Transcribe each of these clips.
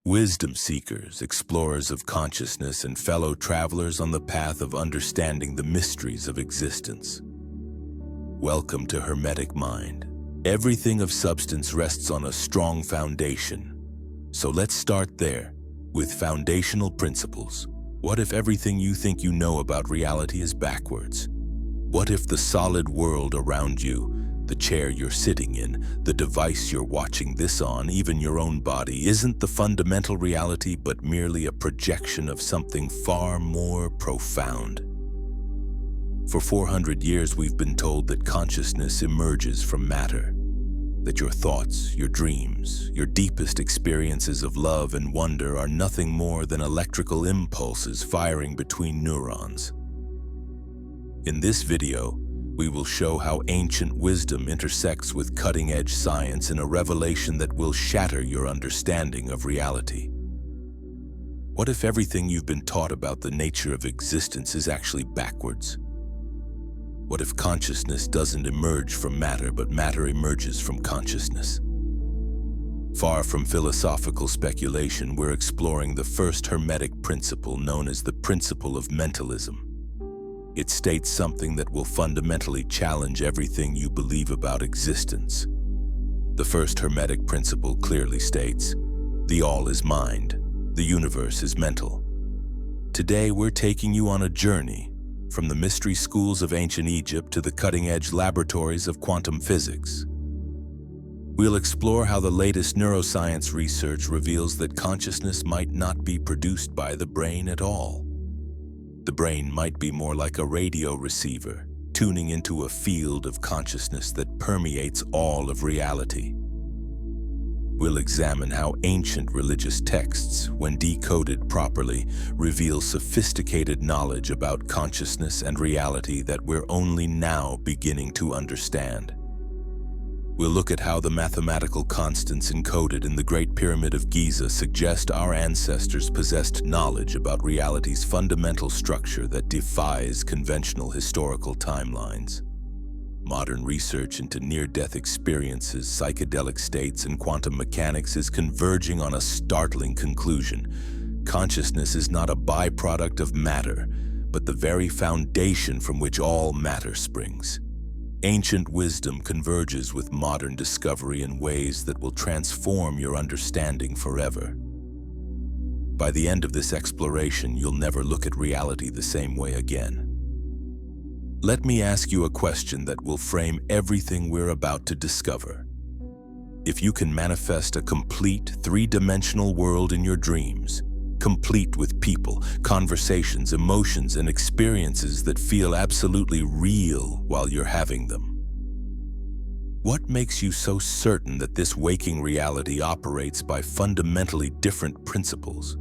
wisdom seekers, explorers of consciousness, and fellow travelers on the path of understanding the mysteries of existence. Welcome to Hermetic Mind. Everything of substance rests on a strong foundation. So let's start there, with foundational principles. What if everything you think you know about reality is backwards? What if the solid world around you, the chair you're sitting in, the device you're watching this on, even your own body, isn't the fundamental reality but merely a projection of something far more profound? For 400 years, we've been told that consciousness emerges from matter, that your thoughts, your dreams, your deepest experiences of love and wonder are nothing more than electrical impulses firing between neurons. In this video, we will show how ancient wisdom intersects with cutting-edge science in a revelation that will shatter your understanding of reality. What if everything you've been taught about the nature of existence is actually backwards? What if consciousness doesn't emerge from matter, but matter emerges from consciousness? Far from philosophical speculation, we're exploring the first Hermetic principle known as the principle of mentalism. It states something that will fundamentally challenge everything you believe about existence. The first Hermetic principle clearly states, the all is mind, the universe is mental. Today, we're taking you on a journey from the mystery schools of ancient Egypt to the cutting-edge laboratories of quantum physics. We'll explore how the latest neuroscience research reveals that consciousness might not be produced by the brain at all. The brain might be more like a radio receiver, tuning into a field of consciousness that permeates all of reality. We'll examine how ancient religious texts, when decoded properly, reveal sophisticated knowledge about consciousness and reality that we're only now beginning to understand. We'll look at how the mathematical constants encoded in the Great Pyramid of Giza suggest our ancestors possessed knowledge about reality's fundamental structure that defies conventional historical timelines. Modern research into near-death experiences, psychedelic states, and quantum mechanics is converging on a startling conclusion. Consciousness is not a byproduct of matter, but the very foundation from which all matter springs. Ancient wisdom converges with modern discovery in ways that will transform your understanding forever. By the end of this exploration, you'll never look at reality the same way again. Let me ask you a question that will frame everything we're about to discover. If you can manifest a complete three-dimensional world in your dreams, complete with people, conversations, emotions, and experiences that feel absolutely real while you're having them, what makes you so certain that this waking reality operates by fundamentally different principles?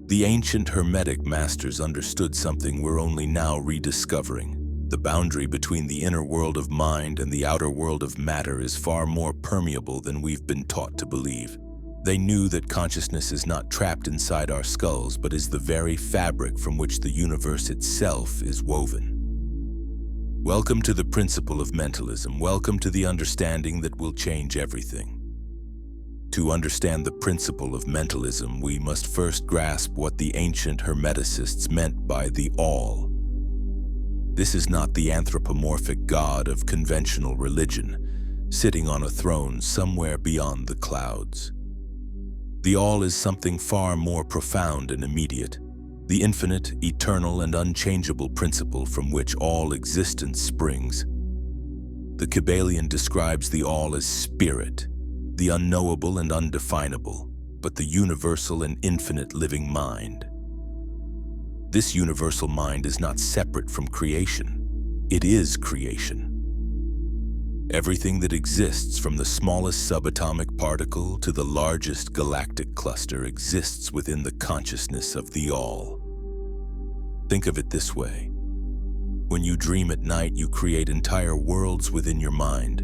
The ancient Hermetic masters understood something we're only now rediscovering. The boundary between the inner world of mind and the outer world of matter is far more permeable than we've been taught to believe. They knew that consciousness is not trapped inside our skulls, but is the very fabric from which the universe itself is woven. Welcome to the principle of mentalism. Welcome to the understanding that will change everything. To understand the principle of mentalism, we must first grasp what the ancient Hermeticists meant by the all. This is not the anthropomorphic god of conventional religion, sitting on a throne somewhere beyond the clouds. The all is something far more profound and immediate, the infinite, eternal, and unchangeable principle from which all existence springs. The Kybalion describes the all as spirit, the unknowable and undefinable, but the universal and infinite living mind. This universal mind is not separate from creation. It is creation. Everything that exists, from the smallest subatomic particle to the largest galactic cluster, exists within the consciousness of the all. Think of it this way. When you dream at night, you create entire worlds within your mind.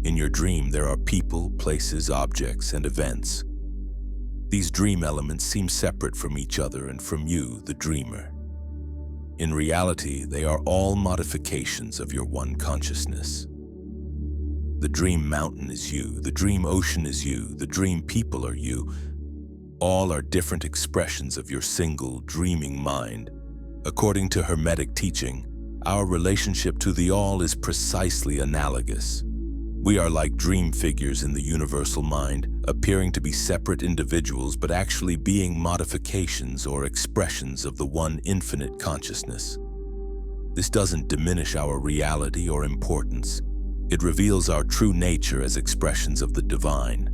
In your dream, there are people, places, objects, and events. These dream elements seem separate from each other and from you, the dreamer. In reality, they are all modifications of your one consciousness. The dream mountain is you, the dream ocean is you, the dream people are you. All are different expressions of your single, dreaming mind. According to Hermetic teaching, our relationship to the all is precisely analogous. We are like dream figures in the universal mind, appearing to be separate individuals but actually being modifications or expressions of the one infinite consciousness. This doesn't diminish our reality or importance. It reveals our true nature as expressions of the divine.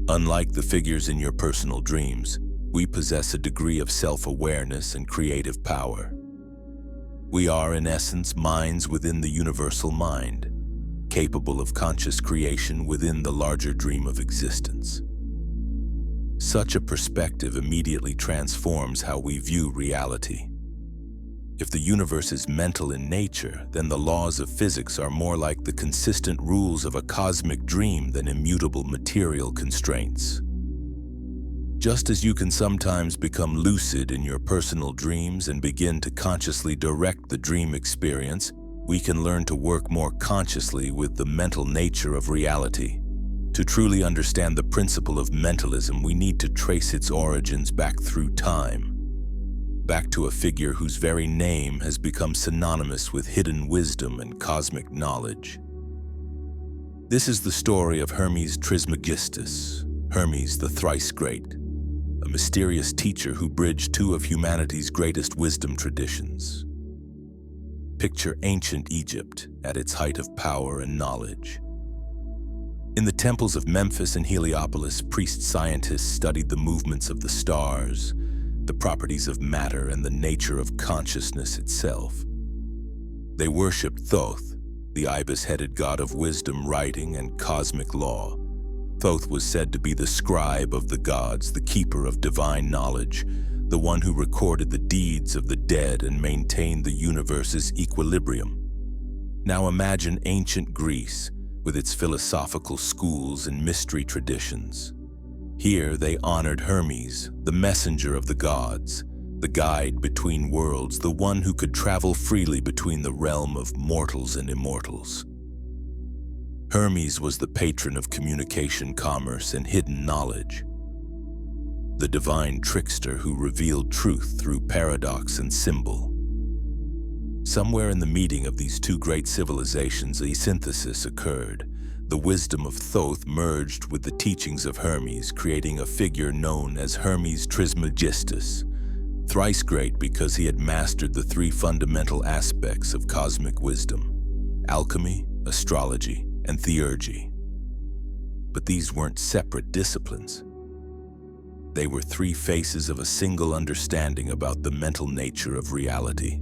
Unlike the figures in your personal dreams, we possess a degree of self-awareness and creative power. We are, in essence, minds within the universal mind, capable of conscious creation within the larger dream of existence. Such a perspective immediately transforms how we view reality. If the universe is mental in nature, then the laws of physics are more like the consistent rules of a cosmic dream than immutable material constraints. Just as you can sometimes become lucid in your personal dreams and begin to consciously direct the dream experience, we can learn to work more consciously with the mental nature of reality. To truly understand the principle of mentalism, we need to trace its origins back through time, back to a figure whose very name has become synonymous with hidden wisdom and cosmic knowledge. This is the story of Hermes Trismegistus, Hermes the thrice great, a mysterious teacher who bridged two of humanity's greatest wisdom traditions. Picture ancient Egypt at its height of power and knowledge. In the temples of Memphis and Heliopolis, priest-scientists studied the movements of the stars, the properties of matter, and the nature of consciousness itself. They worshipped Thoth, the ibis-headed god of wisdom, writing, and cosmic law. Thoth was said to be the scribe of the gods, the keeper of divine knowledge, the one who recorded the deeds of the dead and maintained the universe's equilibrium. Now imagine ancient Greece with its philosophical schools and mystery traditions. Here they honored Hermes, the messenger of the gods, the guide between worlds, the one who could travel freely between the realm of mortals and immortals. Hermes was the patron of communication, commerce, and hidden knowledge, the divine trickster who revealed truth through paradox and symbol. Somewhere in the meeting of these two great civilizations, a synthesis occurred. The wisdom of Thoth merged with the teachings of Hermes, creating a figure known as Hermes Trismegistus, thrice great because he had mastered the three fundamental aspects of cosmic wisdom: alchemy, astrology, and theurgy. But these weren't separate disciplines. They were three faces of a single understanding about the mental nature of reality.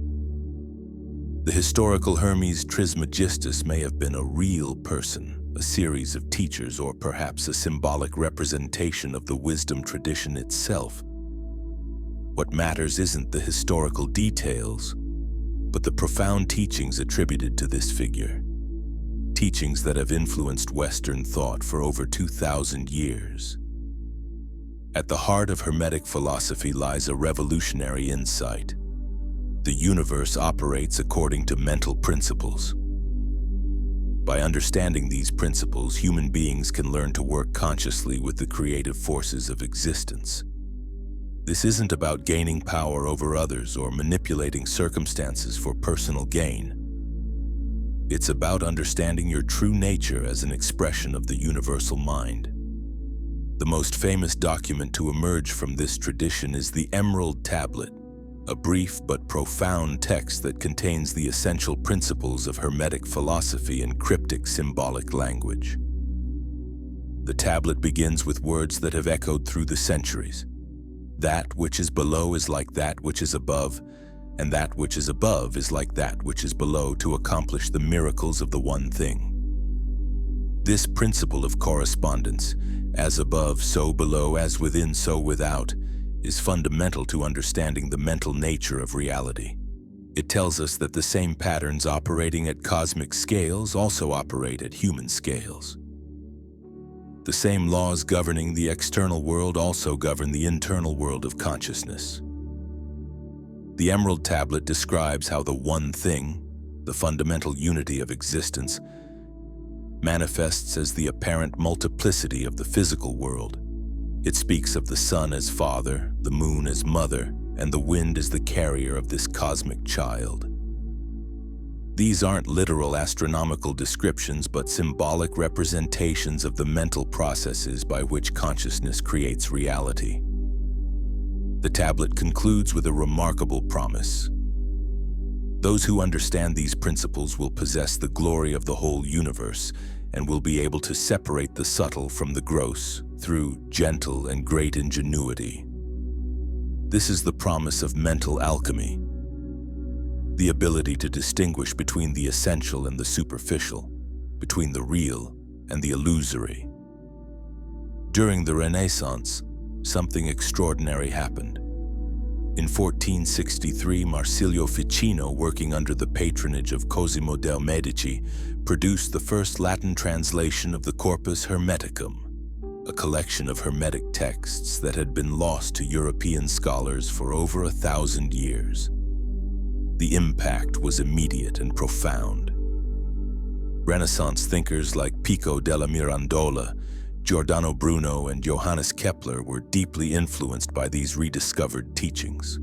The historical Hermes Trismegistus may have been a real person, a series of teachers, or perhaps a symbolic representation of the wisdom tradition itself. What matters isn't the historical details, but the profound teachings attributed to this figure. Teachings that have influenced Western thought for over 2,000 years. At the heart of Hermetic philosophy lies a revolutionary insight. The universe operates according to mental principles. By understanding these principles, human beings can learn to work consciously with the creative forces of existence. This isn't about gaining power over others or manipulating circumstances for personal gain. It's about understanding your true nature as an expression of the universal mind. The most famous document to emerge from this tradition is the Emerald Tablet, a brief but profound text that contains the essential principles of Hermetic philosophy in cryptic symbolic language. The tablet begins with words that have echoed through the centuries. That which is below is like that which is above, and that which is above is like that which is below, to accomplish the miracles of the one thing. This principle of correspondence, as above, so below, as within, so without, is fundamental to understanding the mental nature of reality. It tells us that the same patterns operating at cosmic scales also operate at human scales. The same laws governing the external world also govern the internal world of consciousness. The Emerald Tablet describes how the one thing, the fundamental unity of existence, manifests as the apparent multiplicity of the physical world. It speaks of the sun as father, the moon as mother, and the wind as the carrier of this cosmic child. These aren't literal astronomical descriptions, but symbolic representations of the mental processes by which consciousness creates reality. The tablet concludes with a remarkable promise. Those who understand these principles will possess the glory of the whole universe and will be able to separate the subtle from the gross through gentle and great ingenuity. This is the promise of mental alchemy, the ability to distinguish between the essential and the superficial, between the real and the illusory. During the Renaissance, something extraordinary happened. In 1463, Marsilio Ficino, working under the patronage of Cosimo de' Medici, produced the first Latin translation of the Corpus Hermeticum, a collection of Hermetic texts that had been lost to European scholars for over 1,000 years. The impact was immediate and profound. Renaissance thinkers like Pico della Mirandola, Giordano Bruno, and Johannes Kepler were deeply influenced by these rediscovered teachings.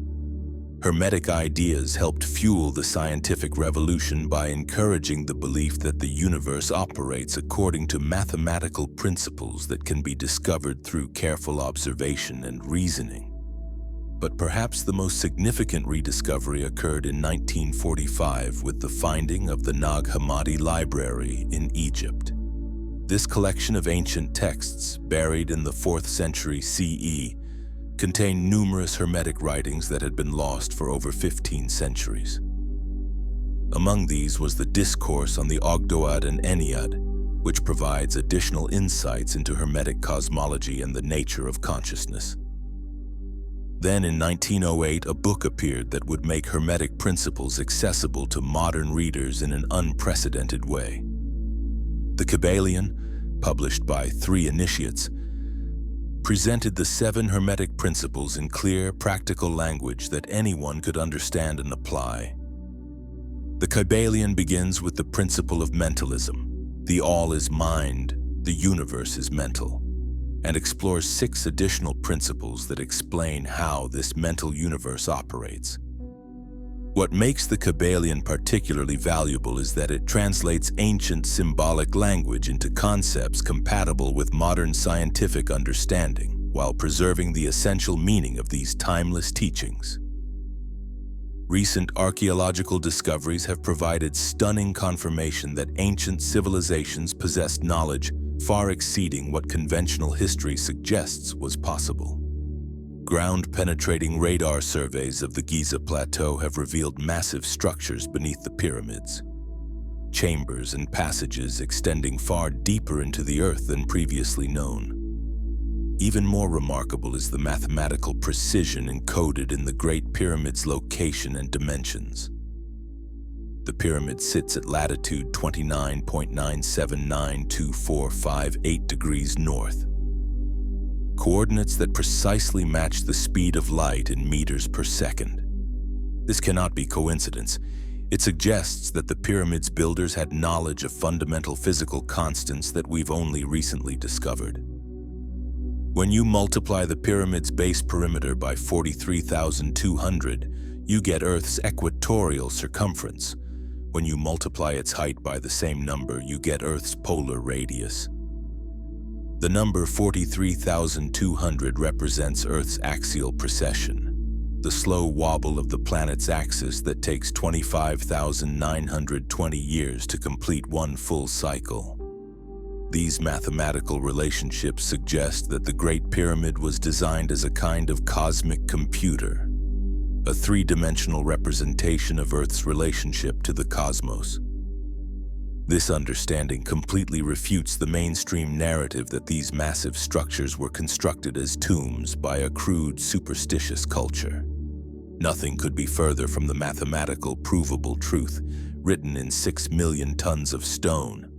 Hermetic ideas helped fuel the scientific revolution by encouraging the belief that the universe operates according to mathematical principles that can be discovered through careful observation and reasoning. But perhaps the most significant rediscovery occurred in 1945 with the finding of the Nag Hammadi Library in Egypt. This collection of ancient texts, buried in the 4th century CE, contained numerous Hermetic writings that had been lost for over 15 centuries. Among these was the Discourse on the Ogdoad and Ennead, which provides additional insights into Hermetic cosmology and the nature of consciousness. Then in 1908, a book appeared that would make Hermetic principles accessible to modern readers in an unprecedented way. The Kybalion, published by 3 initiates, presented the 7 Hermetic principles in clear, practical language that anyone could understand and apply. The Kybalion begins with the principle of mentalism. The all is mind, the universe is mental, and explores 6 additional principles that explain how this mental universe operates. What makes the Kybalion particularly valuable is that it translates ancient symbolic language into concepts compatible with modern scientific understanding, while preserving the essential meaning of these timeless teachings. Recent archaeological discoveries have provided stunning confirmation that ancient civilizations possessed knowledge far exceeding what conventional history suggests was possible. Ground-penetrating radar surveys of the Giza Plateau have revealed massive structures beneath the pyramids, chambers and passages extending far deeper into the earth than previously known. Even more remarkable is the mathematical precision encoded in the Great Pyramid's location and dimensions. The pyramid sits at latitude 29.9792458 degrees north, coordinates that precisely match the speed of light in meters per second. This cannot be coincidence. It suggests that the pyramid's builders had knowledge of fundamental physical constants that we've only recently discovered. When you multiply the pyramid's base perimeter by 43,200, you get Earth's equatorial circumference. When you multiply its height by the same number, you get Earth's polar radius. The number 43,200 represents Earth's axial precession, the slow wobble of the planet's axis that takes 25,920 years to complete one full cycle. These mathematical relationships suggest that the Great Pyramid was designed as a kind of cosmic computer, a 3-dimensional representation of Earth's relationship to the cosmos. This understanding completely refutes the mainstream narrative that these massive structures were constructed as tombs by a crude, superstitious culture. Nothing could be further from the mathematical, provable truth written in 6 million tons of stone.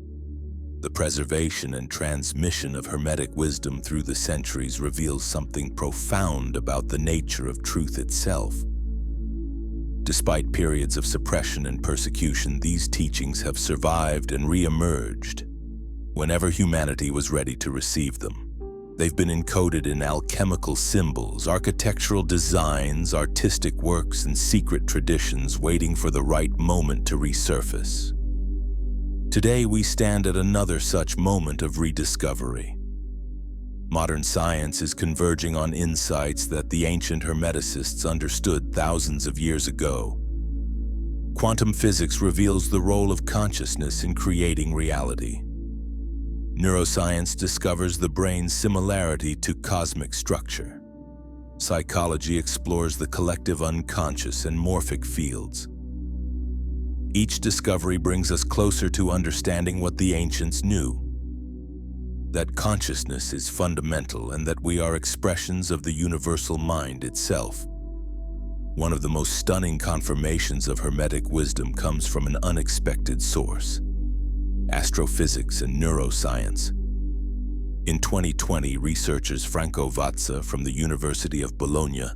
The preservation and transmission of Hermetic wisdom through the centuries reveals something profound about the nature of truth itself. Despite periods of suppression and persecution, these teachings have survived and re-emerged, whenever humanity was ready to receive them. They've been encoded in alchemical symbols, architectural designs, artistic works, and secret traditions waiting for the right moment to resurface. Today, we stand at another such moment of rediscovery. Modern science is converging on insights that the ancient Hermeticists understood thousands of years ago. Quantum physics reveals the role of consciousness in creating reality. Neuroscience discovers the brain's similarity to cosmic structure. Psychology explores the collective unconscious and morphic fields. Each discovery brings us closer to understanding what the ancients knew: that consciousness is fundamental and that we are expressions of the universal mind itself. One of the most stunning confirmations of Hermetic wisdom comes from an unexpected source: astrophysics and neuroscience. In 2020, researchers Franco Vatsa from the University of Bologna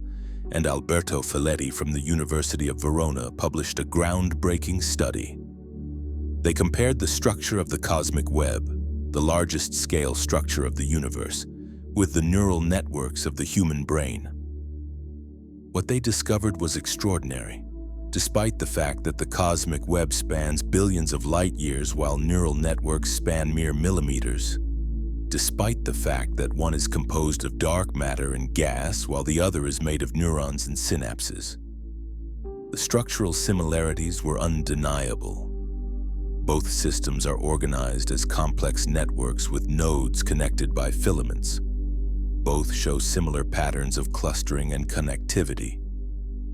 and Alberto Faletti from the University of Verona published a groundbreaking study. They compared the structure of the cosmic web, the largest scale structure of the universe, with the neural networks of the human brain. What they discovered was extraordinary. Despite the fact that the cosmic web spans billions of light years while neural networks span mere millimeters, despite the fact that one is composed of dark matter and gas while the other is made of neurons and synapses, the structural similarities were undeniable. Both systems are organized as complex networks with nodes connected by filaments. Both show similar patterns of clustering and connectivity.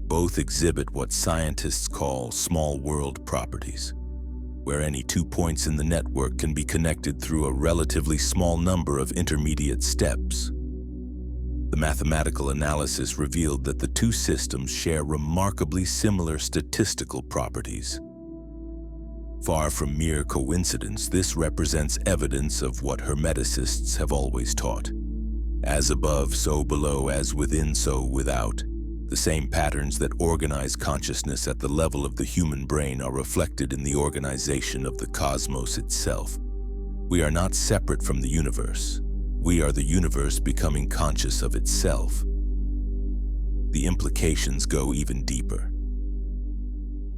Both exhibit what scientists call small world properties, where any 2 points in the network can be connected through a relatively small number of intermediate steps. The mathematical analysis revealed that the two systems share remarkably similar statistical properties. Far from mere coincidence, this represents evidence of what Hermeticists have always taught: as above, so below, as within, so without. The same patterns that organize consciousness at the level of the human brain are reflected in the organization of the cosmos itself. We are not separate from the universe. We are the universe becoming conscious of itself. The implications go even deeper.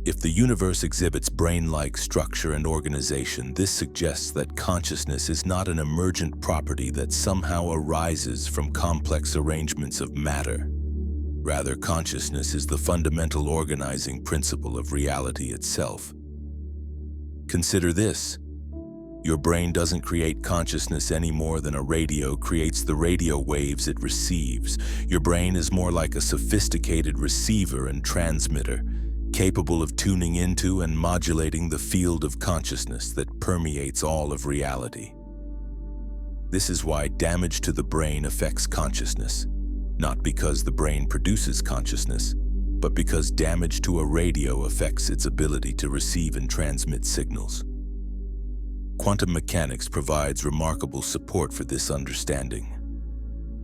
If the universe exhibits brain-like structure and organization, this suggests that consciousness is not an emergent property that somehow arises from complex arrangements of matter. Rather, consciousness is the fundamental organizing principle of reality itself. Consider this: your brain doesn't create consciousness any more than a radio creates the radio waves it receives. Your brain is more like a sophisticated receiver and transmitter, capable of tuning into and modulating the field of consciousness that permeates all of reality. This is why damage to the brain affects consciousness. Not because the brain produces consciousness, but because damage to a radio affects its ability to receive and transmit signals. Quantum mechanics provides remarkable support for this understanding,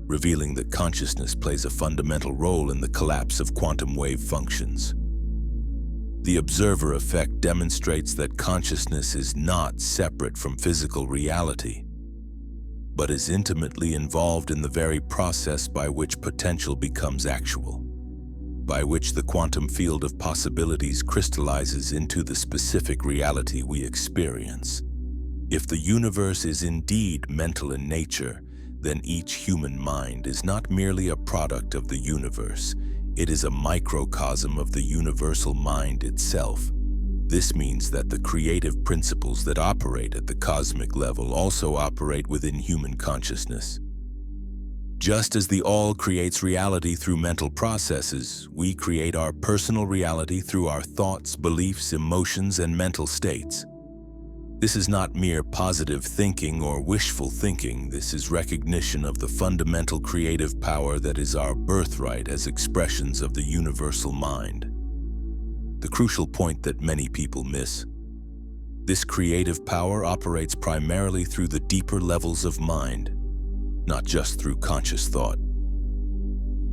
revealing that consciousness plays a fundamental role in the collapse of quantum wave functions. The observer effect demonstrates that consciousness is not separate from physical reality, but is intimately involved in the very process by which potential becomes actual, by which the quantum field of possibilities crystallizes into the specific reality we experience. If the universe is indeed mental in nature, then each human mind is not merely a product of the universe, it is a microcosm of the universal mind itself. This means that the creative principles that operate at the cosmic level also operate within human consciousness. Just as the all creates reality through mental processes, we create our personal reality through our thoughts, beliefs, emotions, and mental states. This is not mere positive thinking or wishful thinking. This is recognition of the fundamental creative power that is our birthright as expressions of the universal mind. The crucial point that many people miss: this creative power operates primarily through the deeper levels of mind, not just through conscious thought.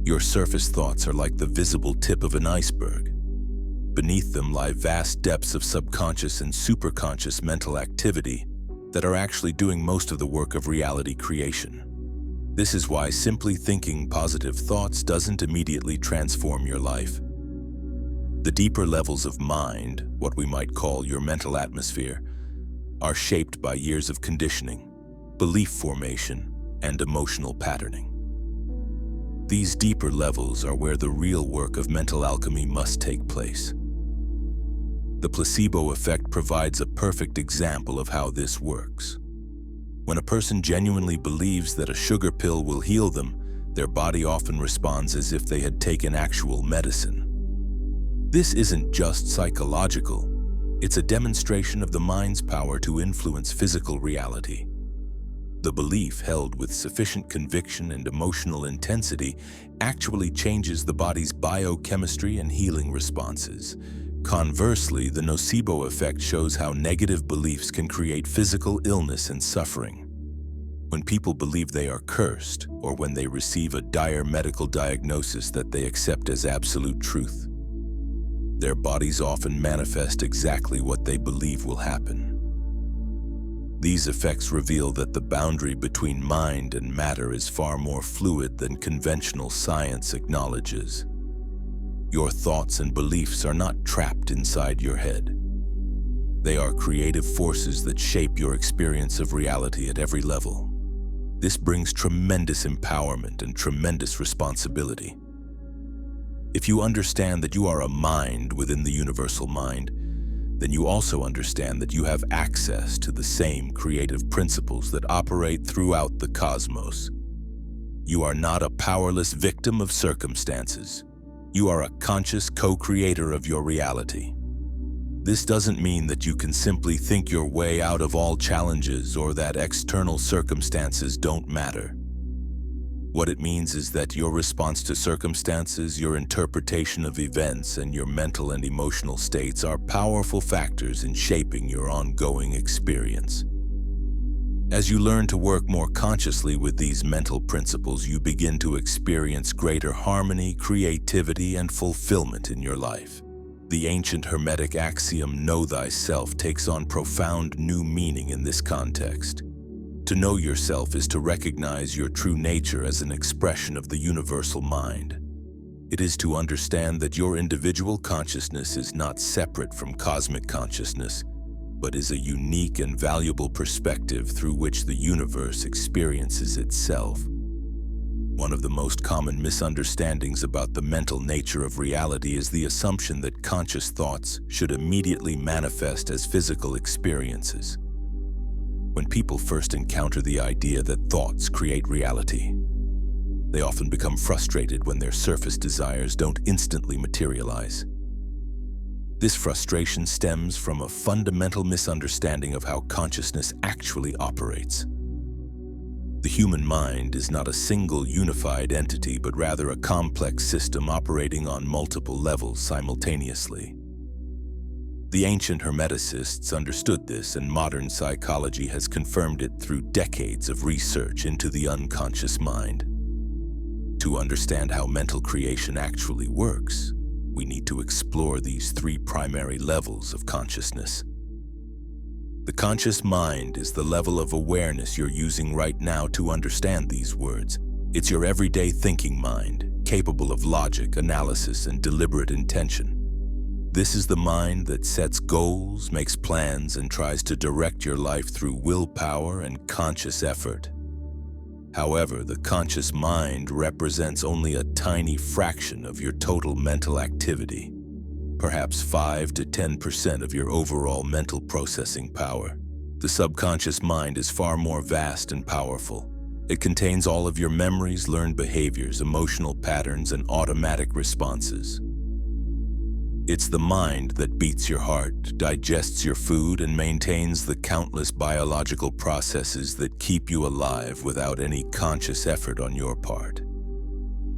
Your surface thoughts are like the visible tip of an iceberg. Beneath them lie vast depths of subconscious and superconscious mental activity. that are actually doing most of the work of reality creation. This is why simply thinking positive thoughts doesn't immediately transform your life. The deeper levels of mind, what we might call your mental atmosphere, are shaped by years of conditioning, belief formation, and emotional patterning. These deeper levels are where the real work of mental alchemy must take place. The placebo effect provides a perfect example of how this works. When a person genuinely believes that a sugar pill will heal them, their body often responds as if they had taken actual medicine. This isn't just psychological, it's a demonstration of the mind's power to influence physical reality. The belief, held with sufficient conviction and emotional intensity, actually changes the body's biochemistry and healing responses. Conversely, the nocebo effect shows how negative beliefs can create physical illness and suffering. When people believe they are cursed, or when they receive a dire medical diagnosis that they accept as absolute truth, their bodies often manifest exactly what they believe will happen. These effects reveal that the boundary between mind and matter is far more fluid than conventional science acknowledges. Your thoughts and beliefs are not trapped inside your head. They are creative forces that shape your experience of reality at every level. This brings tremendous empowerment and tremendous responsibility. If you understand that you are a mind within the universal mind, then you also understand that you have access to the same creative principles that operate throughout the cosmos. You are not a powerless victim of circumstances. You are a conscious co-creator of your reality. This doesn't mean that you can simply think your way out of all challenges or that external circumstances don't matter. What it means is that your response to circumstances, your interpretation of events, and your mental and emotional states are powerful factors in shaping your ongoing experience. As you learn to work more consciously with these mental principles, you begin to experience greater harmony, creativity, and fulfillment in your life. The ancient Hermetic axiom, "Know thyself," takes on profound new meaning in this context. To know yourself is to recognize your true nature as an expression of the universal mind. It is to understand that your individual consciousness is not separate from cosmic consciousness, but is a unique and valuable perspective through which the universe experiences itself. One of the most common misunderstandings about the mental nature of reality is the assumption that conscious thoughts should immediately manifest as physical experiences. When people first encounter the idea that thoughts create reality, they often become frustrated when their surface desires don't instantly materialize. This frustration stems from a fundamental misunderstanding of how consciousness actually operates. The human mind is not a single unified entity, but rather a complex system operating on multiple levels simultaneously. The ancient Hermeticists understood this, and modern psychology has confirmed it through decades of research into the unconscious mind. To understand how mental creation actually works, we need to explore these three primary levels of consciousness. The conscious mind is the level of awareness you're using right now to understand these words. It's your everyday thinking mind, capable of logic, analysis, and deliberate intention. This is the mind that sets goals, makes plans, and tries to direct your life through willpower and conscious effort. However, the conscious mind represents only a tiny fraction of your total mental activity, perhaps 5 to 10% of your overall mental processing power. The subconscious mind is far more vast and powerful. It contains all of your memories, learned behaviors, emotional patterns, and automatic responses. It's the mind that beats your heart, digests your food, and maintains the countless biological processes that keep you alive without any conscious effort on your part.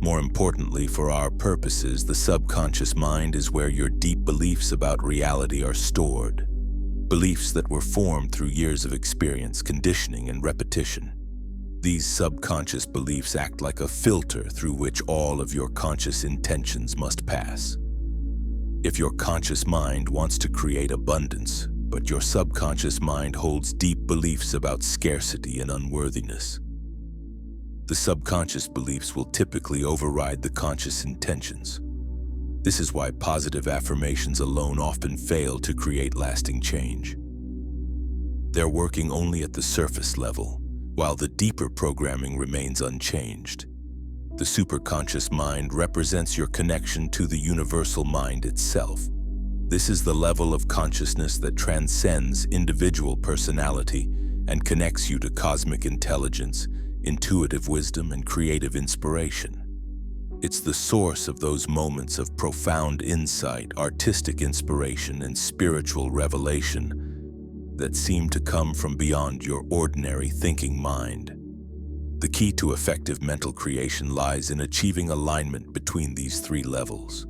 More importantly, for our purposes, the subconscious mind is where your deep beliefs about reality are stored. Beliefs that were formed through years of experience, conditioning, and repetition. These subconscious beliefs act like a filter through which all of your conscious intentions must pass. If your conscious mind wants to create abundance, but your subconscious mind holds deep beliefs about scarcity and unworthiness. The subconscious beliefs will typically override the conscious intentions. This is why positive affirmations alone often fail to create lasting change. They're working only at the surface level, while the deeper programming remains unchanged. The superconscious mind represents your connection to the universal mind itself. This is the level of consciousness that transcends individual personality and connects you to cosmic intelligence, intuitive wisdom, and creative inspiration. It's the source of those moments of profound insight, artistic inspiration, and spiritual revelation that seem to come from beyond your ordinary thinking mind. The key to effective mental creation lies in achieving alignment between these three levels.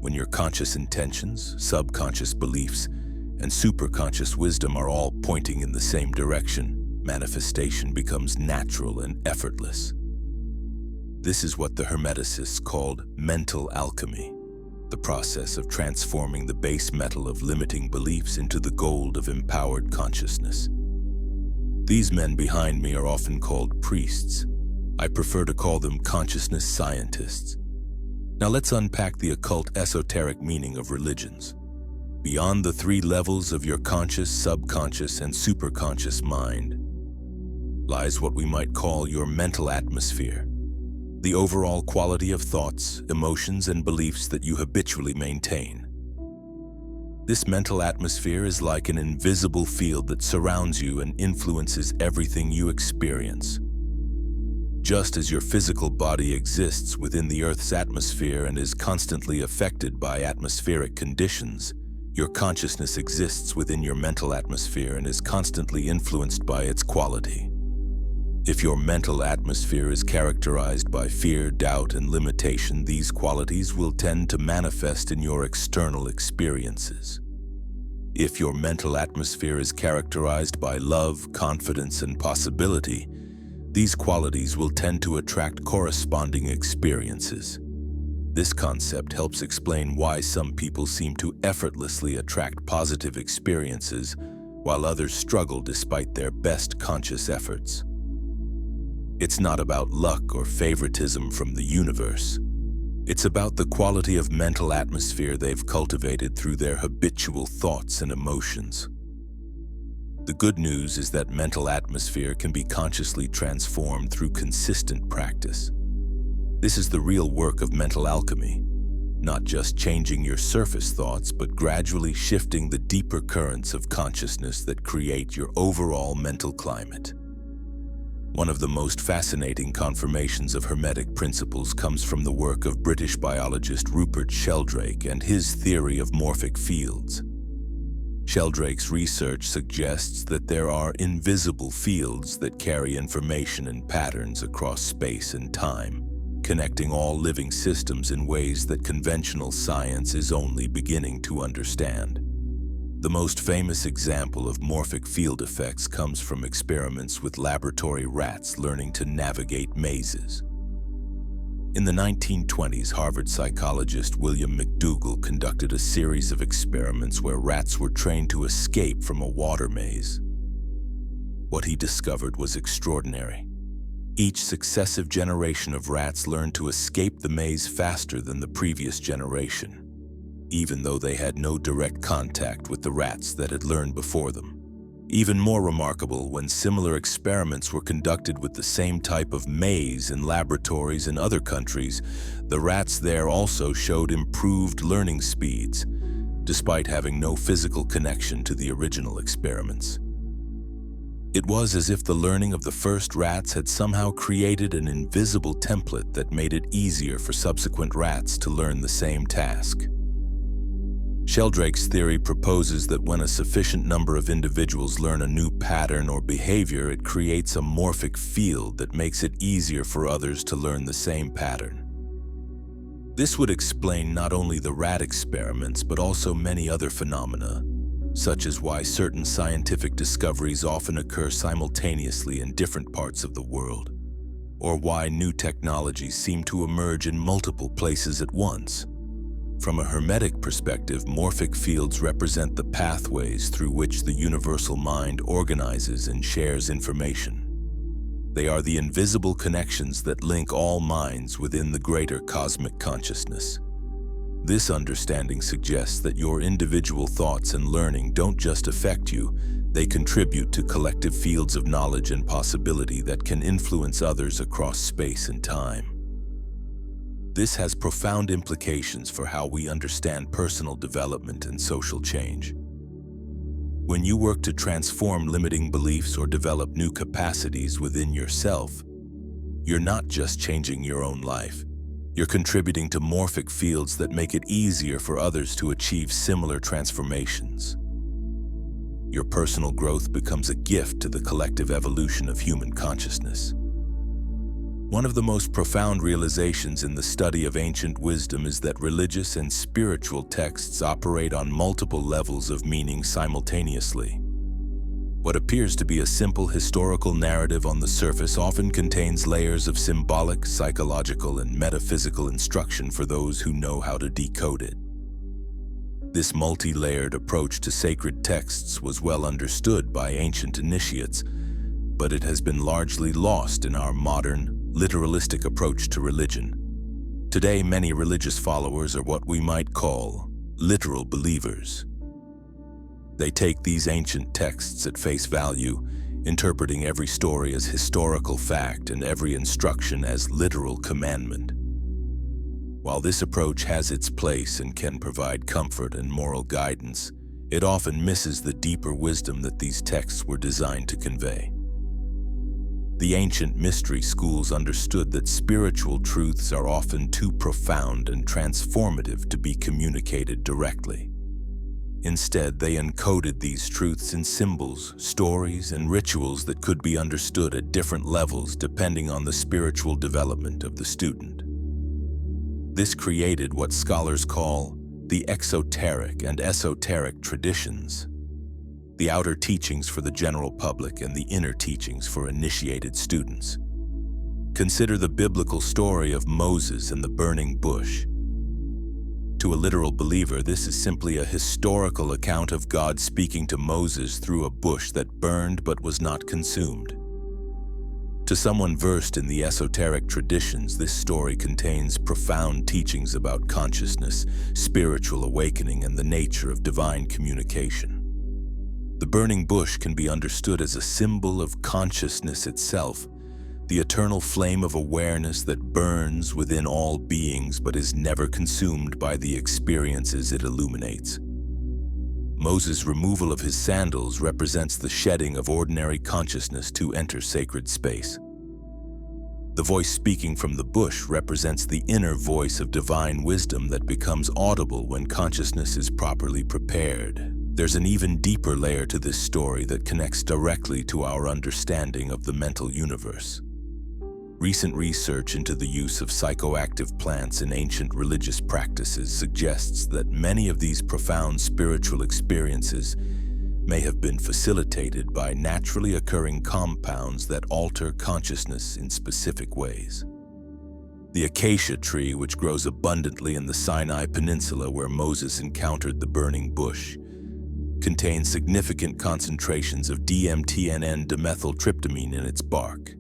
When your conscious intentions, subconscious beliefs, and superconscious wisdom are all pointing in the same direction, manifestation becomes natural and effortless. This is what the Hermeticists called mental alchemy, the process of transforming the base metal of limiting beliefs into the gold of empowered consciousness. These men behind me are often called priests. I prefer to call them consciousness scientists. Now let's unpack the occult esoteric meaning of religions. Beyond the three levels of your conscious, subconscious, and superconscious mind lies what we might call your mental atmosphere, the overall quality of thoughts, emotions, and beliefs that you habitually maintain. This mental atmosphere is like an invisible field that surrounds you and influences everything you experience. Just as your physical body exists within the Earth's atmosphere and is constantly affected by atmospheric conditions, your consciousness exists within your mental atmosphere and is constantly influenced by its quality. If your mental atmosphere is characterized by fear, doubt, and limitation, these qualities will tend to manifest in your external experiences. If your mental atmosphere is characterized by love, confidence, and possibility, these qualities will tend to attract corresponding experiences. This concept helps explain why some people seem to effortlessly attract positive experiences, while others struggle despite their best conscious efforts. It's not about luck or favoritism from the universe. It's about the quality of mental atmosphere they've cultivated through their habitual thoughts and emotions. The good news is that mental atmosphere can be consciously transformed through consistent practice. This is the real work of mental alchemy, not just changing your surface thoughts, but gradually shifting the deeper currents of consciousness that create your overall mental climate. One of the most fascinating confirmations of Hermetic principles comes from the work of British biologist Rupert Sheldrake and his theory of morphic fields. Sheldrake's research suggests that there are invisible fields that carry information and patterns across space and time, connecting all living systems in ways that conventional science is only beginning to understand. The most famous example of morphic field effects comes from experiments with laboratory rats learning to navigate mazes. In the 1920s, Harvard psychologist William McDougall conducted a series of experiments where rats were trained to escape from a water maze. What he discovered was extraordinary. Each successive generation of rats learned to escape the maze faster than the previous generation, even though they had no direct contact with the rats that had learned before them. Even more remarkable, when similar experiments were conducted with the same type of maze in laboratories in other countries, the rats there also showed improved learning speeds, despite having no physical connection to the original experiments. It was as if the learning of the first rats had somehow created an invisible template that made it easier for subsequent rats to learn the same task. Sheldrake's theory proposes that when a sufficient number of individuals learn a new pattern or behavior, it creates a morphic field that makes it easier for others to learn the same pattern. This would explain not only the rat experiments, but also many other phenomena, such as why certain scientific discoveries often occur simultaneously in different parts of the world, or why new technologies seem to emerge in multiple places at once. From a Hermetic perspective, morphic fields represent the pathways through which the universal mind organizes and shares information. They are the invisible connections that link all minds within the greater cosmic consciousness. This understanding suggests that your individual thoughts and learning don't just affect you, they contribute to collective fields of knowledge and possibility that can influence others across space and time. This has profound implications for how we understand personal development and social change. When you work to transform limiting beliefs or develop new capacities within yourself, you're not just changing your own life. You're contributing to morphic fields that make it easier for others to achieve similar transformations. Your personal growth becomes a gift to the collective evolution of human consciousness. One of the most profound realizations in the study of ancient wisdom is that religious and spiritual texts operate on multiple levels of meaning simultaneously. What appears to be a simple historical narrative on the surface often contains layers of symbolic, psychological, and metaphysical instruction for those who know how to decode it. This multi-layered approach to sacred texts was well understood by ancient initiates, but it has been largely lost in our modern, literalistic approach to religion. Today, many religious followers are what we might call literal believers. They take these ancient texts at face value, interpreting every story as historical fact and every instruction as literal commandment. While this approach has its place and can provide comfort and moral guidance, it often misses the deeper wisdom that these texts were designed to convey. The ancient mystery schools understood that spiritual truths are often too profound and transformative to be communicated directly. Instead, they encoded these truths in symbols, stories, and rituals that could be understood at different levels depending on the spiritual development of the student. This created what scholars call the exoteric and esoteric traditions, the outer teachings for the general public and the inner teachings for initiated students. Consider the biblical story of Moses and the burning bush. To a literal believer, this is simply a historical account of God speaking to Moses through a bush that burned but was not consumed. To someone versed in the esoteric traditions, this story contains profound teachings about consciousness, spiritual awakening, and the nature of divine communication. The burning bush can be understood as a symbol of consciousness itself, the eternal flame of awareness that burns within all beings but is never consumed by the experiences it illuminates. Moses' removal of his sandals represents the shedding of ordinary consciousness to enter sacred space. The voice speaking from the bush represents the inner voice of divine wisdom that becomes audible when consciousness is properly prepared. There's an even deeper layer to this story that connects directly to our understanding of the mental universe. Recent research into the use of psychoactive plants in ancient religious practices suggests that many of these profound spiritual experiences may have been facilitated by naturally occurring compounds that alter consciousness in specific ways. The acacia tree, which grows abundantly in the Sinai Peninsula where Moses encountered the burning bush, contains significant concentrations of DMT and N-dimethyltryptamine in its bark.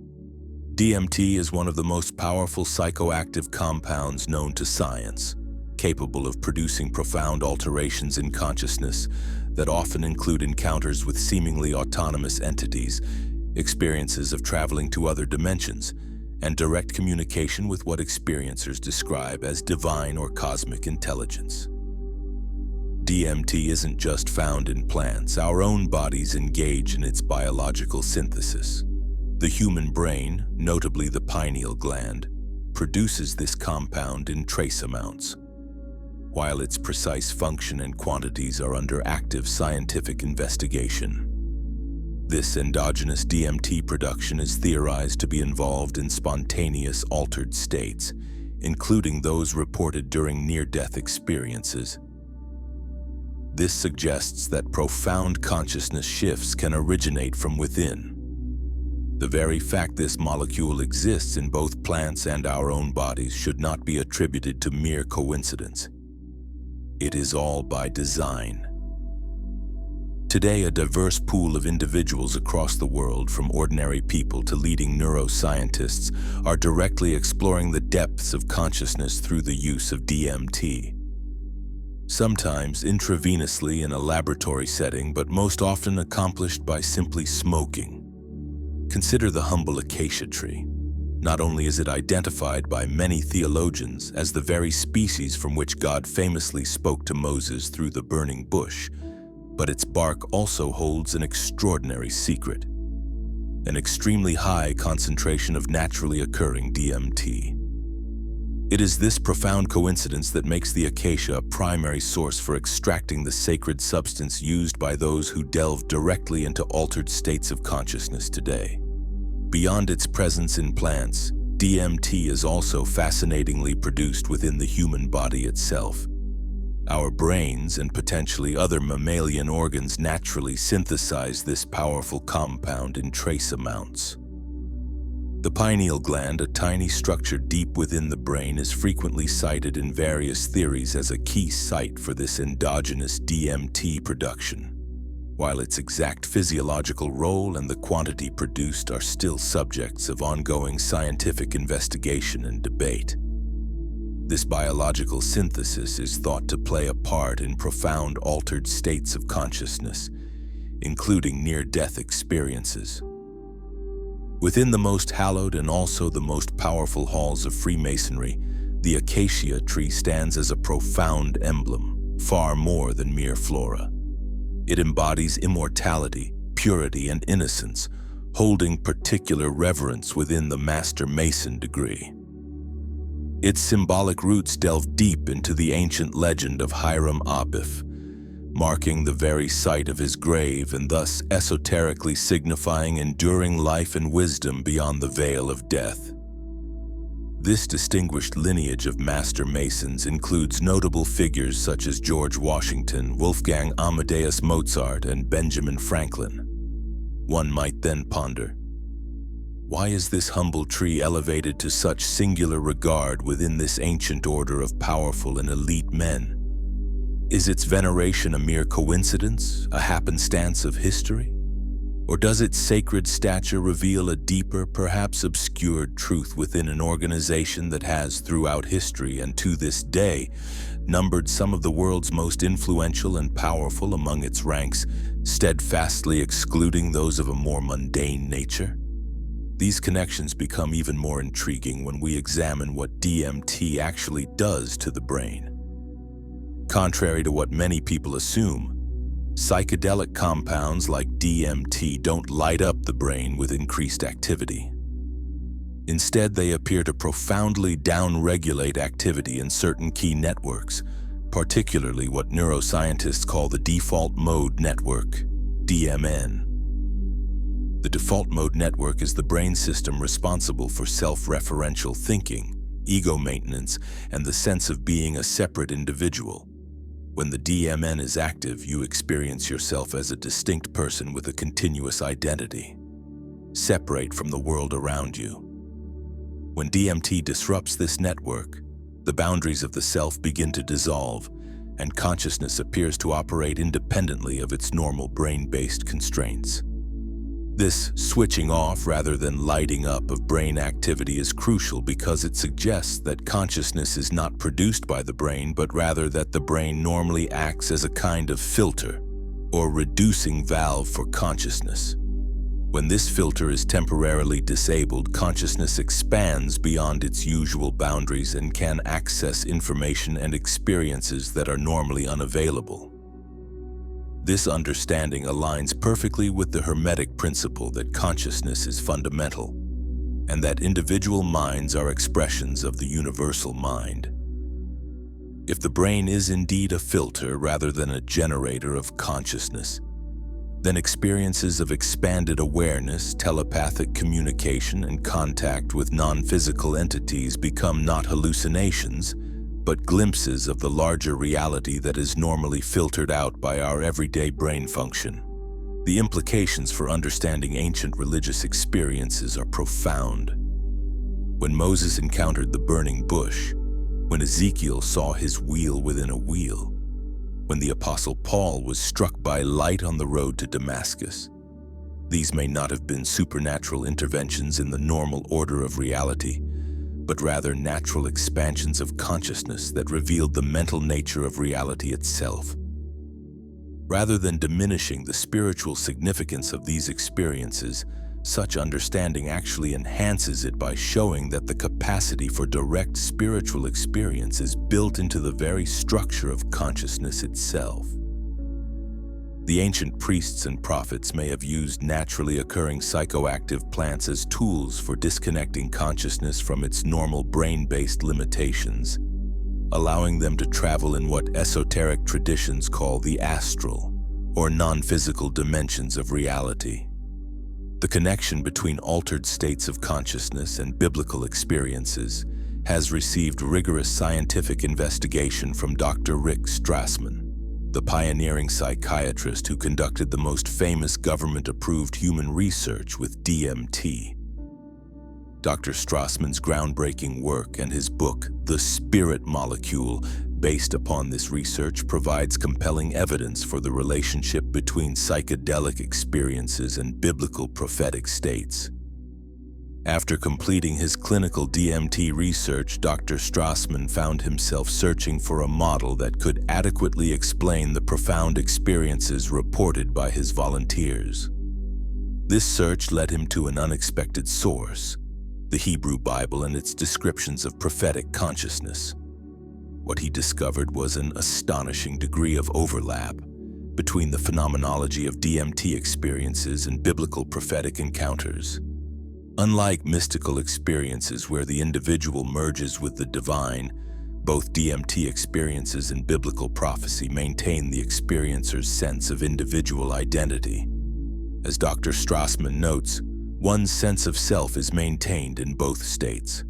DMT is one of the most powerful psychoactive compounds known to science, capable of producing profound alterations in consciousness that often include encounters with seemingly autonomous entities, experiences of traveling to other dimensions, and direct communication with what experiencers describe as divine or cosmic intelligence. DMT isn't just found in plants. Our own bodies engage in its biological synthesis. The human brain, notably the pineal gland, produces this compound in trace amounts. While its precise function and quantities are under active scientific investigation, this endogenous DMT production is theorized to be involved in spontaneous altered states, including those reported during near-death experiences. This suggests that profound consciousness shifts can originate from within. The very fact this molecule exists in both plants and our own bodies should not be attributed to mere coincidence. It is all by design. Today, a diverse pool of individuals across the world, from ordinary people to leading neuroscientists, are directly exploring the depths of consciousness through the use of DMT. Sometimes intravenously in a laboratory setting, but most often accomplished by simply smoking. Consider the humble acacia tree. Not only is it identified by many theologians as the very species from which God famously spoke to Moses through the burning bush, but its bark also holds an extraordinary secret: an extremely high concentration of naturally occurring DMT. It is this profound coincidence that makes the acacia a primary source for extracting the sacred substance used by those who delve directly into altered states of consciousness today. Beyond its presence in plants, DMT is also fascinatingly produced within the human body itself. Our brains and potentially other mammalian organs naturally synthesize this powerful compound in trace amounts. The pineal gland, a tiny structure deep within the brain, is frequently cited in various theories as a key site for this endogenous DMT production, while its exact physiological role and the quantity produced are still subjects of ongoing scientific investigation and debate. This biological synthesis is thought to play a part in profound altered states of consciousness, including near-death experiences. Within the most hallowed and also the most powerful halls of Freemasonry, the acacia tree stands as a profound emblem, far more than mere flora. It embodies immortality, purity, and innocence, holding particular reverence within the Master Mason degree. Its symbolic roots delve deep into the ancient legend of Hiram Abiff, marking the very site of his grave and thus esoterically signifying enduring life and wisdom beyond the veil of death. This distinguished lineage of Master Masons includes notable figures such as George Washington, Wolfgang Amadeus Mozart, and Benjamin Franklin. One might then ponder, why is this humble tree elevated to such singular regard within this ancient order of powerful and elite men? Is its veneration a mere coincidence, a happenstance of history? Or does its sacred stature reveal a deeper, perhaps obscured truth within an organization that has, throughout history and to this day, numbered some of the world's most influential and powerful among its ranks, steadfastly excluding those of a more mundane nature? These connections become even more intriguing when we examine what DMT actually does to the brain. Contrary to what many people assume, psychedelic compounds like DMT don't light up the brain with increased activity. Instead, they appear to profoundly downregulate activity in certain key networks, particularly what neuroscientists call the default mode network, DMN. The default mode network is the brain system responsible for self-referential thinking, ego maintenance, and the sense of being a separate individual. When the DMN is active, you experience yourself as a distinct person with a continuous identity, separate from the world around you. When DMT disrupts this network, the boundaries of the self begin to dissolve, and consciousness appears to operate independently of its normal brain-based constraints. This switching off rather than lighting up of brain activity is crucial because it suggests that consciousness is not produced by the brain, but rather that the brain normally acts as a kind of filter or reducing valve for consciousness. When this filter is temporarily disabled, consciousness expands beyond its usual boundaries and can access information and experiences that are normally unavailable. This understanding aligns perfectly with the Hermetic principle that consciousness is fundamental, and that individual minds are expressions of the universal mind. If the brain is indeed a filter rather than a generator of consciousness, then experiences of expanded awareness, telepathic communication, and contact with non-physical entities become not hallucinations, but glimpses of the larger reality that is normally filtered out by our everyday brain function. The implications for understanding ancient religious experiences are profound. When Moses encountered the burning bush, when Ezekiel saw his wheel within a wheel, when the Apostle Paul was struck by light on the road to Damascus. These may not have been supernatural interventions in the normal order of reality, but rather natural expansions of consciousness that revealed the mental nature of reality itself. Rather than diminishing the spiritual significance of these experiences, such understanding actually enhances it by showing that the capacity for direct spiritual experience is built into the very structure of consciousness itself. The ancient priests and prophets may have used naturally occurring psychoactive plants as tools for disconnecting consciousness from its normal brain-based limitations, allowing them to travel in what esoteric traditions call the astral, or non-physical dimensions of reality. The connection between altered states of consciousness and biblical experiences has received rigorous scientific investigation from Dr. Rick Strassman, the pioneering psychiatrist who conducted the most famous government-approved human research with DMT. Dr. Strassman's groundbreaking work and his book, The Spirit Molecule, based upon this research, provides compelling evidence for the relationship between psychedelic experiences and biblical prophetic states. After completing his clinical DMT research, Dr. Strassman found himself searching for a model that could adequately explain the profound experiences reported by his volunteers. This search led him to an unexpected source, the Hebrew Bible and its descriptions of prophetic consciousness. What he discovered was an astonishing degree of overlap between the phenomenology of DMT experiences and biblical prophetic encounters. Unlike mystical experiences where the individual merges with the divine, both DMT experiences and biblical prophecy maintain the experiencer's sense of individual identity. As Dr. Strassman notes, one's sense of self is maintained in both states.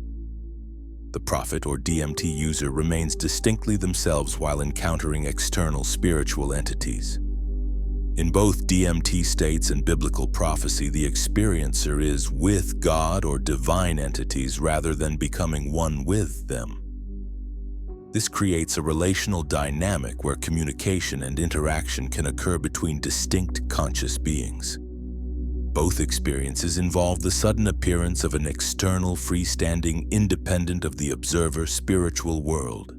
The prophet or DMT user remains distinctly themselves while encountering external spiritual entities. In both DMT states and biblical prophecy, the experiencer is with God or divine entities rather than becoming one with them. This creates a relational dynamic where communication and interaction can occur between distinct conscious beings. Both experiences involve the sudden appearance of an external, freestanding, independent of the observer spiritual world.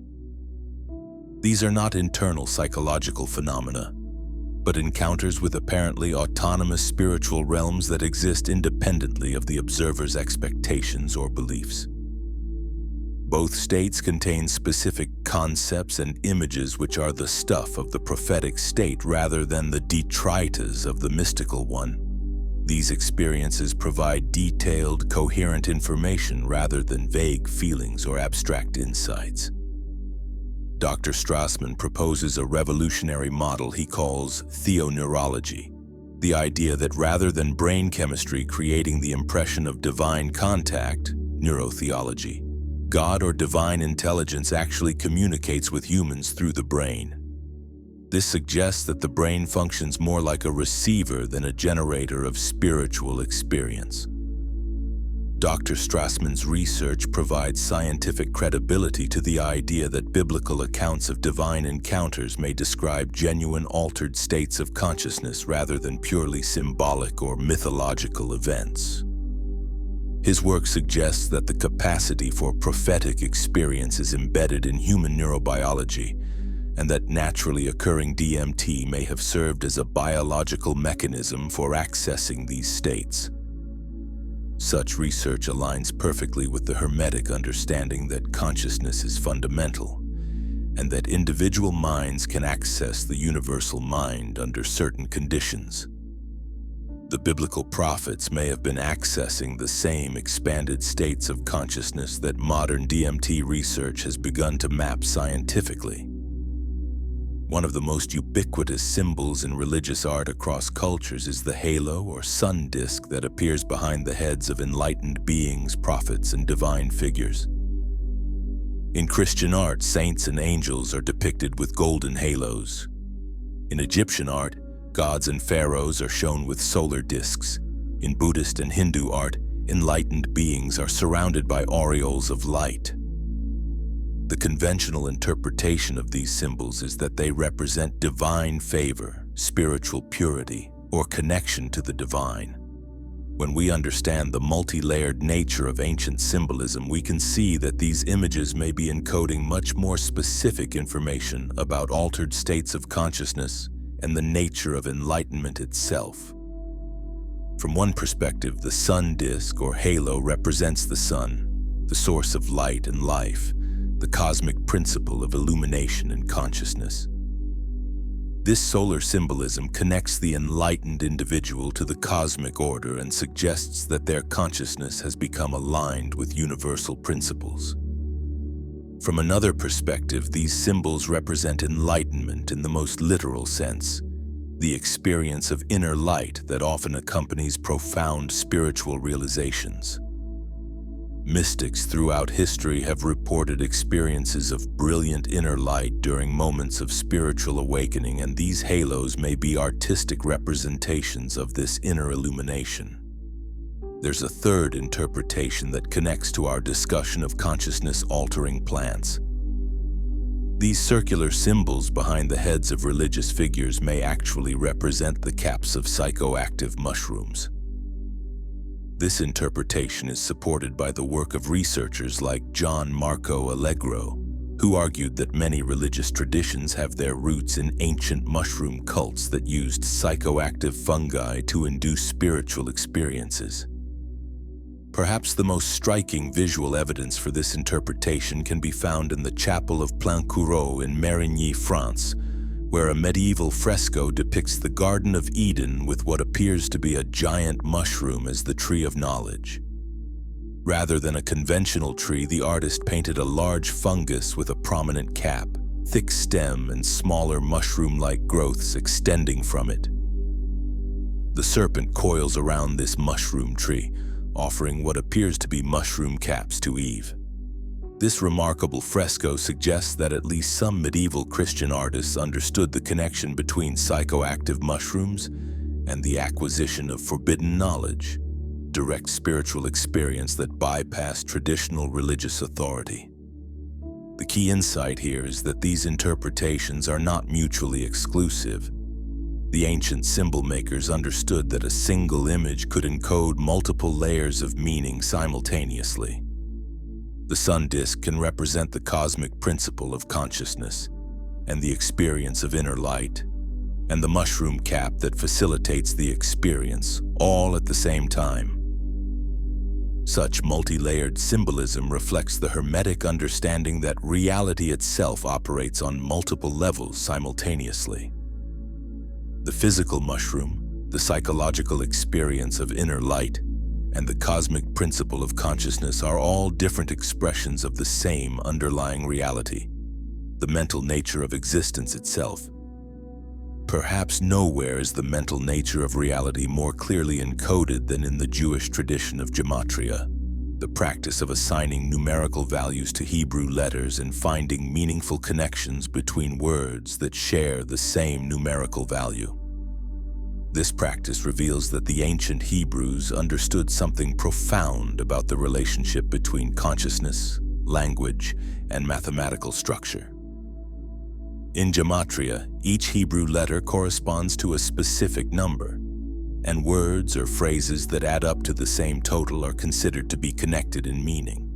These are not internal psychological phenomena, but encounters with apparently autonomous spiritual realms that exist independently of the observer's expectations or beliefs. Both states contain specific concepts and images which are the stuff of the prophetic state rather than the detritus of the mystical one. These experiences provide detailed, coherent information rather than vague feelings or abstract insights. Dr. Strassman proposes a revolutionary model he calls theoneurology, the idea that rather than brain chemistry creating the impression of divine contact, neurotheology, God or divine intelligence actually communicates with humans through the brain. This suggests that the brain functions more like a receiver than a generator of spiritual experience. Dr. Strassman's research provides scientific credibility to the idea that biblical accounts of divine encounters may describe genuine altered states of consciousness rather than purely symbolic or mythological events. His work suggests that the capacity for prophetic experience is embedded in human neurobiology, and that naturally occurring DMT may have served as a biological mechanism for accessing these states. Such research aligns perfectly with the Hermetic understanding that consciousness is fundamental, and that individual minds can access the universal mind under certain conditions. The biblical prophets may have been accessing the same expanded states of consciousness that modern DMT research has begun to map scientifically. One of the most ubiquitous symbols in religious art across cultures is the halo or sun disk that appears behind the heads of enlightened beings, prophets, and divine figures. In Christian art, saints and angels are depicted with golden halos. In Egyptian art, gods and pharaohs are shown with solar disks. In Buddhist and Hindu art, enlightened beings are surrounded by aureoles of light. The conventional interpretation of these symbols is that they represent divine favor, spiritual purity, or connection to the divine. When we understand the multi-layered nature of ancient symbolism, we can see that these images may be encoding much more specific information about altered states of consciousness and the nature of enlightenment itself. From one perspective, the sun disk or halo represents the sun, the source of light and life, the cosmic principle of illumination and consciousness. This solar symbolism connects the enlightened individual to the cosmic order and suggests that their consciousness has become aligned with universal principles. From another perspective, these symbols represent enlightenment in the most literal sense, the experience of inner light that often accompanies profound spiritual realizations. Mystics throughout history have reported experiences of brilliant inner light during moments of spiritual awakening, and these halos may be artistic representations of this inner illumination. There's a third interpretation that connects to our discussion of consciousness-altering plants. These circular symbols behind the heads of religious figures may actually represent the caps of psychoactive mushrooms. This interpretation is supported by the work of researchers like John Marco Allegro, who argued that many religious traditions have their roots in ancient mushroom cults that used psychoactive fungi to induce spiritual experiences. Perhaps the most striking visual evidence for this interpretation can be found in the Chapel of Plancourot in Marigny, France, where a medieval fresco depicts the Garden of Eden with what appears to be a giant mushroom as the tree of knowledge. Rather than a conventional tree, the artist painted a large fungus with a prominent cap, thick stem, and smaller mushroom-like growths extending from it. The serpent coils around this mushroom tree, offering what appears to be mushroom caps to Eve. This remarkable fresco suggests that at least some medieval Christian artists understood the connection between psychoactive mushrooms and the acquisition of forbidden knowledge, direct spiritual experience that bypassed traditional religious authority. The key insight here is that these interpretations are not mutually exclusive. The ancient symbol makers understood that a single image could encode multiple layers of meaning simultaneously. The sun disk can represent the cosmic principle of consciousness and the experience of inner light, and the mushroom cap that facilitates the experience, all at the same time. Such multi-layered symbolism reflects the Hermetic understanding that reality itself operates on multiple levels simultaneously. The physical mushroom, the psychological experience of inner light, and the cosmic principle of consciousness are all different expressions of the same underlying reality, the mental nature of existence itself. Perhaps nowhere is the mental nature of reality more clearly encoded than in the Jewish tradition of Gematria, the practice of assigning numerical values to Hebrew letters and finding meaningful connections between words that share the same numerical value. This practice reveals that the ancient Hebrews understood something profound about the relationship between consciousness, language, and mathematical structure. In Gematria, each Hebrew letter corresponds to a specific number, and words or phrases that add up to the same total are considered to be connected in meaning.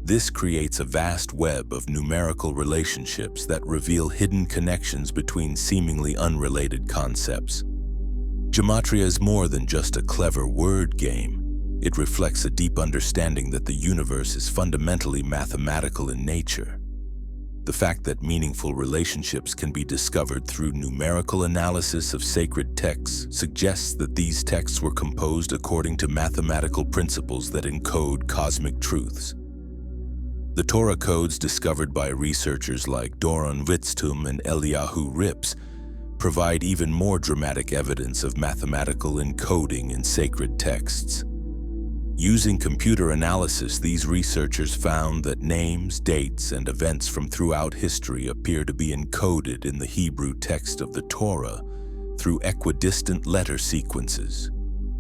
This creates a vast web of numerical relationships that reveal hidden connections between seemingly unrelated concepts. Gematria is more than just a clever word game. It reflects a deep understanding that the universe is fundamentally mathematical in nature. The fact that meaningful relationships can be discovered through numerical analysis of sacred texts suggests that these texts were composed according to mathematical principles that encode cosmic truths. The Torah codes discovered by researchers like Doron Witztum and Eliyahu Rips provide even more dramatic evidence of mathematical encoding in sacred texts. Using computer analysis, these researchers found that names, dates, and events from throughout history appear to be encoded in the Hebrew text of the Torah through equidistant letter sequences,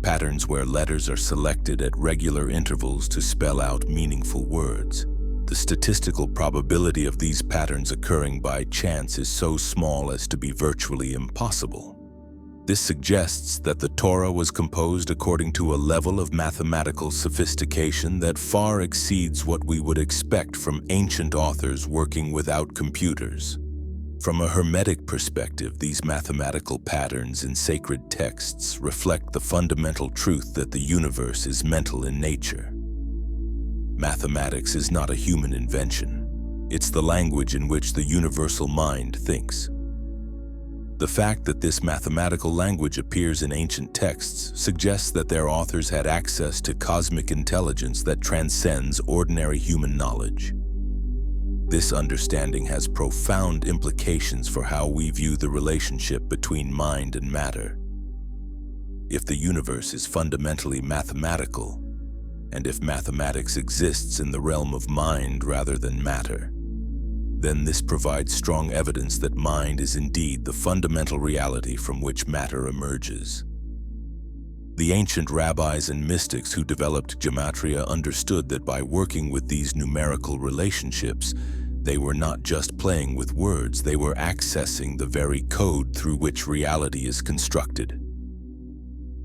patterns where letters are selected at regular intervals to spell out meaningful words. The statistical probability of these patterns occurring by chance is so small as to be virtually impossible. This suggests that the Torah was composed according to a level of mathematical sophistication that far exceeds what we would expect from ancient authors working without computers. From a Hermetic perspective, these mathematical patterns in sacred texts reflect the fundamental truth that the universe is mental in nature. Mathematics is not a human invention. It's the language in which the universal mind thinks. The fact that this mathematical language appears in ancient texts suggests that their authors had access to cosmic intelligence that transcends ordinary human knowledge. This understanding has profound implications for how we view the relationship between mind and matter. If the universe is fundamentally mathematical, and if mathematics exists in the realm of mind rather than matter, then this provides strong evidence that mind is indeed the fundamental reality from which matter emerges. The ancient rabbis and mystics who developed Gematria understood that by working with these numerical relationships, they were not just playing with words, they were accessing the very code through which reality is constructed.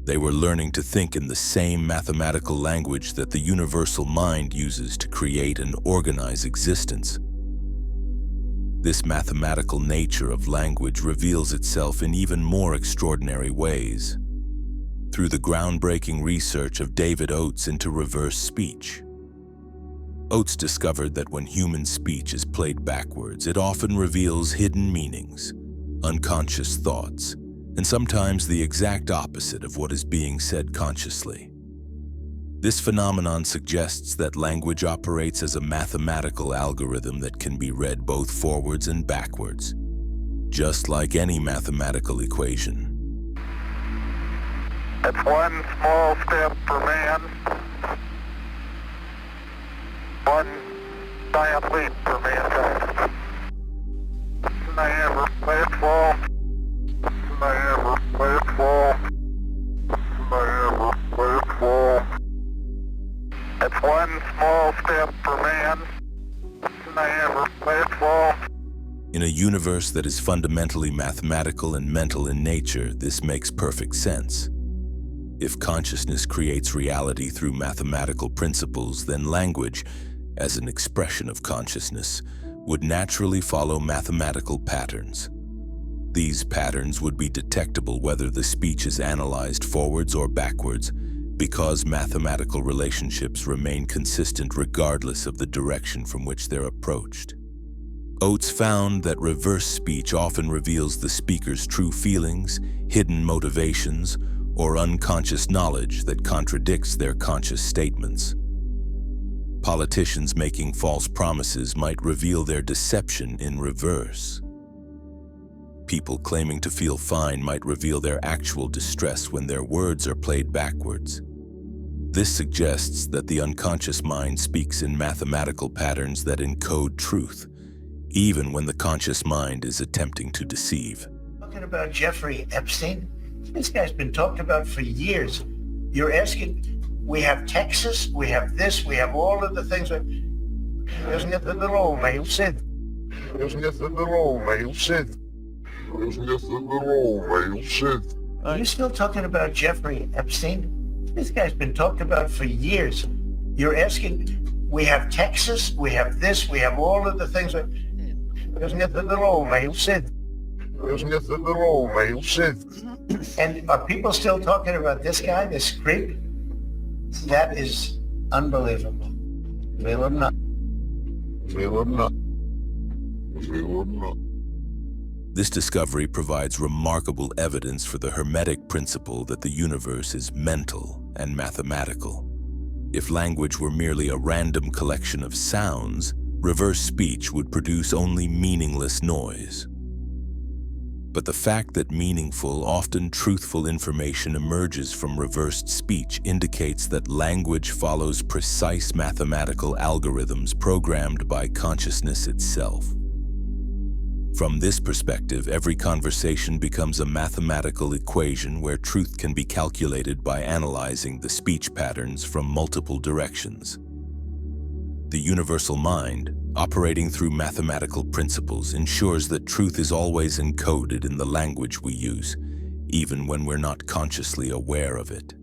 They were learning to think in the same mathematical language that the universal mind uses to create and organize existence. This mathematical nature of language reveals itself in even more extraordinary ways. Through the groundbreaking research of David Oates into reverse speech. Oates discovered that when human speech is played backwards, it often reveals hidden meanings, unconscious thoughts, and sometimes the exact opposite of what is being said consciously. This phenomenon suggests that language operates as a mathematical algorithm that can be read both forwards and backwards, just like any mathematical equation. It's one small step for man, one giant leap for mankind. Never let it fall. Never let it fall. Never let it fall. It's one small step for man. Never let it fall. In a universe that is fundamentally mathematical and mental in nature, this makes perfect sense. If consciousness creates reality through mathematical principles, then language, as an expression of consciousness, would naturally follow mathematical patterns. These patterns would be detectable whether the speech is analyzed forwards or backwards, because mathematical relationships remain consistent regardless of the direction from which they're approached. Oates found that reverse speech often reveals the speaker's true feelings, hidden motivations, or unconscious knowledge that contradicts their conscious statements. Politicians making false promises might reveal their deception in reverse. People claiming to feel fine might reveal their actual distress when their words are played backwards. This suggests that the unconscious mind speaks in mathematical patterns that encode truth, even when the conscious mind is attempting to deceive. Talking about Jeffrey Epstein? This guy's been talked about for years. You're asking, we have Texas, we have this, we have all of the things. There's nothing at all, man. Said. There's nothing at all, man. Said. There's nothing at all, man. Said. Are you still talking about Jeffrey Epstein? This guy's been talked about for years. You're asking, we have Texas, we have this, we have all of the things. There's nothing at all, man. Said. There's nothing at all, man. Said. And are people still talking about this guy, this creep? That is unbelievable. Believe it or not. Believe it or not. Believe it or not. This discovery provides remarkable evidence for the Hermetic principle that the universe is mental and mathematical. If language were merely a random collection of sounds, reverse speech would produce only meaningless noise. But the fact that meaningful, often truthful information emerges from reversed speech indicates that language follows precise mathematical algorithms programmed by consciousness itself. From this perspective, every conversation becomes a mathematical equation where truth can be calculated by analyzing the speech patterns from multiple directions. The universal mind, operating through mathematical principles, ensures that truth is always encoded in the language we use, even when we're not consciously aware of it.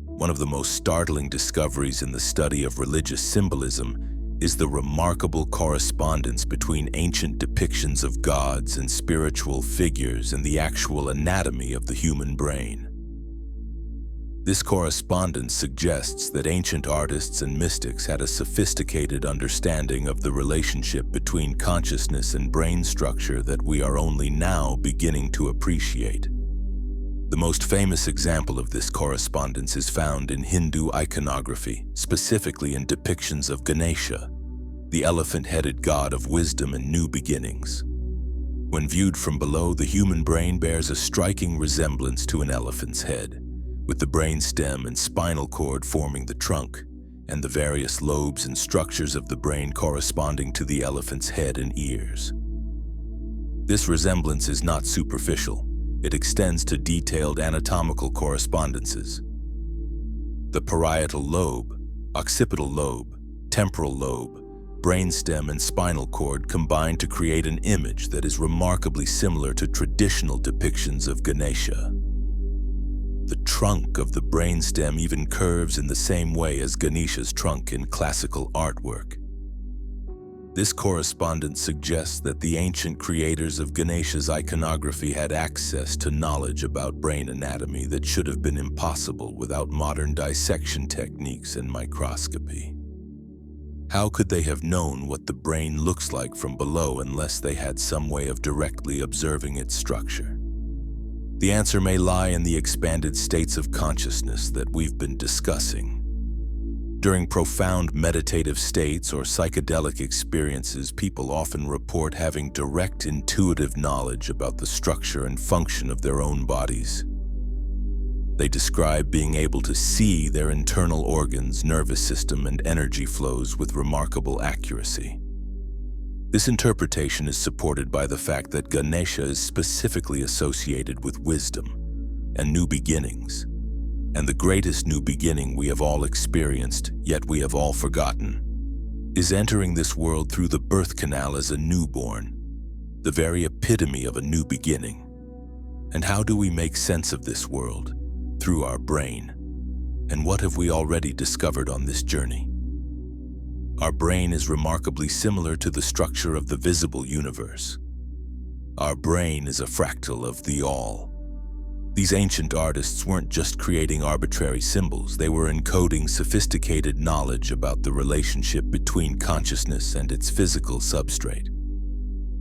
One of the most startling discoveries in the study of religious symbolism is the remarkable correspondence between ancient depictions of gods and spiritual figures and the actual anatomy of the human brain. This correspondence suggests that ancient artists and mystics had a sophisticated understanding of the relationship between consciousness and brain structure that we are only now beginning to appreciate. The most famous example of this correspondence is found in Hindu iconography, specifically in depictions of Ganesha, the elephant-headed god of wisdom and new beginnings. When viewed from below, the human brain bears a striking resemblance to an elephant's head, with the brainstem and spinal cord forming the trunk, and the various lobes and structures of the brain corresponding to the elephant's head and ears. This resemblance is not superficial. It extends to detailed anatomical correspondences. The parietal lobe, occipital lobe, temporal lobe, brainstem, and spinal cord combine to create an image that is remarkably similar to traditional depictions of Ganesha. The trunk of the brainstem even curves in the same way as Ganesha's trunk in classical artwork. This correspondence suggests that the ancient creators of Ganesha's iconography had access to knowledge about brain anatomy that should have been impossible without modern dissection techniques and microscopy. How could they have known what the brain looks like from below unless they had some way of directly observing its structure? The answer may lie in the expanded states of consciousness that we've been discussing. During profound meditative states or psychedelic experiences, people often report having direct intuitive knowledge about the structure and function of their own bodies. They describe being able to see their internal organs, nervous system, and energy flows with remarkable accuracy. This interpretation is supported by the fact that Ganesha is specifically associated with wisdom and new beginnings. And the greatest new beginning we have all experienced, yet we have all forgotten, is entering this world through the birth canal as a newborn, the very epitome of a new beginning. And how do we make sense of this world? Through our brain. And what have we already discovered on this journey? Our brain is remarkably similar to the structure of the visible universe. Our brain is a fractal of the all. These ancient artists weren't just creating arbitrary symbols, they were encoding sophisticated knowledge about the relationship between consciousness and its physical substrate.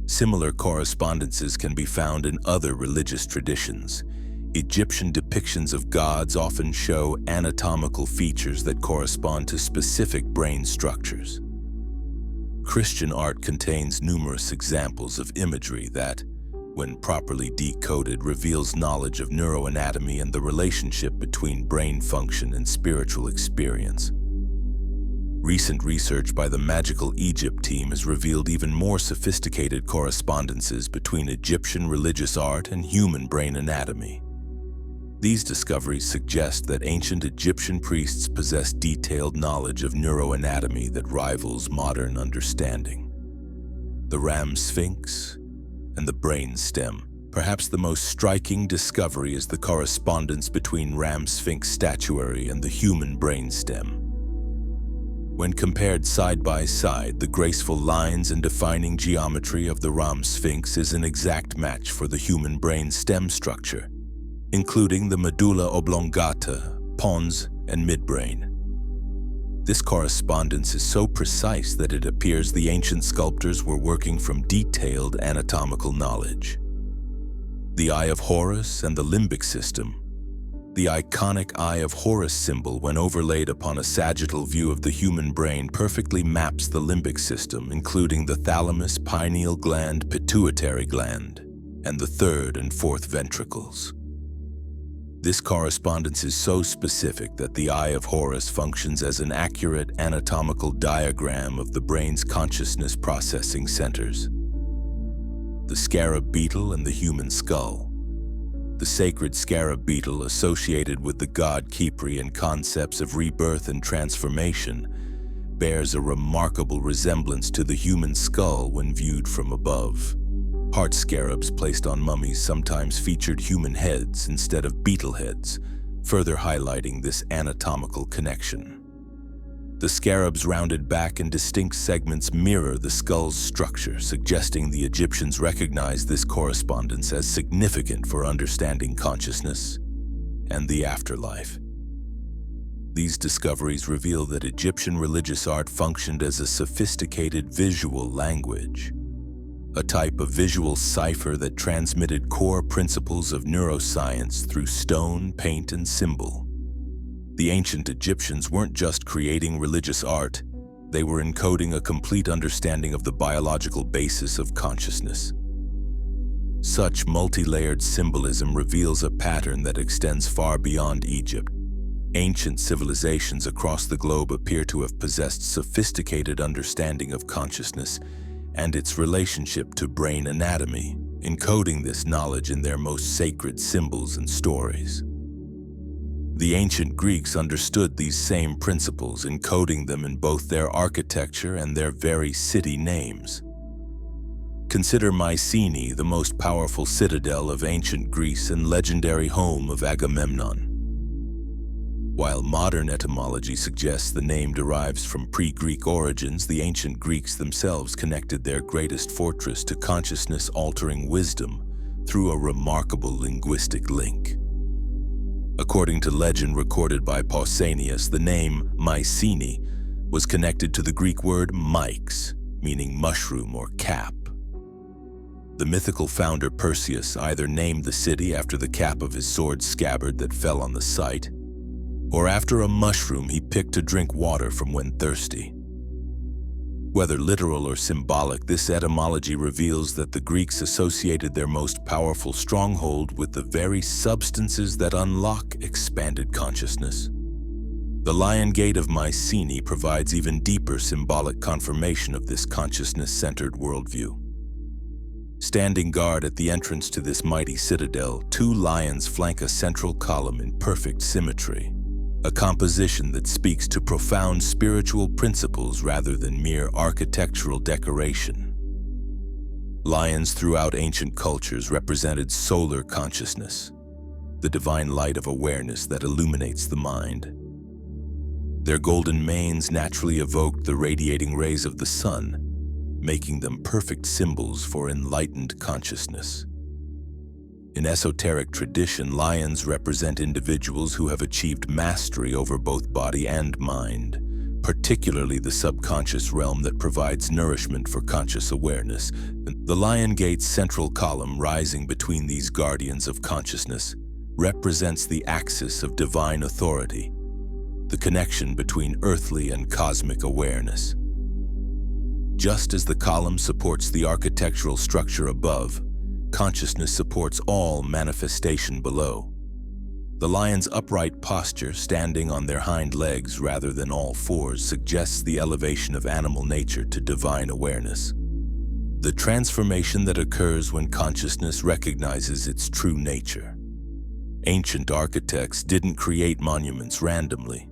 Similar correspondences can be found in other religious traditions. Egyptian depictions of gods often show anatomical features that correspond to specific brain structures. Christian art contains numerous examples of imagery that, when properly decoded, reveals knowledge of neuroanatomy and the relationship between brain function and spiritual experience. Recent research by the Magical Egypt team has revealed even more sophisticated correspondences between Egyptian religious art and human brain anatomy. These discoveries suggest that ancient Egyptian priests possessed detailed knowledge of neuroanatomy that rivals modern understanding. The Ram Sphinx and the brain stem. Perhaps the most striking discovery is the correspondence between Ram Sphinx statuary and the human brain stem. When compared side by side, the graceful lines and defining geometry of the Ram Sphinx is an exact match for the human brain stem structure, including the medulla oblongata, pons, and midbrain. This correspondence is so precise that it appears the ancient sculptors were working from detailed anatomical knowledge. The Eye of Horus and the limbic system. The iconic Eye of Horus symbol, when overlaid upon a sagittal view of the human brain, perfectly maps the limbic system, including the thalamus, pineal gland, pituitary gland, and the third and fourth ventricles. This correspondence is so specific that the Eye of Horus functions as an accurate anatomical diagram of the brain's consciousness processing centers. The scarab beetle and the human skull. The sacred scarab beetle, associated with the god Kybalion concepts of rebirth and transformation, bears a remarkable resemblance to the human skull when viewed from above. Heart scarabs placed on mummies sometimes featured human heads instead of beetle heads, further highlighting this anatomical connection. The scarab's rounded back and distinct segments mirror the skull's structure, suggesting the Egyptians recognized this correspondence as significant for understanding consciousness and the afterlife. These discoveries reveal that Egyptian religious art functioned as a sophisticated visual language, a type of visual cipher that transmitted core principles of neuroscience through stone, paint, and symbol. The ancient Egyptians weren't just creating religious art, they were encoding a complete understanding of the biological basis of consciousness. Such multi-layered symbolism reveals a pattern that extends far beyond Egypt. Ancient civilizations across the globe appear to have possessed sophisticated understanding of consciousness and its relationship to brain anatomy, encoding this knowledge in their most sacred symbols and stories. The ancient Greeks understood these same principles, encoding them in both their architecture and their very city names. Consider Mycenae, the most powerful citadel of ancient Greece and legendary home of Agamemnon. While modern etymology suggests the name derives from pre-Greek origins, the ancient Greeks themselves connected their greatest fortress to consciousness-altering wisdom through a remarkable linguistic link. According to legend recorded by Pausanias, the name Mycenae was connected to the Greek word mykes, meaning mushroom or cap. The mythical founder Perseus either named the city after the cap of his sword scabbard that fell on the site, or after a mushroom he picked to drink water from when thirsty. Whether literal or symbolic, this etymology reveals that the Greeks associated their most powerful stronghold with the very substances that unlock expanded consciousness. The Lion Gate of Mycenae provides even deeper symbolic confirmation of this consciousness-centered worldview. Standing guard at the entrance to this mighty citadel, two lions flank a central column in perfect symmetry, a composition that speaks to profound spiritual principles rather than mere architectural decoration. Lions throughout ancient cultures represented solar consciousness, the divine light of awareness that illuminates the mind. Their golden manes naturally evoked the radiating rays of the sun, making them perfect symbols for enlightened consciousness. In esoteric tradition, lions represent individuals who have achieved mastery over both body and mind, particularly the subconscious realm that provides nourishment for conscious awareness. The Lion Gate's central column, rising between these guardians of consciousness, represents the axis of divine authority, the connection between earthly and cosmic awareness. Just as the column supports the architectural structure above, consciousness supports all manifestation below. The lion's upright posture, standing on their hind legs rather than all fours, suggests the elevation of animal nature to divine awareness, the transformation that occurs when consciousness recognizes its true nature. Ancient architects didn't create monuments randomly.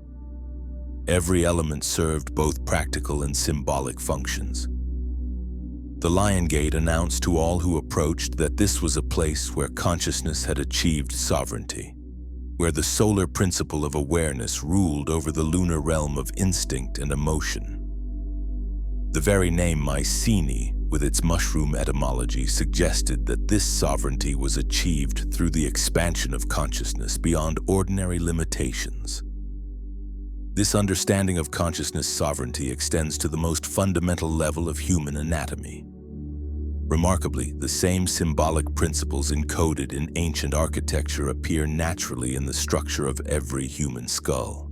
Every element served both practical and symbolic functions. The Lion Gate announced to all who approached that this was a place where consciousness had achieved sovereignty, where the solar principle of awareness ruled over the lunar realm of instinct and emotion. The very name Mycenae, with its mushroom etymology, suggested that this sovereignty was achieved through the expansion of consciousness beyond ordinary limitations. This understanding of consciousness sovereignty extends to the most fundamental level of human anatomy. Remarkably, the same symbolic principles encoded in ancient architecture appear naturally in the structure of every human skull.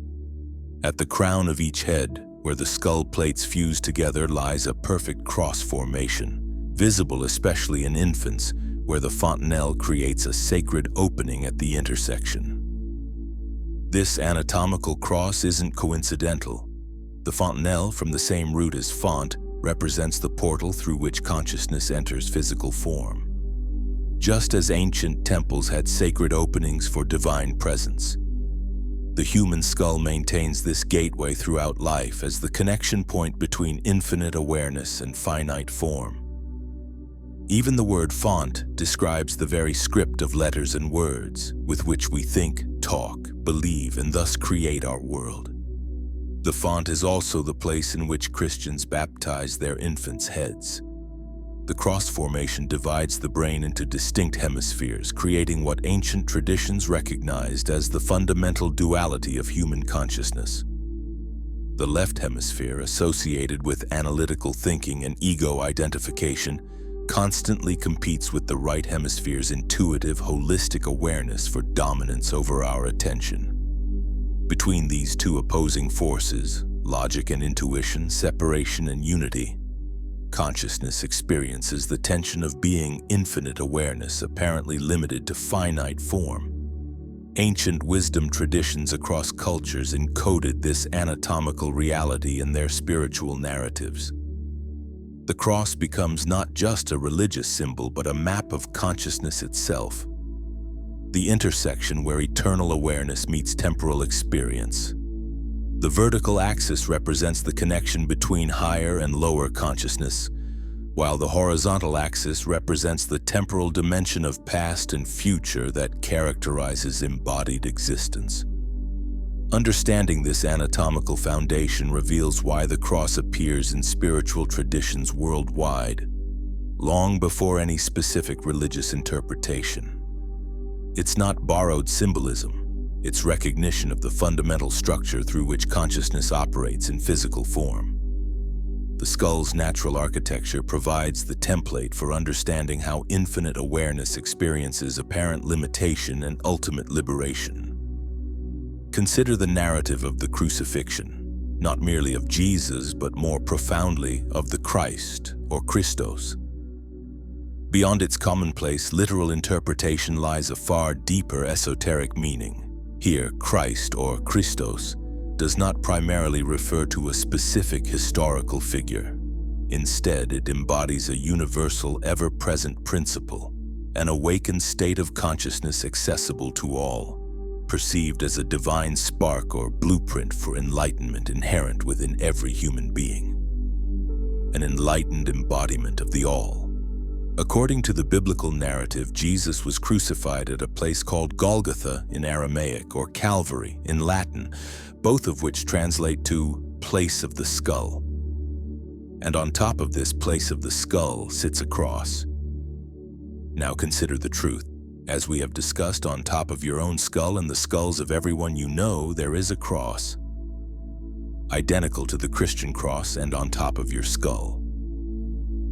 At the crown of each head, where the skull plates fuse together, lies a perfect cross formation, visible especially in infants, where the fontanelle creates a sacred opening at the intersection. This anatomical cross isn't coincidental. The fontanelle, from the same root as font, represents the portal through which consciousness enters physical form. Just as ancient temples had sacred openings for divine presence, The human skull maintains this gateway throughout life as the connection point between infinite awareness and finite form. Even the word font describes the very script of letters and words with which we think, talk, believe, and thus create our world. The font is also the place in which Christians baptize their infants' heads. The cross formation divides the brain into distinct hemispheres, creating what ancient traditions recognized as the fundamental duality of human consciousness. The left hemisphere, associated with analytical thinking and ego identification, constantly competes with the right hemisphere's intuitive, holistic awareness for dominance over our attention. Between these two opposing forces, logic and intuition, separation and unity, consciousness experiences the tension of being infinite awareness apparently limited to finite form. Ancient wisdom traditions across cultures encoded this anatomical reality in their spiritual narratives. The cross becomes not just a religious symbol, but a map of consciousness itself, the intersection where eternal awareness meets temporal experience. The vertical axis represents the connection between higher and lower consciousness, while the horizontal axis represents the temporal dimension of past and future that characterizes embodied existence. Understanding this anatomical foundation reveals why the cross appears in spiritual traditions worldwide, long before any specific religious interpretation. It's not borrowed symbolism. It's recognition of the fundamental structure through which consciousness operates in physical form. The skull's natural architecture provides the template for understanding how infinite awareness experiences apparent limitation and ultimate liberation. Consider the narrative of the crucifixion, not merely of Jesus, but more profoundly of the Christ or Christos. Beyond its commonplace literal interpretation lies a far deeper esoteric meaning. Here, Christ or Christos does not primarily refer to a specific historical figure. Instead, it embodies a universal, ever-present principle, an awakened state of consciousness accessible to all, perceived as a divine spark or blueprint for enlightenment inherent within every human being. An enlightened embodiment of the all. According to the biblical narrative, Jesus was crucified at a place called Golgotha in Aramaic or Calvary in Latin, both of which translate to place of the skull. And on top of this place of the skull sits a cross. Now consider the truth. As we have discussed, on top of your own skull and the skulls of everyone you know, there is a cross, identical to the Christian cross and on top of your skull.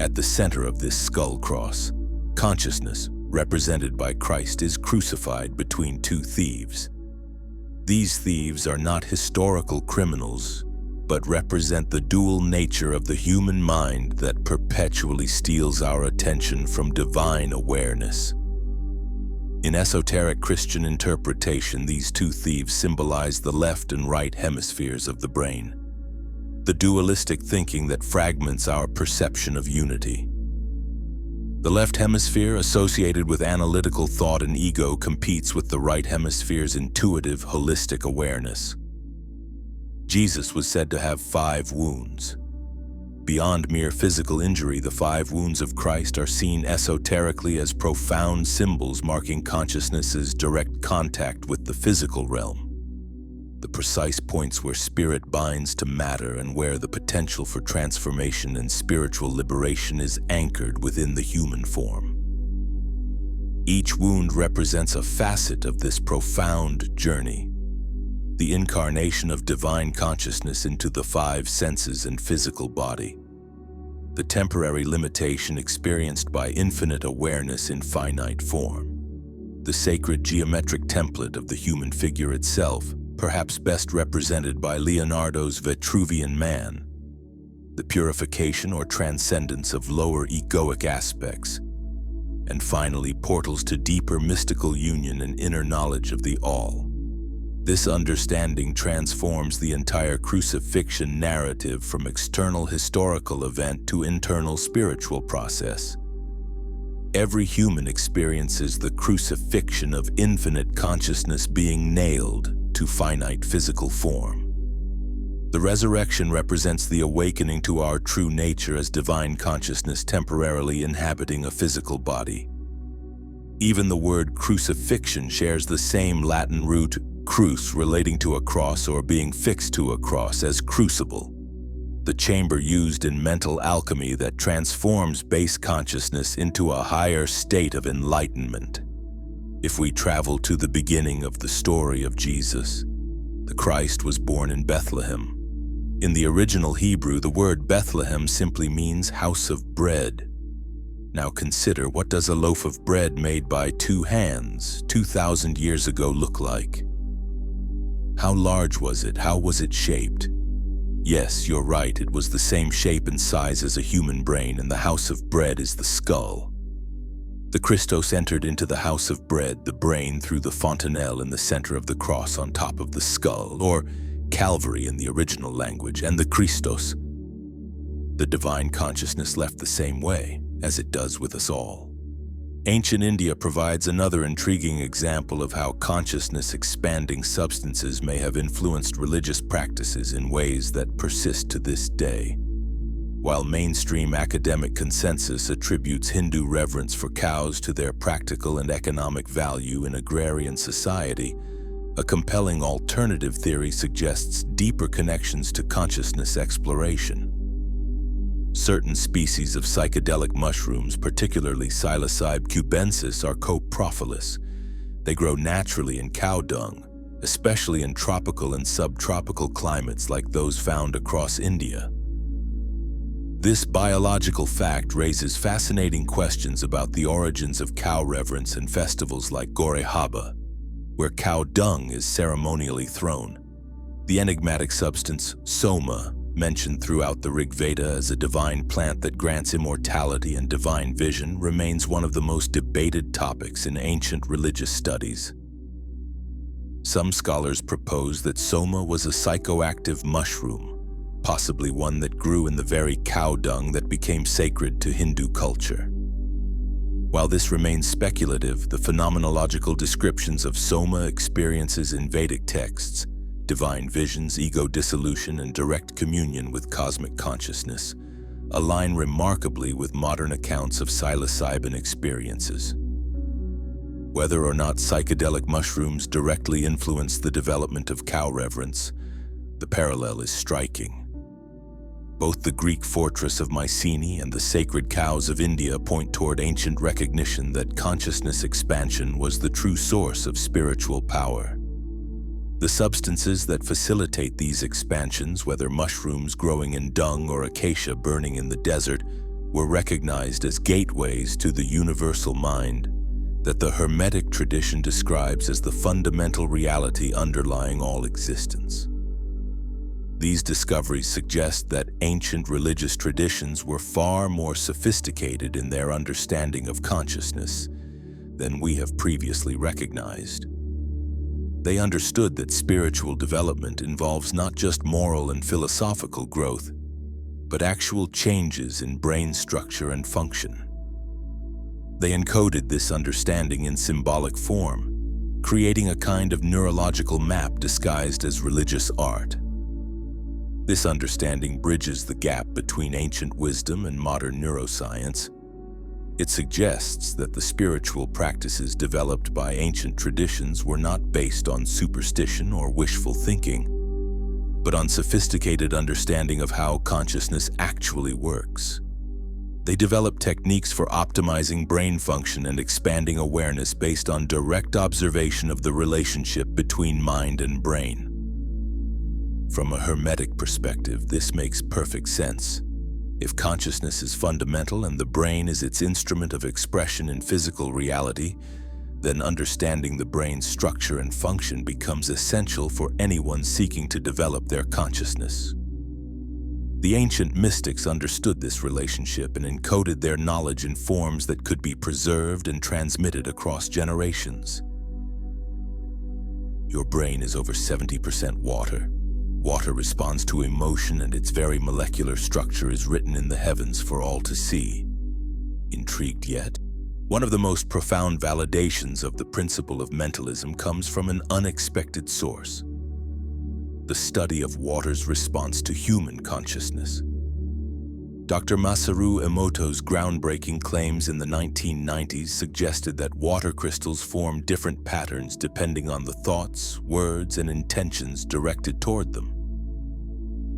At the center of this skull cross, consciousness, represented by Christ, is crucified between two thieves. These thieves are not historical criminals, but represent the dual nature of the human mind that perpetually steals our attention from divine awareness. In esoteric Christian interpretation, these two thieves symbolize the left and right hemispheres of the brain, the dualistic thinking that fragments our perception of unity. The left hemisphere, associated with analytical thought and ego, competes with the right hemisphere's intuitive, holistic awareness. Jesus was said to have 5 wounds. Beyond mere physical injury, the 5 wounds of Christ are seen esoterically as profound symbols marking consciousness's direct contact with the physical realm. The precise points where spirit binds to matter and where the potential for transformation and spiritual liberation is anchored within the human form. Each wound represents a facet of this profound journey, the incarnation of divine consciousness into the 5 senses and physical body, the temporary limitation experienced by infinite awareness in finite form, the sacred geometric template of the human figure itself, perhaps best represented by Leonardo's Vitruvian Man, the purification or transcendence of lower egoic aspects, and finally portals to deeper mystical union and inner knowledge of the all. This understanding transforms the entire crucifixion narrative from external historical event to internal spiritual process. Every human experiences the crucifixion of infinite consciousness being nailed to finite physical form. The resurrection represents the awakening to our true nature as divine consciousness temporarily inhabiting a physical body. Even the word crucifixion shares the same Latin root crus, relating to a cross or being fixed to a cross, as crucible, the chamber used in mental alchemy that transforms base consciousness into a higher state of enlightenment. If we travel to the beginning of the story of Jesus, the Christ was born in Bethlehem. In the original Hebrew, the word Bethlehem simply means house of bread. Now consider, what does a loaf of bread made by 2 hands 2,000 years ago look like? How large was it? How was it shaped? Yes, you're right, it was the same shape and size as a human brain, and the house of bread is the skull. The Christos entered into the house of bread, the brain, through the fontanelle in the center of the cross on top of the skull, or Calvary in the original language, and the Christos. The divine consciousness left the same way, as it does with us all. Ancient India provides another intriguing example of how consciousness-expanding substances may have influenced religious practices in ways that persist to this day. While mainstream academic consensus attributes Hindu reverence for cows to their practical and economic value in agrarian society, a compelling alternative theory suggests deeper connections to consciousness exploration. Certain species of psychedelic mushrooms, particularly Psilocybe cubensis, are coprophilous. They grow naturally in cow dung, especially in tropical and subtropical climates like those found across India. This biological fact raises fascinating questions about the origins of cow reverence in festivals like Gore Haba, where cow dung is ceremonially thrown. The enigmatic substance soma, mentioned throughout the Rig Veda as a divine plant that grants immortality and divine vision, remains one of the most debated topics in ancient religious studies. Some scholars propose that soma was a psychoactive mushroom, possibly one that grew in the very cow dung that became sacred to Hindu culture. While this remains speculative, the phenomenological descriptions of soma experiences in Vedic texts, divine visions, ego dissolution, and direct communion with cosmic consciousness, align remarkably with modern accounts of psilocybin experiences. Whether or not psychedelic mushrooms directly influence the development of cow reverence, the parallel is striking. Both the Greek fortress of Mycenae and the sacred cows of India point toward ancient recognition that consciousness expansion was the true source of spiritual power. The substances that facilitate these expansions, whether mushrooms growing in dung or acacia burning in the desert, were recognized as gateways to the universal mind that the Hermetic tradition describes as the fundamental reality underlying all existence. These discoveries suggest that ancient religious traditions were far more sophisticated in their understanding of consciousness than we have previously recognized. They understood that spiritual development involves not just moral and philosophical growth, but actual changes in brain structure and function. They encoded this understanding in symbolic form, creating a kind of neurological map disguised as religious art. This understanding bridges the gap between ancient wisdom and modern neuroscience. It suggests that the spiritual practices developed by ancient traditions were not based on superstition or wishful thinking, but on sophisticated understanding of how consciousness actually works. They developed techniques for optimizing brain function and expanding awareness based on direct observation of the relationship between mind and brain. From a Hermetic perspective, this makes perfect sense. If consciousness is fundamental and the brain is its instrument of expression in physical reality, then understanding the brain's structure and function becomes essential for anyone seeking to develop their consciousness. The ancient mystics understood this relationship and encoded their knowledge in forms that could be preserved and transmitted across generations. Your brain is over 70% water. Water responds to emotion, and its very molecular structure is written in the heavens for all to see. Intrigued yet? One of the most profound validations of the principle of mentalism comes from an unexpected source. the study of water's response to human consciousness. Dr. Masaru Emoto's groundbreaking claims in the 1990s suggested that water crystals form different patterns depending on the thoughts, words, and intentions directed toward them.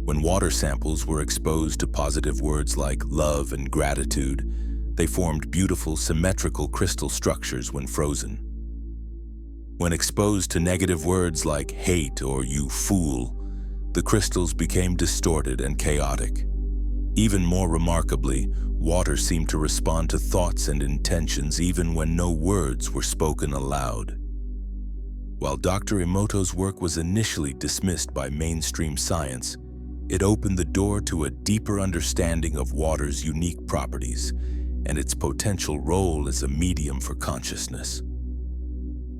When water samples were exposed to positive words like love and gratitude, they formed beautiful symmetrical crystal structures when frozen. When exposed to negative words like hate or you fool, the crystals became distorted and chaotic. Even more remarkably, water seemed to respond to thoughts and intentions even when no words were spoken aloud. While Dr. Emoto's work was initially dismissed by mainstream science, it opened the door to a deeper understanding of water's unique properties and its potential role as a medium for consciousness.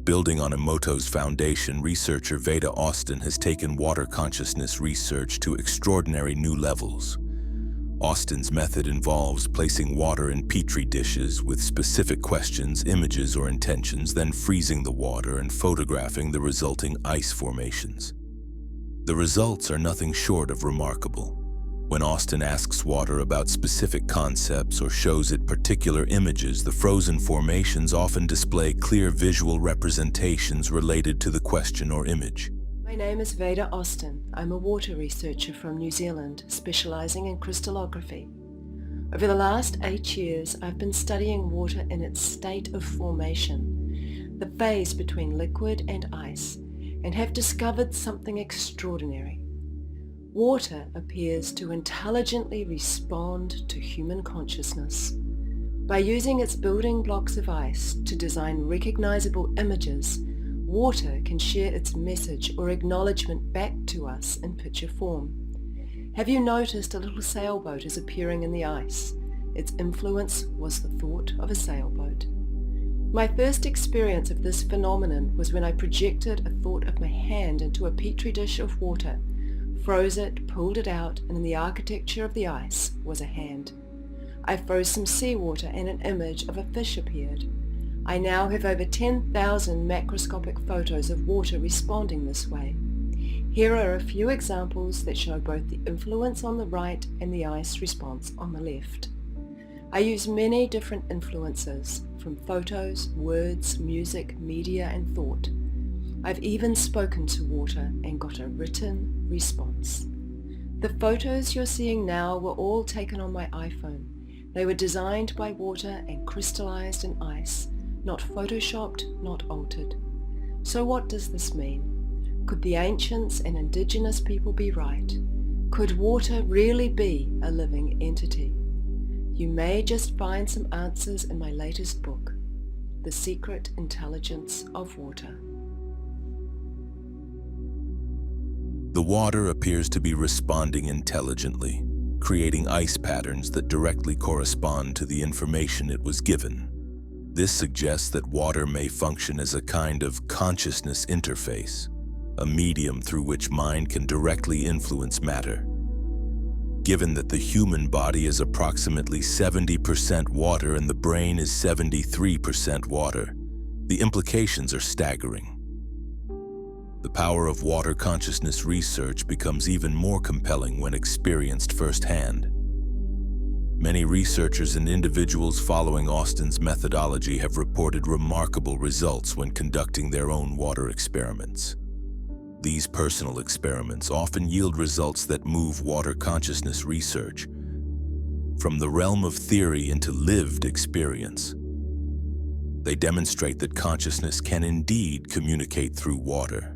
Building on Emoto's foundation, researcher Veda Austin has taken water consciousness research to extraordinary new levels. Austin's method involves placing water in petri dishes with specific questions, images, or intentions, then freezing the water and photographing the resulting ice formations. The results are nothing short of remarkable. When Austin asks water about specific concepts or shows it particular images, the frozen formations often display clear visual representations related to the question or image. My name is Veda Austin. I'm a water researcher from New Zealand, specializing in crystallography. Over the last 8 years, I've been studying water in its state of formation, the phase between liquid and ice, and have discovered something extraordinary. Water appears to intelligently respond to human consciousness. By using its building blocks of ice to design recognizable images, water can share its message or acknowledgement back to us in picture form. Have you noticed a little sailboat is appearing in the ice? Its influence was the thought of a sailboat. My first experience of this phenomenon was when I projected a thought of my hand into a petri dish of water, froze it, pulled it out, and in the architecture of the ice was a hand. I froze some seawater and an image of a fish appeared. I now have over 10,000 macroscopic photos of water responding this way. Here are a few examples that show both the influence on the right and the ice response on the left. I use many different influences, from photos, words, music, media, and thought. I've even spoken to water and got a written response. The photos you're seeing now were all taken on my iPhone. They were designed by water and crystallized in ice, not photoshopped, not altered. So what does this mean? Could the ancients and indigenous people be right? Could water really be a living entity? You may just find some answers in my latest book, The Secret Intelligence of Water. The water appears to be responding intelligently, creating ice patterns that directly correspond to the information it was given. This suggests that water may function as a kind of consciousness interface, a medium through which mind can directly influence matter. Given that the human body is approximately 70% water and the brain is 73% water, the implications are staggering. The power of water consciousness research becomes even more compelling when experienced firsthand. Many researchers and individuals following Austin's methodology have reported remarkable results when conducting their own water experiments. These personal experiments often yield results that move water consciousness research from the realm of theory into lived experience. They demonstrate that consciousness can indeed communicate through water,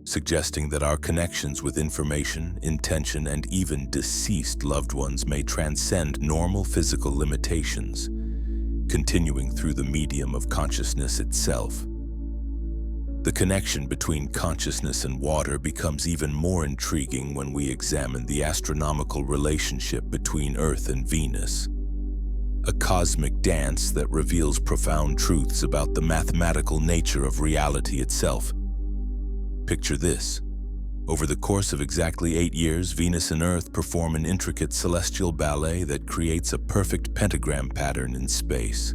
suggesting that our connections with information, intention, and even deceased loved ones may transcend normal physical limitations, continuing through the medium of consciousness itself. The connection between consciousness and water becomes even more intriguing when we examine the astronomical relationship between Earth and Venus, a cosmic dance that reveals profound truths about the mathematical nature of reality itself. Picture this. Over the course of exactly 8 years, Venus and Earth perform an intricate celestial ballet that creates a perfect pentagram pattern in space.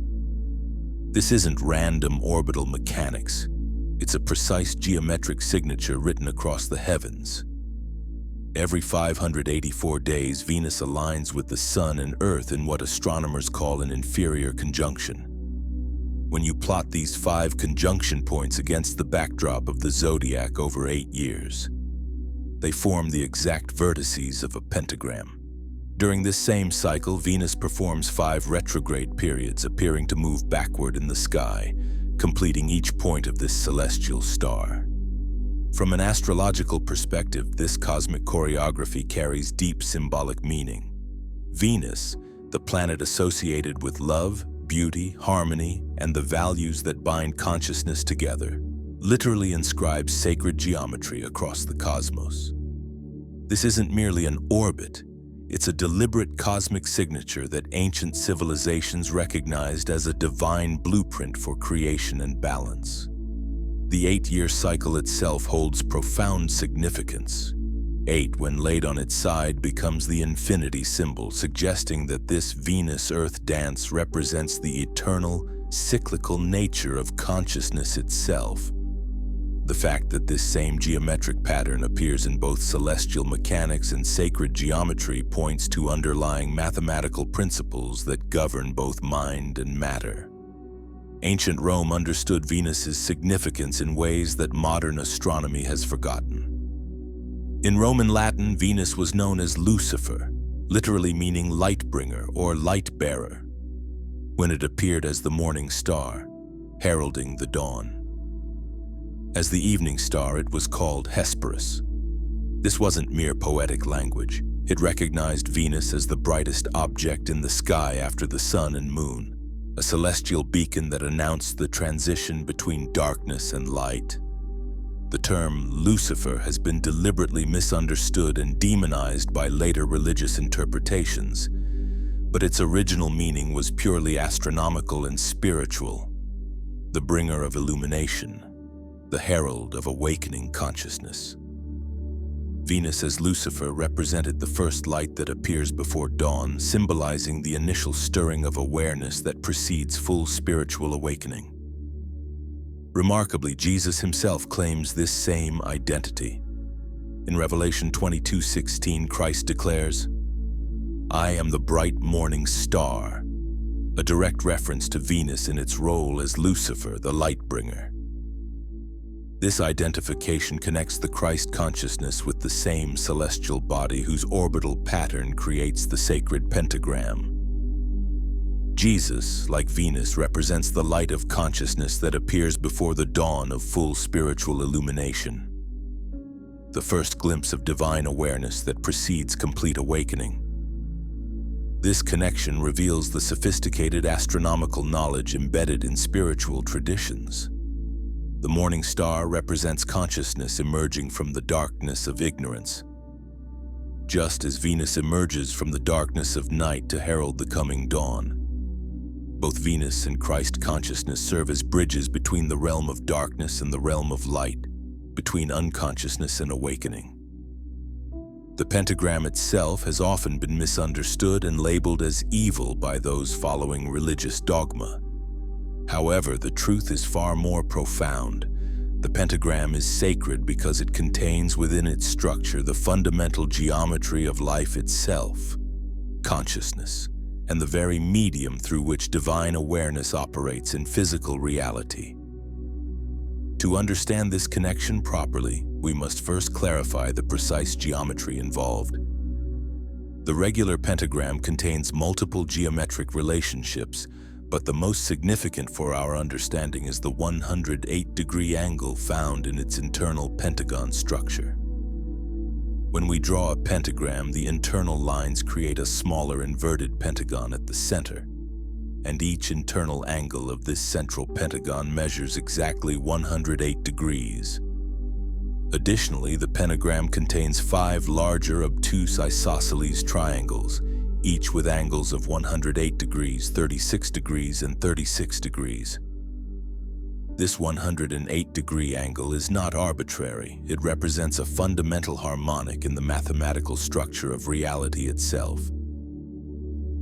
This isn't random orbital mechanics. It's a precise geometric signature written across the heavens, Every 584 days, Venus aligns with the Sun and Earth in what astronomers call an inferior conjunction. When you plot these 5 conjunction points against the backdrop of the zodiac over 8 years, they form the exact vertices of a pentagram. During this same cycle, Venus performs 5 retrograde periods, appearing to move backward in the sky, completing each point of this celestial star. From an astrological perspective, this cosmic choreography carries deep symbolic meaning. Venus, the planet associated with love, beauty, harmony, and the values that bind consciousness together, literally inscribes sacred geometry across the cosmos. This isn't merely an orbit, it's a deliberate cosmic signature that ancient civilizations recognized as a divine blueprint for creation and balance. The 8-year cycle itself holds profound significance. 8, when laid on its side, becomes the infinity symbol, suggesting that this Venus-Earth dance represents the eternal, cyclical nature of consciousness itself. The fact that this same geometric pattern appears in both celestial mechanics and sacred geometry points to underlying mathematical principles that govern both mind and matter. Ancient Rome understood Venus's significance in ways that modern astronomy has forgotten. In Roman Latin, Venus was known as Lucifer, literally meaning light-bringer or light-bearer, when it appeared as the morning star, heralding the dawn. As the evening star, it was called Hesperus. This wasn't mere poetic language. It recognized Venus as the brightest object in the sky after the sun and moon, a celestial beacon that announced the transition between darkness and light. The term Lucifer has been deliberately misunderstood and demonized by later religious interpretations, but its original meaning was purely astronomical and spiritual, the bringer of illumination, the herald of awakening consciousness. Venus as Lucifer represented the first light that appears before dawn, symbolizing the initial stirring of awareness that precedes full spiritual awakening. Remarkably, Jesus himself claims this same identity. In Revelation 22:16, Christ declares, "I am the bright morning star," a direct reference to Venus in its role as Lucifer, the light bringer. This identification connects the Christ consciousness with the same celestial body whose orbital pattern creates the sacred pentagram. Jesus, like Venus, represents the light of consciousness that appears before the dawn of full spiritual illumination, the first glimpse of divine awareness that precedes complete awakening. This connection reveals the sophisticated astronomical knowledge embedded in spiritual traditions. The morning star represents consciousness emerging from the darkness of ignorance, just as Venus emerges from the darkness of night to herald the coming dawn. Both Venus and Christ consciousness serve as bridges between the realm of darkness and the realm of light, between unconsciousness and awakening. The pentagram itself has often been misunderstood and labeled as evil by those following religious dogma. However, the truth is far more profound. The pentagram is sacred because it contains within its structure the fundamental geometry of life itself, consciousness, and the very medium through which divine awareness operates in physical reality. To understand this connection properly, we must first clarify the precise geometry involved. The regular pentagram contains multiple geometric relationships, but the most significant for our understanding is the 108-degree angle found in its internal pentagon structure. When we draw a pentagram, the internal lines create a smaller inverted pentagon at the center, and each internal angle of this central pentagon measures exactly 108 degrees. Additionally, the pentagram contains 5 larger obtuse isosceles triangles, each with angles of 108 degrees, 36 degrees, and 36 degrees. This 108-degree angle is not arbitrary. It represents a fundamental harmonic in the mathematical structure of reality itself.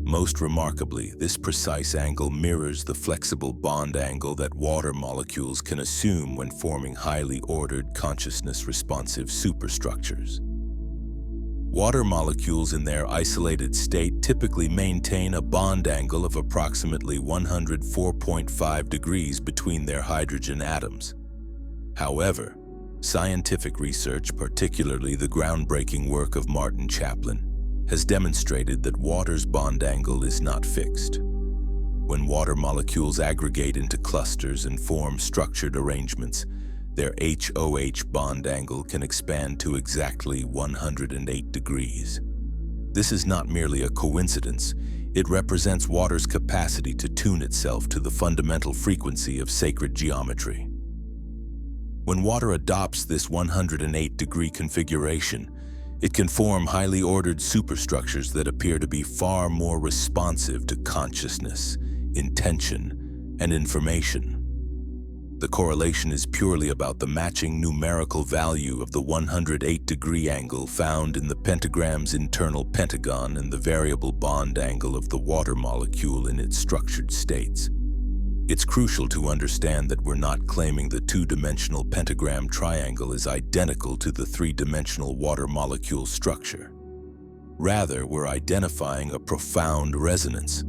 Most remarkably, this precise angle mirrors the flexible bond angle that water molecules can assume when forming highly ordered, consciousness-responsive superstructures. Water molecules in their isolated state typically maintain a bond angle of approximately 104.5 degrees between their hydrogen atoms. However, scientific research, particularly the groundbreaking work of Martin Chaplin, has demonstrated that water's bond angle is not fixed. When water molecules aggregate into clusters and form structured arrangements, their HOH bond angle can expand to exactly 108 degrees. This is not merely a coincidence. It represents water's capacity to tune itself to the fundamental frequency of sacred geometry. When water adopts this 108-degree configuration, it can form highly ordered superstructures that appear to be far more responsive to consciousness, intention, and information. The correlation is purely about the matching numerical value of the 108-degree angle found in the pentagram's internal pentagon and the variable bond angle of the water molecule in its structured states. It's crucial to understand that we're not claiming the two-dimensional pentagram triangle is identical to the three-dimensional water molecule structure. Rather, we're identifying a profound resonance.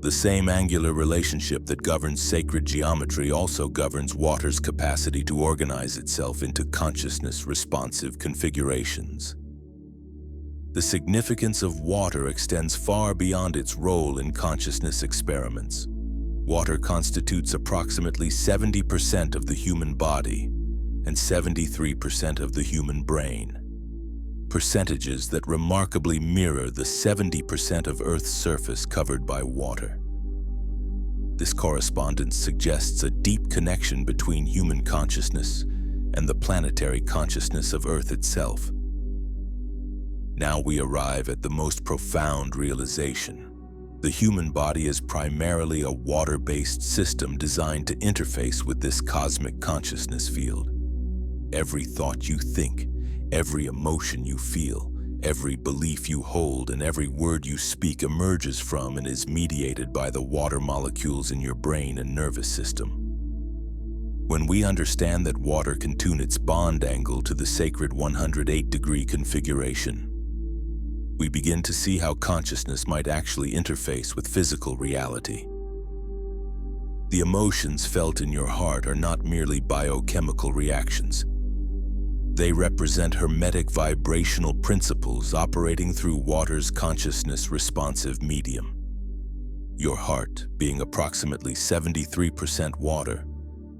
The same angular relationship that governs sacred geometry also governs water's capacity to organize itself into consciousness-responsive configurations. The significance of water extends far beyond its role in consciousness experiments. Water constitutes approximately 70% of the human body and 73% of the human brain. Percentages that remarkably mirror the 70% of Earth's surface covered by water. This correspondence suggests a deep connection between human consciousness and the planetary consciousness of Earth itself. Now we arrive at the most profound realization. The human body is primarily a water-based system designed to interface with this cosmic consciousness field. Every thought you think, every emotion you feel, every belief you hold, and every word you speak emerges from and is mediated by the water molecules in your brain and nervous system. When we understand that water can tune its bond angle to the sacred 108-degree configuration, we begin to see how consciousness might actually interface with physical reality. The emotions felt in your heart are not merely biochemical reactions. They represent hermetic vibrational principles operating through water's consciousness-responsive medium. Your heart, being approximately 73% water,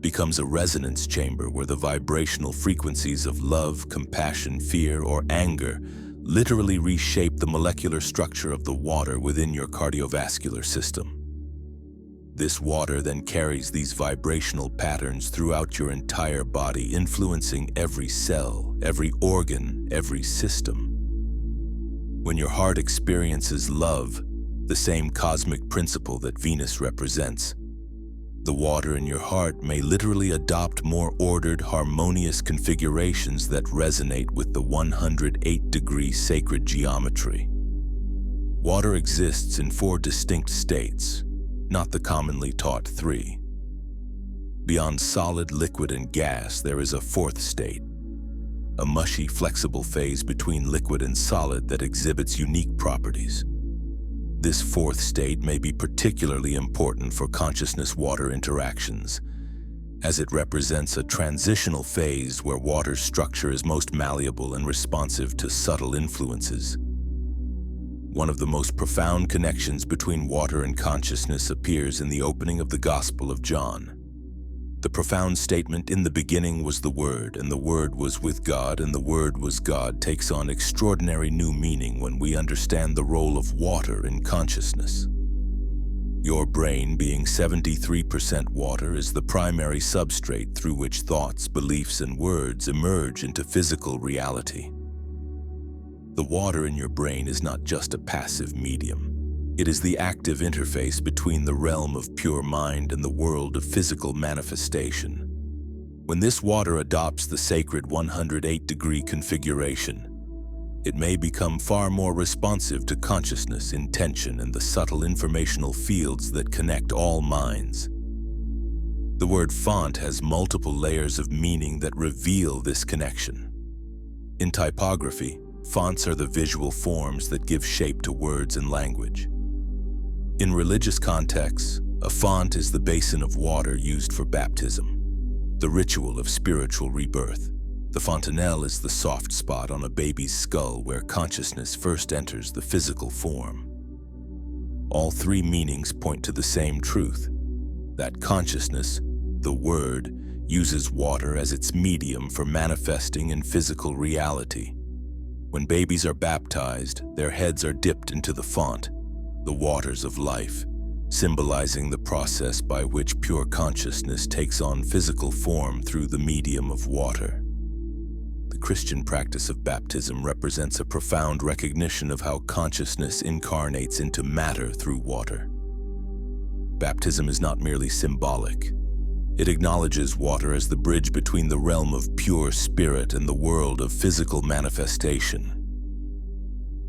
becomes a resonance chamber where the vibrational frequencies of love, compassion, fear, or anger literally reshape the molecular structure of the water within your cardiovascular system. This water then carries these vibrational patterns throughout your entire body, influencing every cell, every organ, every system. When your heart experiences love, the same cosmic principle that Venus represents, the water in your heart may literally adopt more ordered, harmonious configurations that resonate with the 108-degree sacred geometry. Water exists in 4 distinct states, not the commonly taught 3. Beyond solid, liquid, and gas, there is a 4th state, a mushy, flexible phase between liquid and solid that exhibits unique properties. This 4th state may be particularly important for consciousness-water interactions, as it represents a transitional phase where water's structure is most malleable and responsive to subtle influences. One of the most profound connections between water and consciousness appears in the opening of the Gospel of John. The profound statement, "In the beginning was the Word, and the Word was with God, and the Word was God," takes on extraordinary new meaning when we understand the role of water in consciousness. Your brain, being 73% water, is the primary substrate through which thoughts, beliefs, and words emerge into physical reality. The water in your brain is not just a passive medium. It is the active interface between the realm of pure mind and the world of physical manifestation. When this water adopts the sacred 108-degree configuration, it may become far more responsive to consciousness, intention, and the subtle informational fields that connect all minds. The word font has multiple layers of meaning that reveal this connection. In typography, Fonts are the visual forms that give shape to words and language. In religious contexts, a font is the basin of water used for baptism, the ritual of spiritual rebirth. The fontanelle is the soft spot on a baby's skull where consciousness first enters the physical form. All three meanings point to the same truth, that consciousness, the Word, uses water as its medium for manifesting in physical reality. When babies are baptized, their heads are dipped into the font, the waters of life, symbolizing the process by which pure consciousness takes on physical form through the medium of water. The Christian practice of baptism represents a profound recognition of how consciousness incarnates into matter through water. Baptism is not merely symbolic. It acknowledges water as the bridge between the realm of pure spirit and the world of physical manifestation.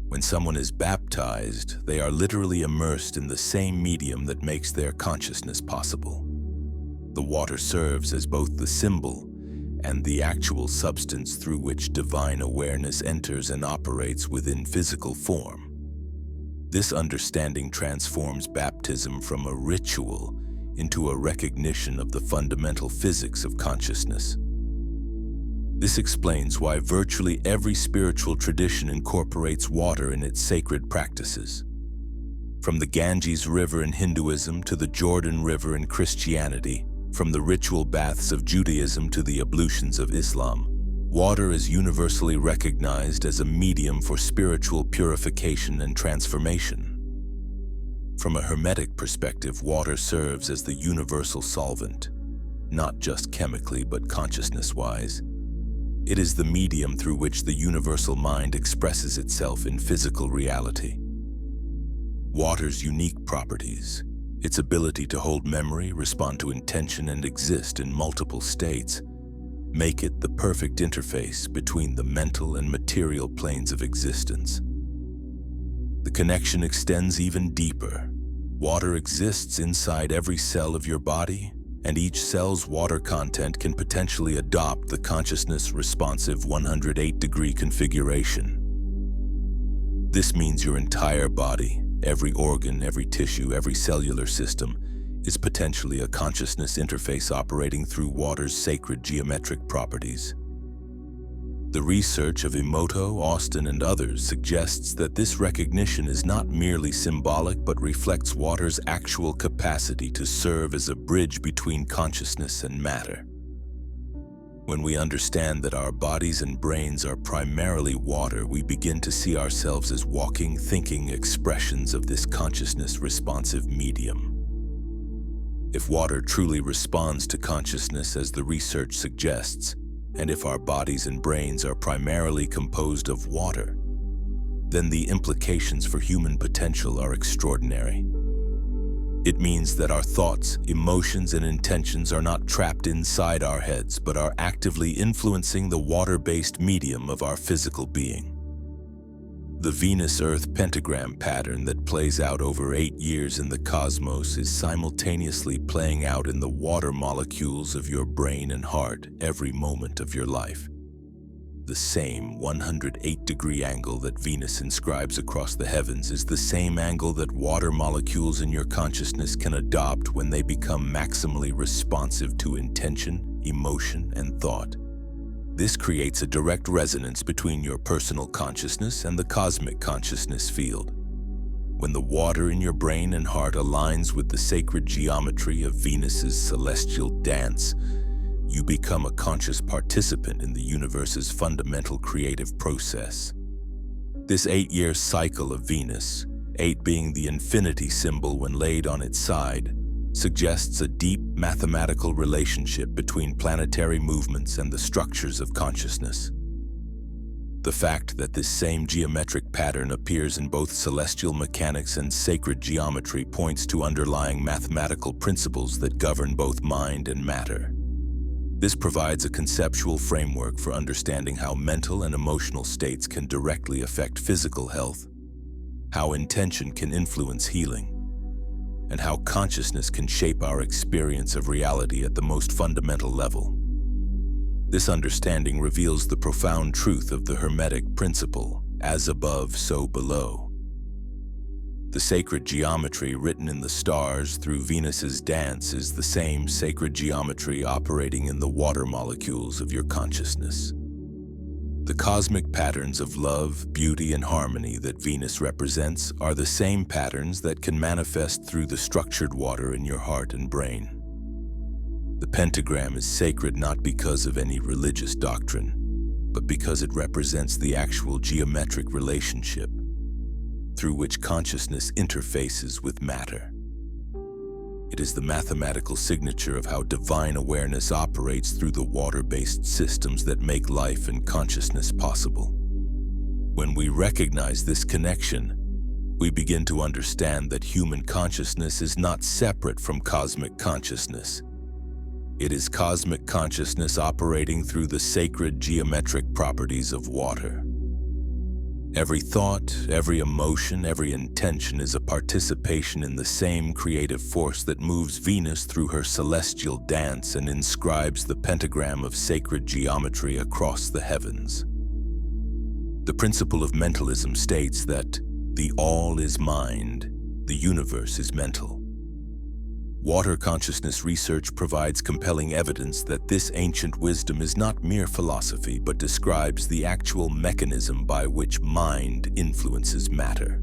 When someone is baptized, they are literally immersed in the same medium that makes their consciousness possible. The water serves as both the symbol and the actual substance through which divine awareness enters and operates within physical form. This understanding transforms baptism from a ritual into a recognition of the fundamental physics of consciousness. This explains why virtually every spiritual tradition incorporates water in its sacred practices. From the Ganges River in Hinduism to the Jordan River in Christianity, from the ritual baths of Judaism to the ablutions of Islam, water is universally recognized as a medium for spiritual purification and transformation. From a Hermetic perspective, water serves as the universal solvent, not just chemically but consciousness-wise. It is the medium through which the universal mind expresses itself in physical reality. Water's unique properties, its ability to hold memory, respond to intention, and exist in multiple states, make it the perfect interface between the mental and material planes of existence. The connection extends even deeper. Water exists inside every cell of your body, and each cell's water content can potentially adopt the consciousness-responsive 108-degree configuration. This means your entire body, every organ, every tissue, every cellular system, is potentially a consciousness interface operating through water's sacred geometric properties. The research of Emoto, Austin, and others suggests that this recognition is not merely symbolic but reflects water's actual capacity to serve as a bridge between consciousness and matter. When we understand that our bodies and brains are primarily water, we begin to see ourselves as walking, thinking expressions of this consciousness-responsive medium. If water truly responds to consciousness as the research suggests, and if our bodies and brains are primarily composed of water, then the implications for human potential are extraordinary. It means that our thoughts, emotions, and intentions are not trapped inside our heads, but are actively influencing the water-based medium of our physical being. The Venus-Earth pentagram pattern that plays out over 8 years in the cosmos is simultaneously playing out in the water molecules of your brain and heart every moment of your life. The same 108-degree angle that Venus inscribes across the heavens is the same angle that water molecules in your consciousness can adopt when they become maximally responsive to intention, emotion, and thought. This creates a direct resonance between your personal consciousness and the cosmic consciousness field. When the water in your brain and heart aligns with the sacred geometry of Venus's celestial dance, you become a conscious participant in the universe's fundamental creative process. This 8-year cycle of Venus, 8 being the infinity symbol when laid on its side, suggests a deep mathematical relationship between planetary movements and the structures of consciousness. The fact that this same geometric pattern appears in both celestial mechanics and sacred geometry points to underlying mathematical principles that govern both mind and matter. This provides a conceptual framework for understanding how mental and emotional states can directly affect physical health, how intention can influence healing, and how consciousness can shape our experience of reality at the most fundamental level. This understanding reveals the profound truth of the Hermetic principle, as above, so below. The sacred geometry written in the stars through Venus's dance is the same sacred geometry operating in the water molecules of your consciousness. The cosmic patterns of love, beauty, and harmony that Venus represents are the same patterns that can manifest through the structured water in your heart and brain. The pentagram is sacred not because of any religious doctrine, but because it represents the actual geometric relationship through which consciousness interfaces with matter. It is the mathematical signature of how divine awareness operates through the water-based systems that make life and consciousness possible. When we recognize this connection, we begin to understand that human consciousness is not separate from cosmic consciousness. It is cosmic consciousness operating through the sacred geometric properties of water. Every thought, every emotion, every intention is a participation in the same creative force that moves Venus through her celestial dance and inscribes the pentagram of sacred geometry across the heavens. The principle of mentalism states that the all is mind, the universe is mental. Water consciousness research provides compelling evidence that this ancient wisdom is not mere philosophy, but describes the actual mechanism by which mind influences matter,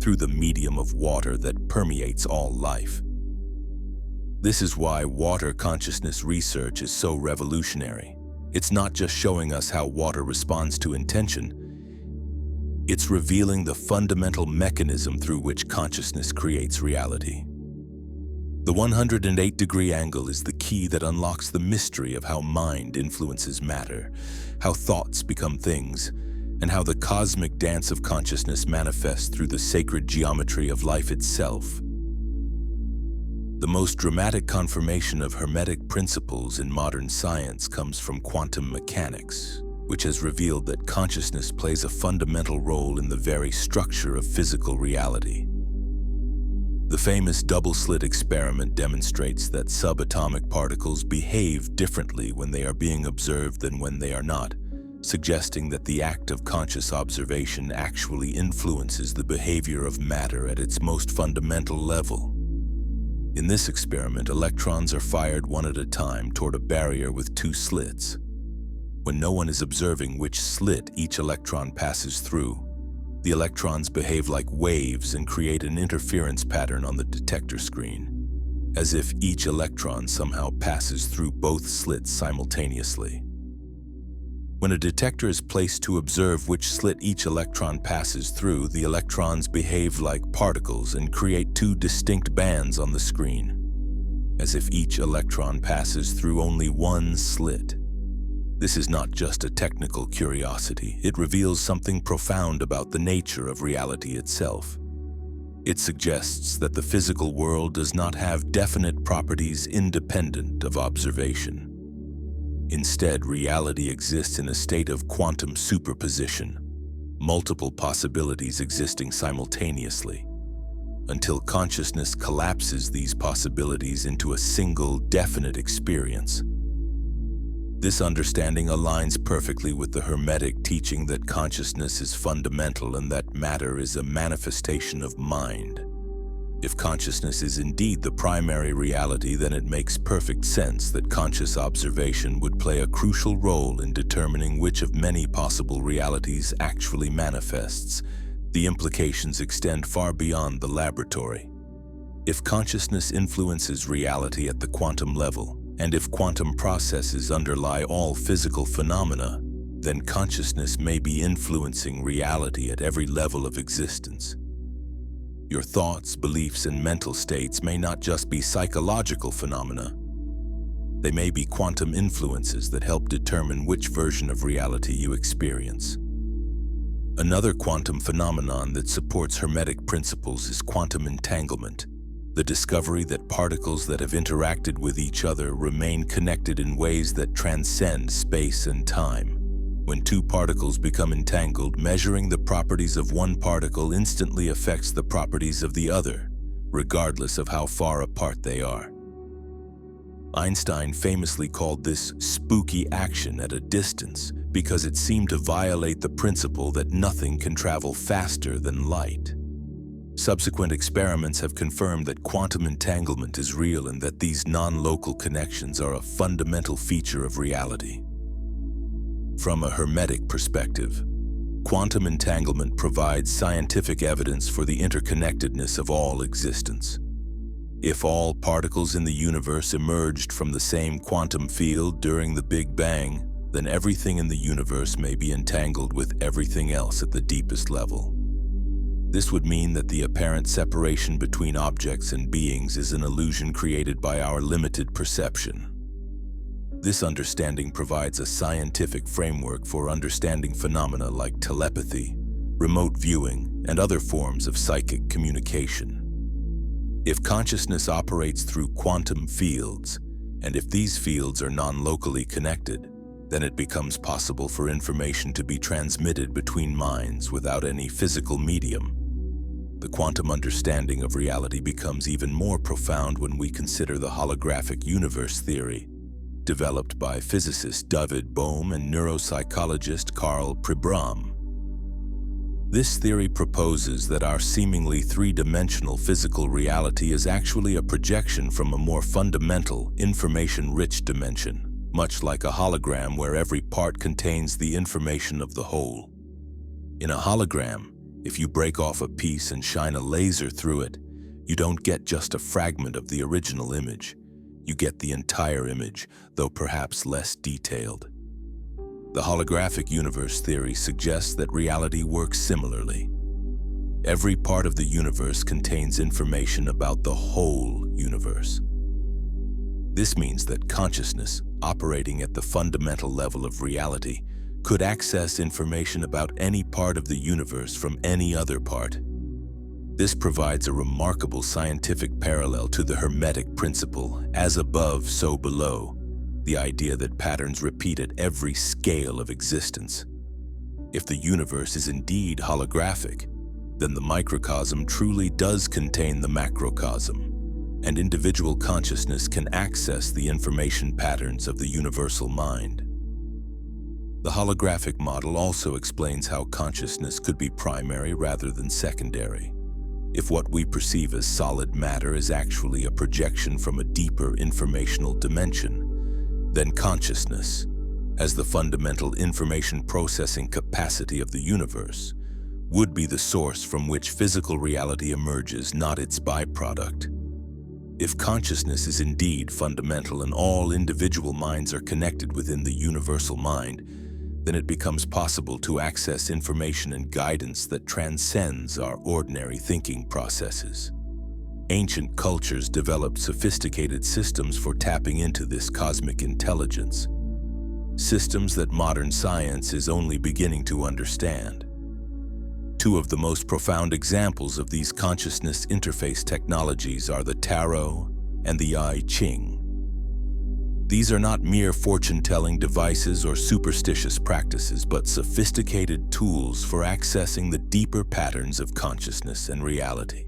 through the medium of water that permeates all life. This is why water consciousness research is so revolutionary. It's not just showing us how water responds to intention, it's revealing the fundamental mechanism through which consciousness creates reality. The 108-degree angle is the key that unlocks the mystery of how mind influences matter, how thoughts become things, and how the cosmic dance of consciousness manifests through the sacred geometry of life itself. The most dramatic confirmation of Hermetic principles in modern science comes from quantum mechanics, which has revealed that consciousness plays a fundamental role in the very structure of physical reality. The famous double-slit experiment demonstrates that subatomic particles behave differently when they are being observed than when they are not, suggesting that the act of conscious observation actually influences the behavior of matter at its most fundamental level. In this experiment, electrons are fired one at a time toward a barrier with two slits. When no one is observing which slit each electron passes through, the electrons behave like waves and create an interference pattern on the detector screen, as if each electron somehow passes through both slits simultaneously. When a detector is placed to observe which slit each electron passes through, the electrons behave like particles and create two distinct bands on the screen, as if each electron passes through only one slit. This is not just a technical curiosity. It reveals something profound about the nature of reality itself. It suggests that the physical world does not have definite properties independent of observation. Instead, reality exists in a state of quantum superposition, multiple possibilities existing simultaneously, until consciousness collapses these possibilities into a single definite experience. This understanding aligns perfectly with the Hermetic teaching that consciousness is fundamental and that matter is a manifestation of mind. If consciousness is indeed the primary reality, then it makes perfect sense that conscious observation would play a crucial role in determining which of many possible realities actually manifests. The implications extend far beyond the laboratory. If consciousness influences reality at the quantum level, and if quantum processes underlie all physical phenomena, then consciousness may be influencing reality at every level of existence. Your thoughts, beliefs, and mental states may not just be psychological phenomena. They may be quantum influences that help determine which version of reality you experience. Another quantum phenomenon that supports Hermetic principles is quantum entanglement, the discovery that particles that have interacted with each other remain connected in ways that transcend space and time. When two particles become entangled, measuring the properties of one particle instantly affects the properties of the other, regardless of how far apart they are. Einstein famously called this spooky action at a distance because it seemed to violate the principle that nothing can travel faster than light. Subsequent experiments have confirmed that quantum entanglement is real and that these non-local connections are a fundamental feature of reality. From a Hermetic perspective, quantum entanglement provides scientific evidence for the interconnectedness of all existence. If all particles in the universe emerged from the same quantum field during the Big Bang, then everything in the universe may be entangled with everything else at the deepest level. This would mean that the apparent separation between objects and beings is an illusion created by our limited perception. This understanding provides a scientific framework for understanding phenomena like telepathy, remote viewing, and other forms of psychic communication. If consciousness operates through quantum fields, and if these fields are non-locally connected, then it becomes possible for information to be transmitted between minds without any physical medium. The quantum understanding of reality becomes even more profound when we consider the holographic universe theory, developed by physicist David Bohm and neuropsychologist Karl Pribram. This theory proposes that our seemingly three-dimensional physical reality is actually a projection from a more fundamental, information-rich dimension, much like a hologram where every part contains the information of the whole. In a hologram, if you break off a piece and shine a laser through it, you don't get just a fragment of the original image. You get the entire image, though perhaps less detailed. The holographic universe theory suggests that reality works similarly. Every part of the universe contains information about the whole universe. This means that consciousness, operating at the fundamental level of reality, could access information about any part of the universe from any other part. This provides a remarkable scientific parallel to the Hermetic principle, as above, so below, the idea that patterns repeat at every scale of existence. If the universe is indeed holographic, then the microcosm truly does contain the macrocosm, and individual consciousness can access the information patterns of the universal mind. The holographic model also explains how consciousness could be primary rather than secondary. If what we perceive as solid matter is actually a projection from a deeper informational dimension, then consciousness, as the fundamental information processing capacity of the universe, would be the source from which physical reality emerges, not its byproduct. If consciousness is indeed fundamental and all individual minds are connected within the universal mind, then it becomes possible to access information and guidance that transcends our ordinary thinking processes. Ancient cultures developed sophisticated systems for tapping into this cosmic intelligence, systems that modern science is only beginning to understand. Two of the most profound examples of these consciousness interface technologies are the tarot and the I Ching. These are not mere fortune-telling devices or superstitious practices, but sophisticated tools for accessing the deeper patterns of consciousness and reality.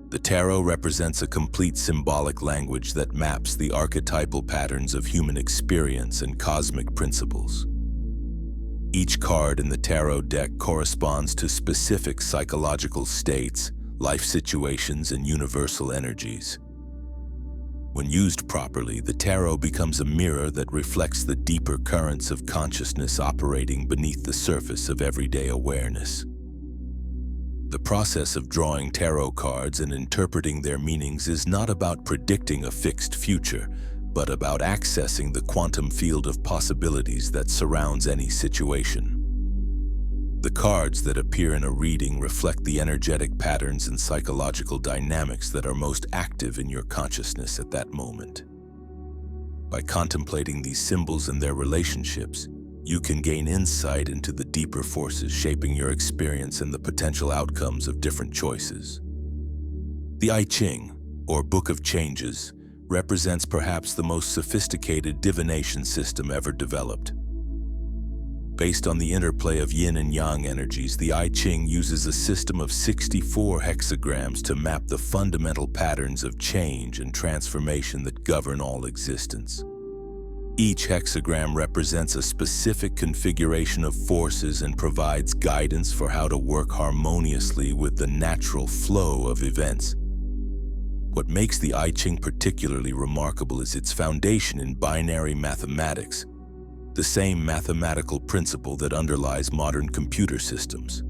The tarot represents a complete symbolic language that maps the archetypal patterns of human experience and cosmic principles. Each card in the tarot deck corresponds to specific psychological states, life situations, and universal energies. When used properly, the tarot becomes a mirror that reflects the deeper currents of consciousness operating beneath the surface of everyday awareness. The process of drawing tarot cards and interpreting their meanings is not about predicting a fixed future, but about accessing the quantum field of possibilities that surrounds any situation. The cards that appear in a reading reflect the energetic patterns and psychological dynamics that are most active in your consciousness at that moment. By contemplating these symbols and their relationships, you can gain insight into the deeper forces shaping your experience and the potential outcomes of different choices. The I Ching, or Book of Changes, represents perhaps the most sophisticated divination system ever developed. Based on the interplay of yin and yang energies, the I Ching uses a system of 64 hexagrams to map the fundamental patterns of change and transformation that govern all existence. Each hexagram represents a specific configuration of forces and provides guidance for how to work harmoniously with the natural flow of events. What makes the I Ching particularly remarkable is its foundation in binary mathematics, the same mathematical principle that underlies modern computer systems.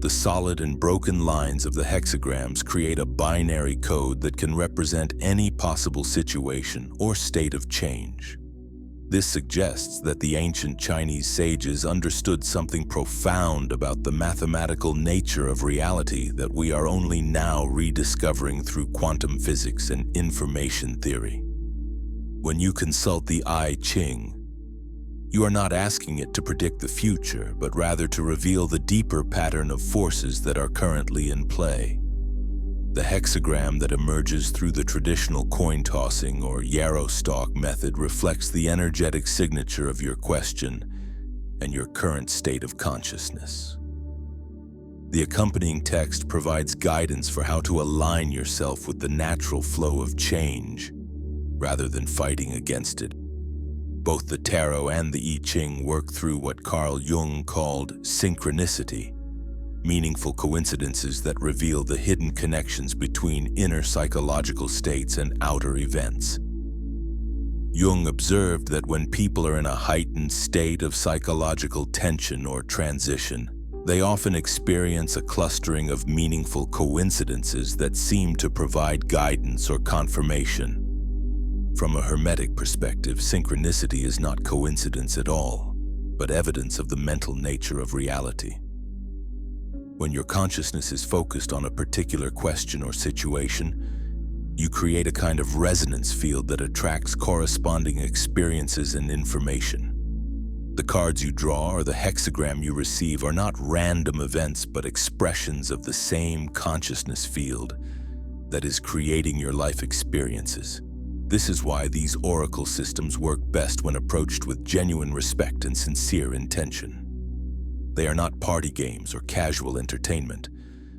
The solid and broken lines of the hexagrams create a binary code that can represent any possible situation or state of change. This suggests that the ancient Chinese sages understood something profound about the mathematical nature of reality that we are only now rediscovering through quantum physics and information theory. When you consult the I Ching, you are not asking it to predict the future, but rather to reveal the deeper pattern of forces that are currently in play. The hexagram that emerges through the traditional coin-tossing or yarrow stalk method reflects the energetic signature of your question and your current state of consciousness. The accompanying text provides guidance for how to align yourself with the natural flow of change, rather than fighting against it. Both the tarot and the I Ching work through what Carl Jung called synchronicity, meaningful coincidences that reveal the hidden connections between inner psychological states and outer events. Jung observed that when people are in a heightened state of psychological tension or transition, they often experience a clustering of meaningful coincidences that seem to provide guidance or confirmation. From a Hermetic perspective, synchronicity is not coincidence at all, but evidence of the mental nature of reality. When your consciousness is focused on a particular question or situation, you create a kind of resonance field that attracts corresponding experiences and information. The cards you draw or the hexagram you receive are not random events, but expressions of the same consciousness field that is creating your life experiences. This is why these oracle systems work best when approached with genuine respect and sincere intention. They are not party games or casual entertainment,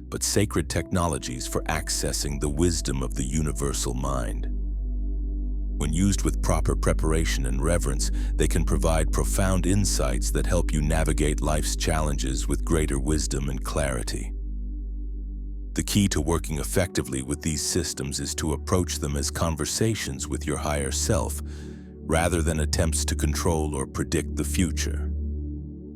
but sacred technologies for accessing the wisdom of the universal mind. When used with proper preparation and reverence, they can provide profound insights that help you navigate life's challenges with greater wisdom and clarity. The key to working effectively with these systems is to approach them as conversations with your higher self, rather than attempts to control or predict the future.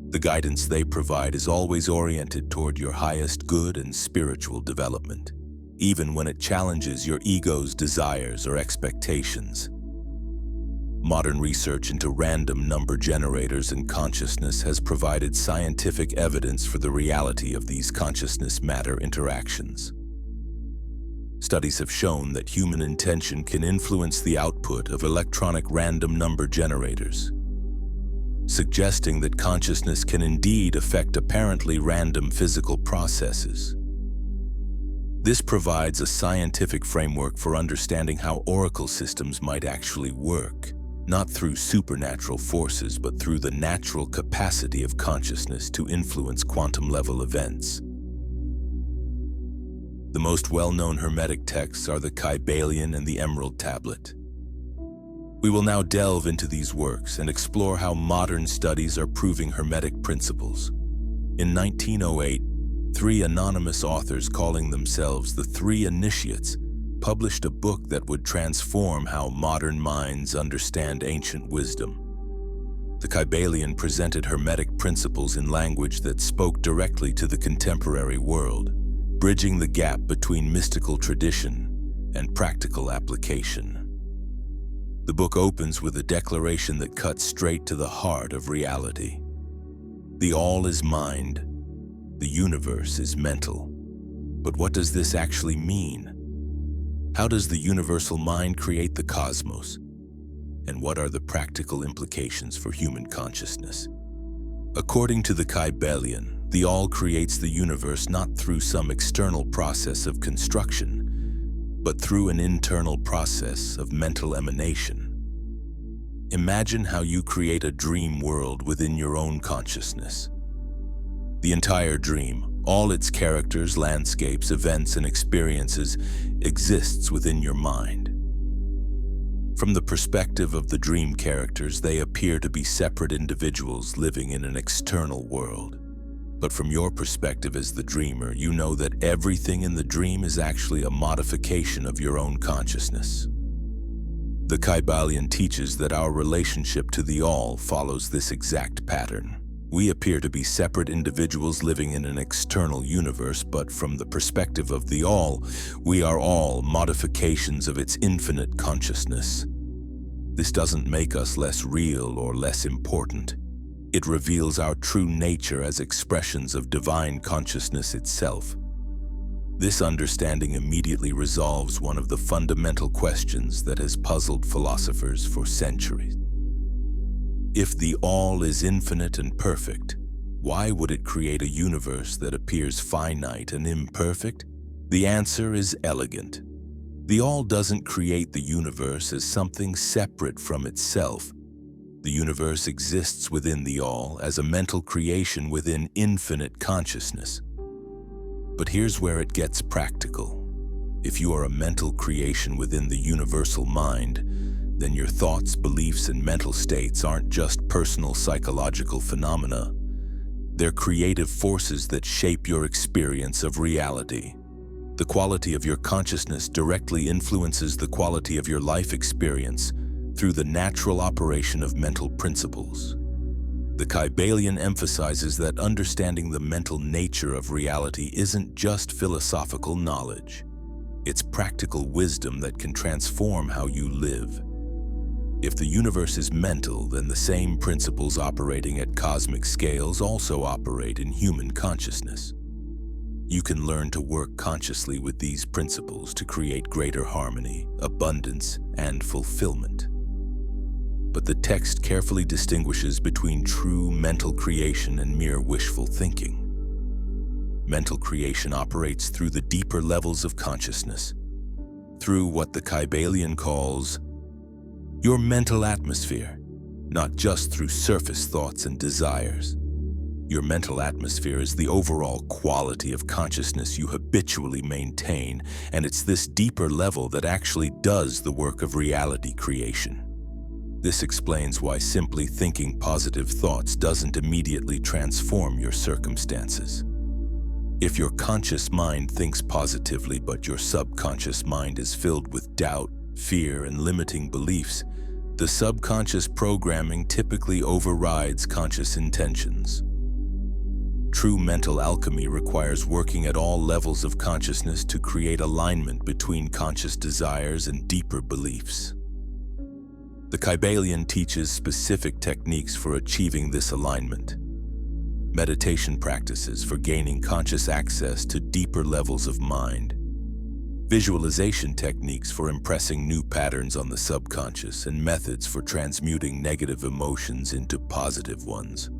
The guidance they provide is always oriented toward your highest good and spiritual development, even when it challenges your ego's desires or expectations. Modern research into random number generators and consciousness has provided scientific evidence for the reality of these consciousness-matter interactions. Studies have shown that human intention can influence the output of electronic random number generators, suggesting that consciousness can indeed affect apparently random physical processes. This provides a scientific framework for understanding how oracle systems might actually work, not through supernatural forces, but through the natural capacity of consciousness to influence quantum-level events. The most well-known Hermetic texts are the Kybalion and the Emerald Tablet. We will now delve into these works and explore how modern studies are proving Hermetic principles. In 1908, 3 anonymous authors calling themselves the Three Initiates published a book that would transform how modern minds understand ancient wisdom. The Kybalion presented Hermetic principles in language that spoke directly to the contemporary world, bridging the gap between mystical tradition and practical application. The book opens with a declaration that cuts straight to the heart of reality. The all is mind, the universe is mental. But what does this actually mean? How does the universal mind create the cosmos? And what are the practical implications for human consciousness? According to the Kybalion, the all creates the universe not through some external process of construction, but through an internal process of mental emanation. Imagine how you create a dream world within your own consciousness. The entire dream, all its characters, landscapes, events, and experiences, exists within your mind. From the perspective of the dream characters, they appear to be separate individuals living in an external world. But from your perspective as the dreamer, you know that everything in the dream is actually a modification of your own consciousness. The Kybalion teaches that our relationship to the All follows this exact pattern. We appear to be separate individuals living in an external universe, but from the perspective of the All, we are all modifications of its infinite consciousness. This doesn't make us less real or less important. It reveals our true nature as expressions of divine consciousness itself. This understanding immediately resolves one of the fundamental questions that has puzzled philosophers for centuries. If the All is infinite and perfect, why would it create a universe that appears finite and imperfect? The answer is elegant. The All doesn't create the universe as something separate from itself. The universe exists within the All as a mental creation within infinite consciousness. But here's where it gets practical. If you are a mental creation within the universal mind, then your thoughts, beliefs, and mental states aren't just personal psychological phenomena. They're creative forces that shape your experience of reality. The quality of your consciousness directly influences the quality of your life experience through the natural operation of mental principles. The Kybalion emphasizes that understanding the mental nature of reality isn't just philosophical knowledge. It's practical wisdom that can transform how you live. If the universe is mental, then the same principles operating at cosmic scales also operate in human consciousness. You can learn to work consciously with these principles to create greater harmony, abundance, and fulfillment. But the text carefully distinguishes between true mental creation and mere wishful thinking. Mental creation operates through the deeper levels of consciousness, through what the Kybalion calls your mental atmosphere, not just through surface thoughts and desires. Your mental atmosphere is the overall quality of consciousness you habitually maintain, and it's this deeper level that actually does the work of reality creation. This explains why simply thinking positive thoughts doesn't immediately transform your circumstances. If your conscious mind thinks positively, but your subconscious mind is filled with doubt, fear, and limiting beliefs, the subconscious programming typically overrides conscious intentions. True mental alchemy requires working at all levels of consciousness to create alignment between conscious desires and deeper beliefs. The Kybalion teaches specific techniques for achieving this alignment. Meditation practices for gaining conscious access to deeper levels of mind. Visualization techniques for impressing new patterns on the subconscious, and methods for transmuting negative emotions into positive ones.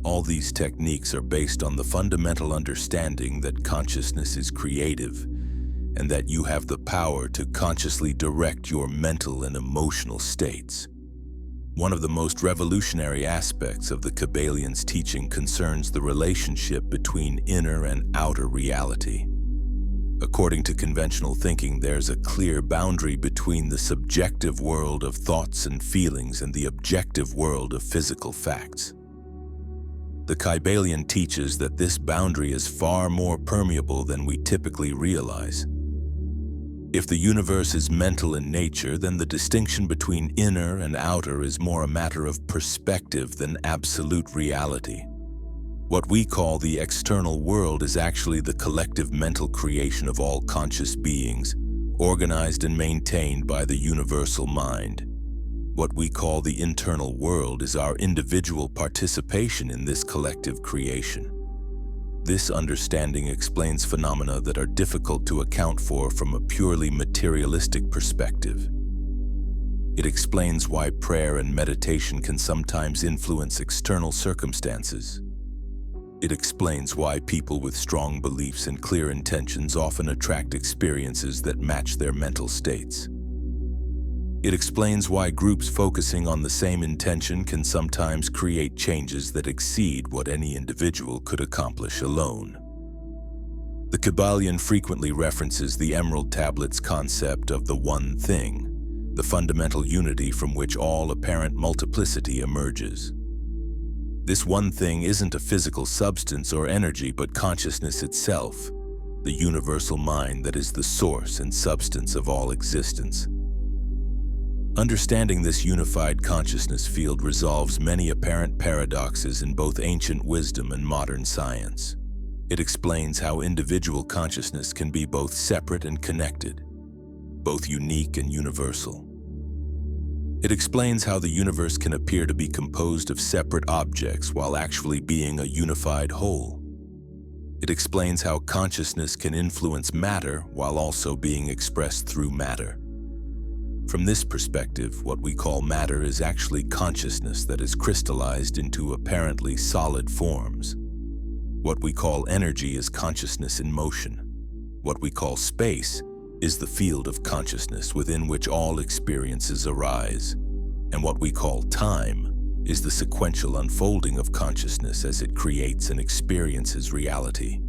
All these techniques are based on the fundamental understanding that consciousness is creative and that you have the power to consciously direct your mental and emotional states. One of the most revolutionary aspects of the Kybalion's teaching concerns the relationship between inner and outer reality. According to conventional thinking, there's a clear boundary between the subjective world of thoughts and feelings and the objective world of physical facts. The Kybalion teaches that this boundary is far more permeable than we typically realize. If the universe is mental in nature, then the distinction between inner and outer is more a matter of perspective than absolute reality. What we call the external world is actually the collective mental creation of all conscious beings, organized and maintained by the universal mind. What we call the internal world is our individual participation in this collective creation. This understanding explains phenomena that are difficult to account for from a purely materialistic perspective. It explains why prayer and meditation can sometimes influence external circumstances. It explains why people with strong beliefs and clear intentions often attract experiences that match their mental states. It explains why groups focusing on the same intention can sometimes create changes that exceed what any individual could accomplish alone. The Kybalion frequently references the Emerald Tablet's concept of the one thing, the fundamental unity from which all apparent multiplicity emerges. This one thing isn't a physical substance or energy, but consciousness itself, the universal mind that is the source and substance of all existence. Understanding this unified consciousness field resolves many apparent paradoxes in both ancient wisdom and modern science. It explains how individual consciousness can be both separate and connected, both unique and universal. It explains how the universe can appear to be composed of separate objects while actually being a unified whole. It explains how consciousness can influence matter while also being expressed through matter. From this perspective, what we call matter is actually consciousness that is crystallized into apparently solid forms. What we call energy is consciousness in motion. What we call space is the field of consciousness within which all experiences arise. And what we call time is the sequential unfolding of consciousness as it creates and experiences reality.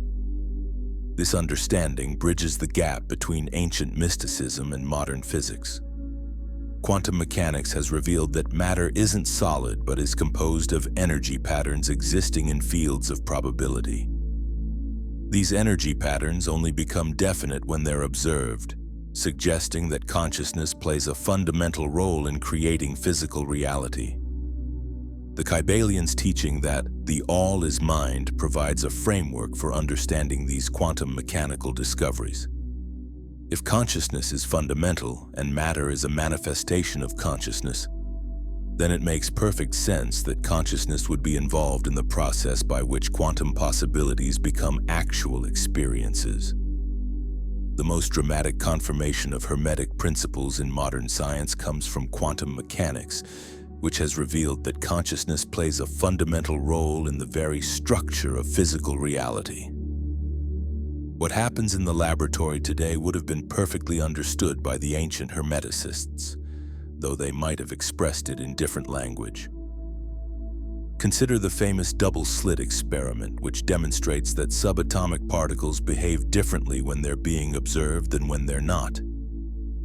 This understanding bridges the gap between ancient mysticism and modern physics. Quantum mechanics has revealed that matter isn't solid but is composed of energy patterns existing in fields of probability. These energy patterns only become definite when they're observed, suggesting that consciousness plays a fundamental role in creating physical reality. The Kybalion's teaching that the all is mind provides a framework for understanding these quantum mechanical discoveries. If consciousness is fundamental and matter is a manifestation of consciousness, then it makes perfect sense that consciousness would be involved in the process by which quantum possibilities become actual experiences. The most dramatic confirmation of Hermetic principles in modern science comes from quantum mechanics, which has revealed that consciousness plays a fundamental role in the very structure of physical reality. What happens in the laboratory today would have been perfectly understood by the ancient Hermeticists, though they might have expressed it in different language. Consider the famous double-slit experiment, which demonstrates that subatomic particles behave differently when they're being observed than when they're not.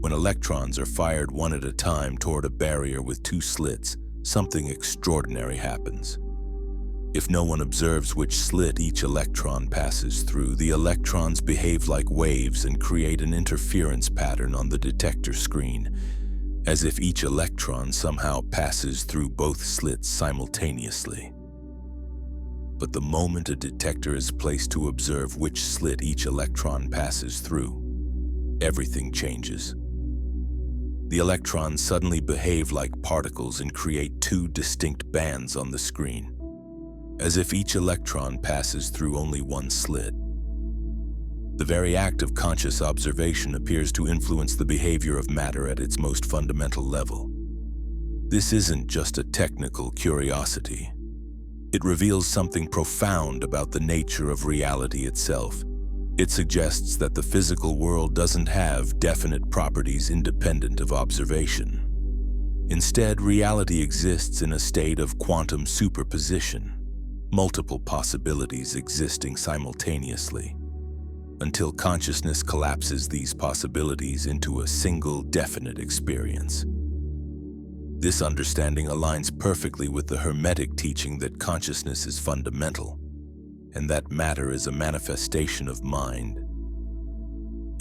When electrons are fired one at a time toward a barrier with two slits, something extraordinary happens. If no one observes which slit each electron passes through, the electrons behave like waves and create an interference pattern on the detector screen, as if each electron somehow passes through both slits simultaneously. But the moment a detector is placed to observe which slit each electron passes through, everything changes. The electrons suddenly behave like particles and create two distinct bands on the screen, as if each electron passes through only one slit. The very act of conscious observation appears to influence the behavior of matter at its most fundamental level. This isn't just a technical curiosity. It reveals something profound about the nature of reality itself. It suggests that the physical world doesn't have definite properties independent of observation. Instead, reality exists in a state of quantum superposition, multiple possibilities existing simultaneously, until consciousness collapses these possibilities into a single definite experience. This understanding aligns perfectly with the Hermetic teaching that consciousness is fundamental, and that matter is a manifestation of mind.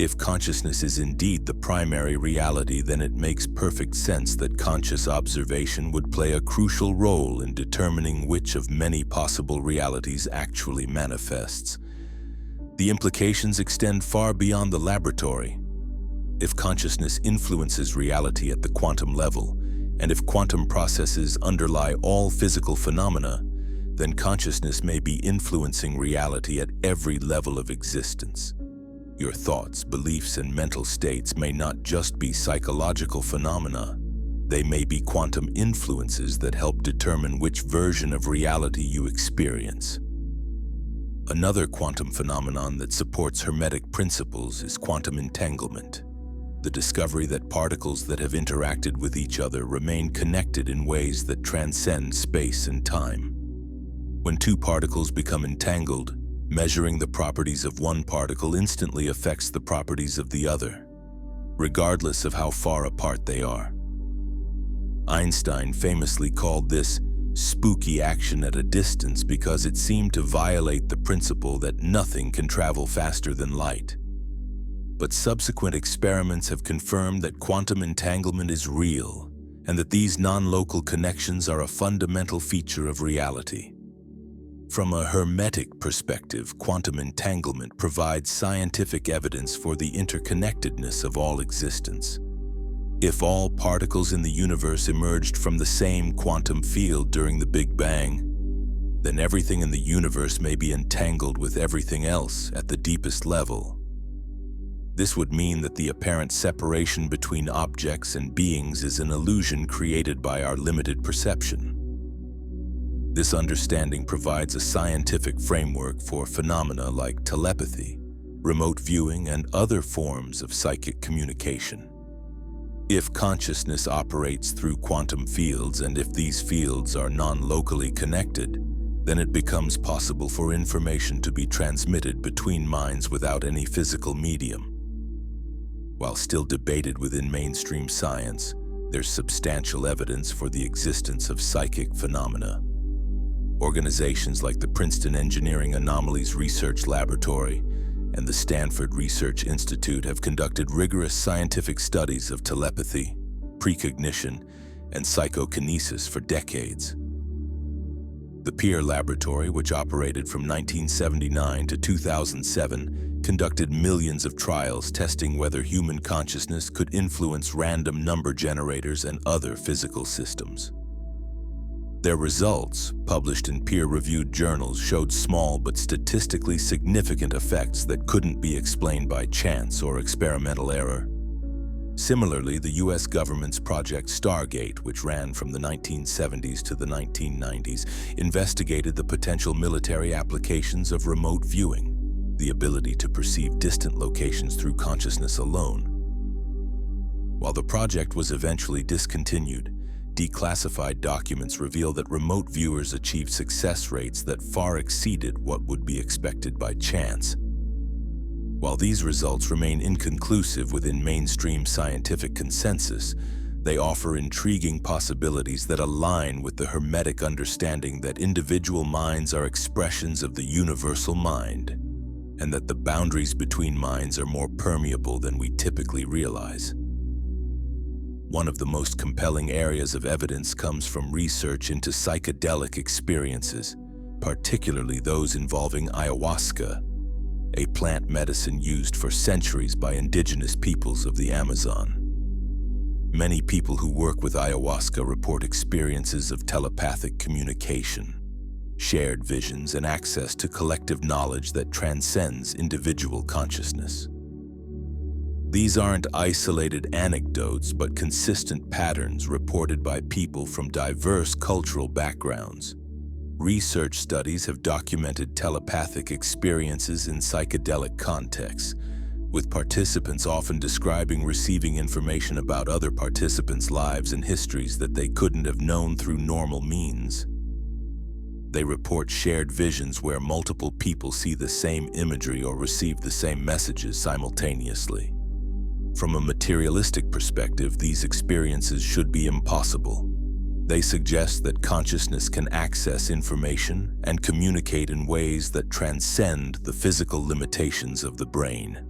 If consciousness is indeed the primary reality, then it makes perfect sense that conscious observation would play a crucial role in determining which of many possible realities actually manifests. The implications extend far beyond the laboratory. If consciousness influences reality at the quantum level, and if quantum processes underlie all physical phenomena, then consciousness may be influencing reality at every level of existence. Your thoughts, beliefs, and mental states may not just be psychological phenomena. They may be quantum influences that help determine which version of reality you experience. Another quantum phenomenon that supports Hermetic principles is quantum entanglement. the discovery that particles that have interacted with each other remain connected in ways that transcend space and time. When two particles become entangled, measuring the properties of one particle instantly affects the properties of the other, regardless of how far apart they are. Einstein famously called this spooky action at a distance because it seemed to violate the principle that nothing can travel faster than light. But subsequent experiments have confirmed that quantum entanglement is real and that these non-local connections are a fundamental feature of reality. From a Hermetic perspective, quantum entanglement provides scientific evidence for the interconnectedness of all existence. If all particles in the universe emerged from the same quantum field during the Big Bang, then everything in the universe may be entangled with everything else at the deepest level. This would mean that the apparent separation between objects and beings is an illusion created by our limited perception. This understanding provides a scientific framework for phenomena like telepathy, remote viewing, and other forms of psychic communication. If consciousness operates through quantum fields, and if these fields are non-locally connected, then it becomes possible for information to be transmitted between minds without any physical medium. While still debated within mainstream science, there's substantial evidence for the existence of psychic phenomena. Organizations like the Princeton Engineering Anomalies Research Laboratory and the Stanford Research Institute have conducted rigorous scientific studies of telepathy, precognition, and psychokinesis for decades. The Peer Laboratory, which operated from 1979 to 2007, conducted millions of trials testing whether human consciousness could influence random number generators and other physical systems. Their results, published in peer-reviewed journals, showed small but statistically significant effects that couldn't be explained by chance or experimental error. Similarly, the U.S. government's Project Stargate, which ran from the 1970s to the 1990s, investigated the potential military applications of remote viewing, the ability to perceive distant locations through consciousness alone. While the project was eventually discontinued, declassified documents reveal that remote viewers achieved success rates that far exceeded what would be expected by chance. While these results remain inconclusive within mainstream scientific consensus, they offer intriguing possibilities that align with the Hermetic understanding that individual minds are expressions of the universal mind, and that the boundaries between minds are more permeable than we typically realize. One of the most compelling areas of evidence comes from research into psychedelic experiences, particularly those involving ayahuasca, a plant medicine used for centuries by indigenous peoples of the Amazon. Many people who work with ayahuasca report experiences of telepathic communication, shared visions, and access to collective knowledge that transcends individual consciousness. These aren't isolated anecdotes, but consistent patterns reported by people from diverse cultural backgrounds. Research studies have documented telepathic experiences in psychedelic contexts, with participants often describing receiving information about other participants' lives and histories that they couldn't have known through normal means. They report shared visions where multiple people see the same imagery or receive the same messages simultaneously. From a materialistic perspective, these experiences should be impossible. They suggest that consciousness can access information and communicate in ways that transcend the physical limitations of the brain.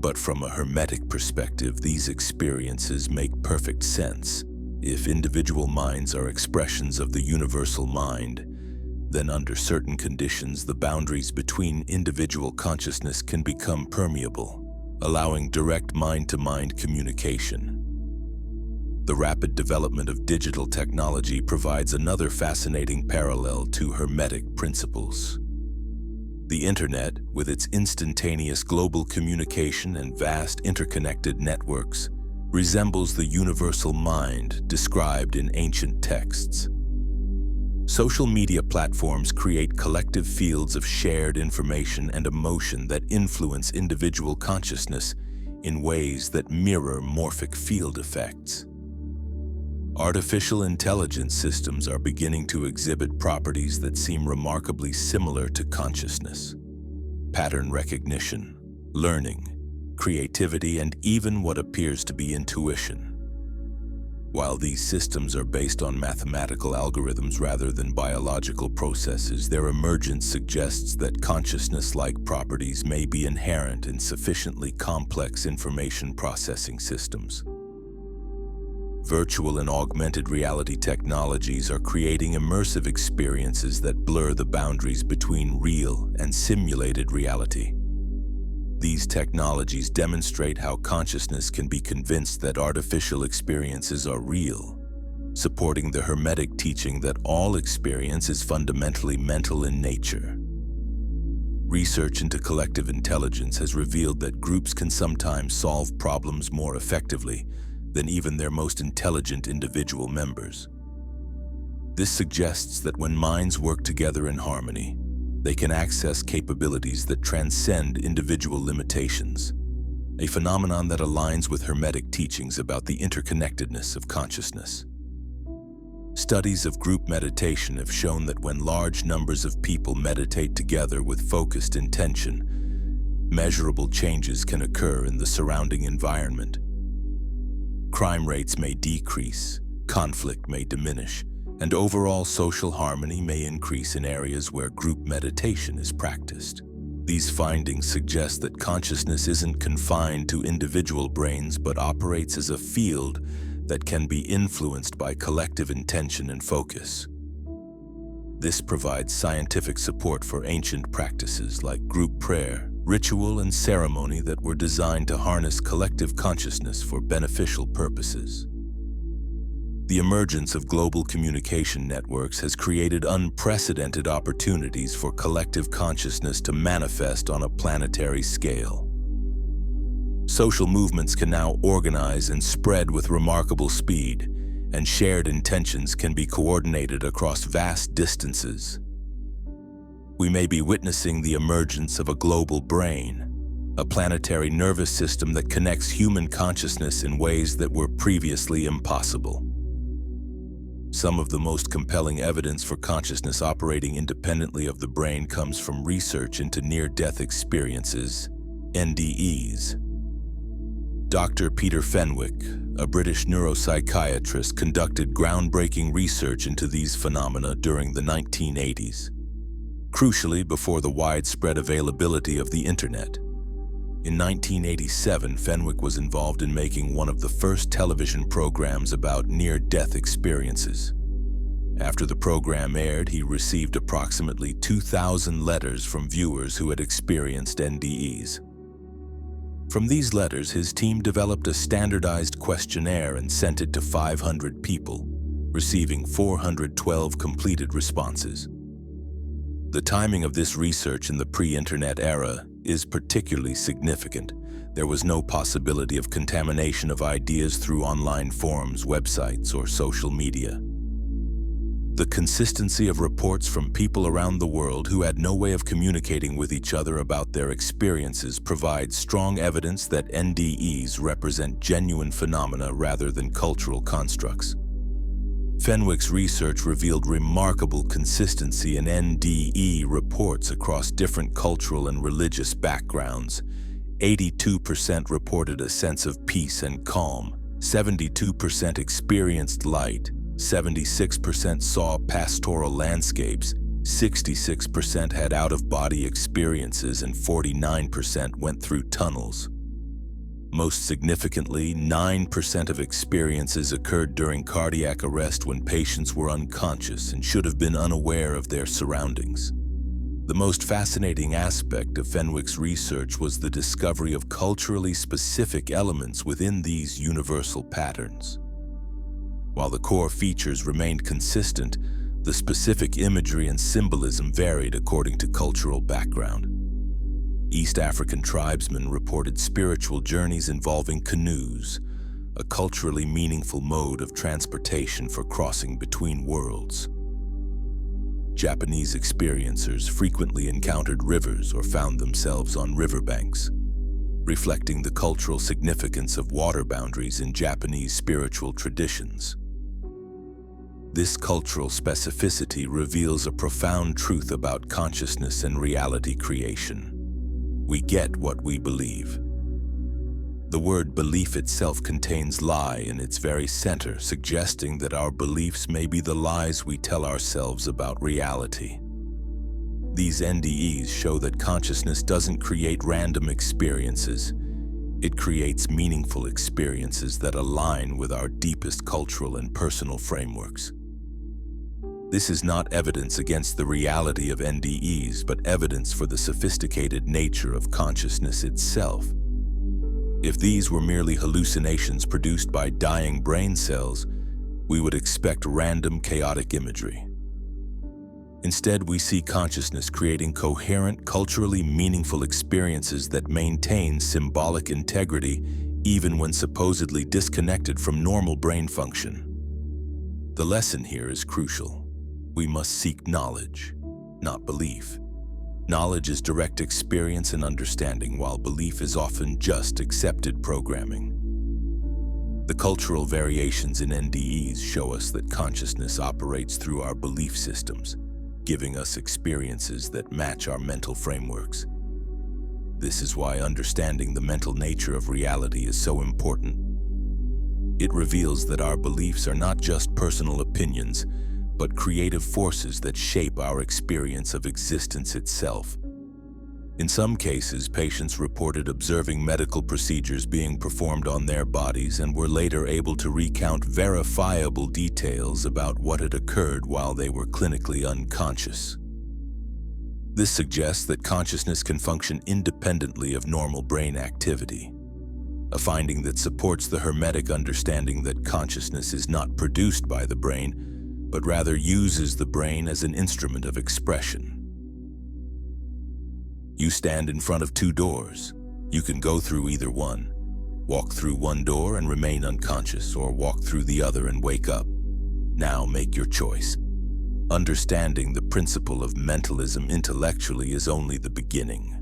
But from a Hermetic perspective, these experiences make perfect sense. If individual minds are expressions of the universal mind, then under certain conditions, the boundaries between individual consciousness can become permeable, allowing direct mind-to-mind communication. The rapid development of digital technology provides another fascinating parallel to Hermetic principles. The Internet, with its instantaneous global communication and vast interconnected networks, resembles the universal mind described in ancient texts. Social media platforms create collective fields of shared information and emotion that influence individual consciousness in ways that mirror morphic field effects. Artificial intelligence systems are beginning to exhibit properties that seem remarkably similar to consciousness. Pattern recognition, learning, creativity, and even what appears to be intuition. While these systems are based on mathematical algorithms rather than biological processes, their emergence suggests that consciousness-like properties may be inherent in sufficiently complex information processing systems. Virtual and augmented reality technologies are creating immersive experiences that blur the boundaries between real and simulated reality. These technologies demonstrate how consciousness can be convinced that artificial experiences are real, supporting the Hermetic teaching that all experience is fundamentally mental in nature. Research into collective intelligence has revealed that groups can sometimes solve problems more effectively than even their most intelligent individual members. This suggests that when minds work together in harmony, they can access capabilities that transcend individual limitations, a phenomenon that aligns with Hermetic teachings about the interconnectedness of consciousness. Studies of group meditation have shown that when large numbers of people meditate together with focused intention, measurable changes can occur in the surrounding environment. Crime rates may decrease, conflict may diminish, and overall social harmony may increase in areas where group meditation is practiced. These findings suggest that consciousness isn't confined to individual brains but operates as a field that can be influenced by collective intention and focus. This provides scientific support for ancient practices like group prayer, ritual, and ceremony that were designed to harness collective consciousness for beneficial purposes. The emergence of global communication networks has created unprecedented opportunities for collective consciousness to manifest on a planetary scale. Social movements can now organize and spread with remarkable speed, and shared intentions can be coordinated across vast distances. We may be witnessing the emergence of a global brain, a planetary nervous system that connects human consciousness in ways that were previously impossible. Some of the most compelling evidence for consciousness operating independently of the brain comes from research into near-death experiences, NDEs. Dr. Peter Fenwick, a British neuropsychiatrist, conducted groundbreaking research into these phenomena during the 1980s, crucially before the widespread availability of the Internet. In 1987, Fenwick was involved in making one of the first television programs about near-death experiences. After the program aired, he received approximately 2,000 letters from viewers who had experienced NDEs. From these letters, his team developed a standardized questionnaire and sent it to 500 people, receiving 412 completed responses. The timing of this research in the pre-internet era is particularly significant. There was no possibility of contamination of ideas through online forums, websites, or social media. The consistency of reports from people around the world who had no way of communicating with each other about their experiences provides strong evidence that NDEs represent genuine phenomena rather than cultural constructs. Fenwick's research revealed remarkable consistency in NDE reports across different cultural and religious backgrounds. 82% reported a sense of peace and calm, 72% experienced light, 76% saw pastoral landscapes, 66% had out-of-body experiences, and 49% went through tunnels. Most significantly, 9% of experiences occurred during cardiac arrest when patients were unconscious and should have been unaware of their surroundings. The most fascinating aspect of Fenwick's research was the discovery of culturally specific elements within these universal patterns. While the core features remained consistent, the specific imagery and symbolism varied according to cultural background. East African tribesmen reported spiritual journeys involving canoes, a culturally meaningful mode of transportation for crossing between worlds. Japanese experiencers frequently encountered rivers or found themselves on riverbanks. reflecting the cultural significance of water boundaries in Japanese spiritual traditions. This cultural specificity reveals a profound truth about consciousness and reality creation. We get what we believe. The word belief itself contains lie in its very center, suggesting that our beliefs may be the lies we tell ourselves about reality. These NDEs show that consciousness doesn't create random experiences. It creates meaningful experiences that align with our deepest cultural and personal frameworks. This is not evidence against the reality of NDEs, but evidence for the sophisticated nature of consciousness itself. If these were merely hallucinations produced by dying brain cells, we would expect random, chaotic imagery. Instead, we see consciousness creating coherent, culturally meaningful experiences that maintain symbolic integrity even when supposedly disconnected from normal brain function. The lesson here is crucial. We must seek knowledge, not belief. Knowledge is direct experience and understanding, while belief is often just accepted programming. The cultural variations in NDEs show us that consciousness operates through our belief systems, giving us experiences that match our mental frameworks. This is why understanding the mental nature of reality is so important. It reveals that our beliefs are not just personal opinions, but creative forces that shape our experience of existence itself. In some cases, patients reported observing medical procedures being performed on their bodies and were later able to recount verifiable details about what had occurred while they were clinically unconscious. This suggests that consciousness can function independently of normal brain activity, a finding that supports the Hermetic understanding that consciousness is not produced by the brain, but rather uses the brain as an instrument of expression. You stand in front of two doors. You can go through either one, walk through one door and remain unconscious, or walk through the other and wake up. Now make your choice. Understanding the principle of mentalism intellectually is only the beginning.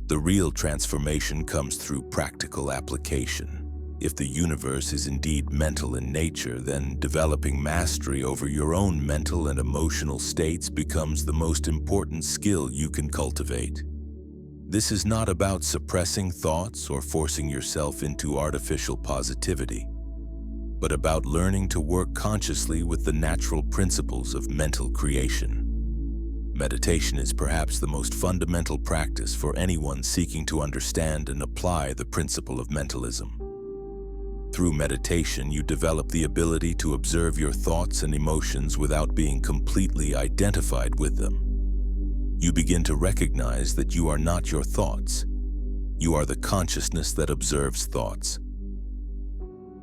The real transformation comes through practical application. If the universe is indeed mental in nature, then developing mastery over your own mental and emotional states becomes the most important skill you can cultivate. This is not about suppressing thoughts or forcing yourself into artificial positivity, but about learning to work consciously with the natural principles of mental creation. Meditation is perhaps the most fundamental practice for anyone seeking to understand and apply the principle of mentalism. Through meditation, you develop the ability to observe your thoughts and emotions without being completely identified with them. You begin to recognize that you are not your thoughts. You are the consciousness that observes thoughts.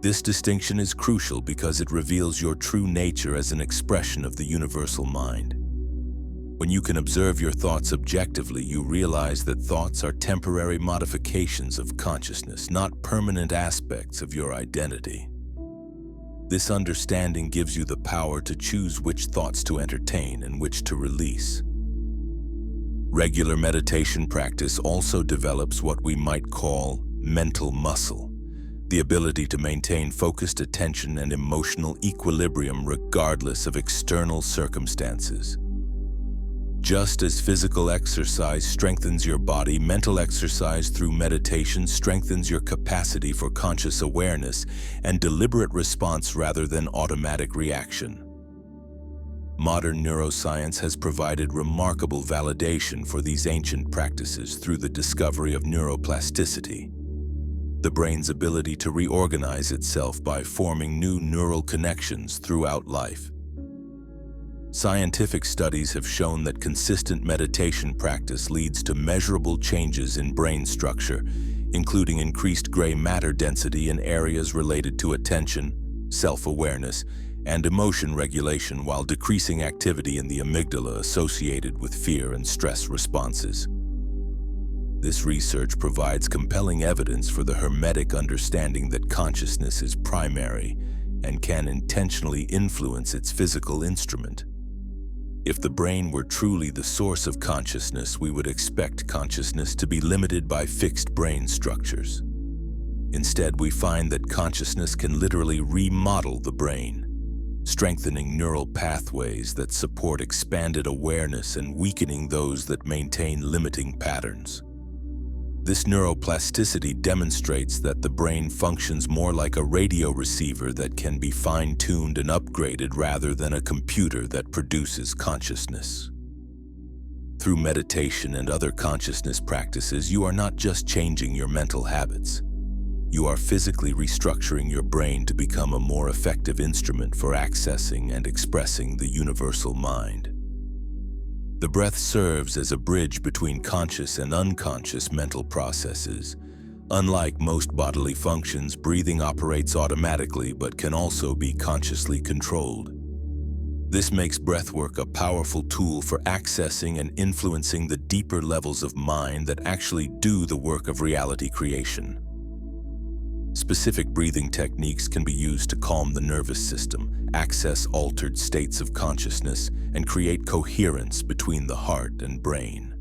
This distinction is crucial because it reveals your true nature as an expression of the universal mind. When you can observe your thoughts objectively, you realize that thoughts are temporary modifications of consciousness, not permanent aspects of your identity. This understanding gives you the power to choose which thoughts to entertain and which to release. Regular meditation practice also develops what we might call mental muscle, the ability to maintain focused attention and emotional equilibrium regardless of external circumstances. Just as physical exercise strengthens your body, mental exercise through meditation strengthens your capacity for conscious awareness and deliberate response rather than automatic reaction. Modern neuroscience has provided remarkable validation for these ancient practices through the discovery of neuroplasticity, the brain's ability to reorganize itself by forming new neural connections throughout life. Scientific studies have shown that consistent meditation practice leads to measurable changes in brain structure, including increased gray matter density in areas related to attention, self-awareness, and emotion regulation, while decreasing activity in the amygdala associated with fear and stress responses. This research provides compelling evidence for the Hermetic understanding that consciousness is primary and can intentionally influence its physical instrument. If the brain were truly the source of consciousness, we would expect consciousness to be limited by fixed brain structures. Instead, we find that consciousness can literally remodel the brain, strengthening neural pathways that support expanded awareness and weakening those that maintain limiting patterns. This neuroplasticity demonstrates that the brain functions more like a radio receiver that can be fine-tuned and upgraded rather than a computer that produces consciousness. Through meditation and other consciousness practices, you are not just changing your mental habits. You are physically restructuring your brain to become a more effective instrument for accessing and expressing the universal mind. The breath serves as a bridge between conscious and unconscious mental processes. Unlike most bodily functions, breathing operates automatically but can also be consciously controlled. This makes breathwork a powerful tool for accessing and influencing the deeper levels of mind that actually do the work of reality creation. Specific breathing techniques can be used to calm the nervous system, access altered states of consciousness, and create coherence between the heart and brain.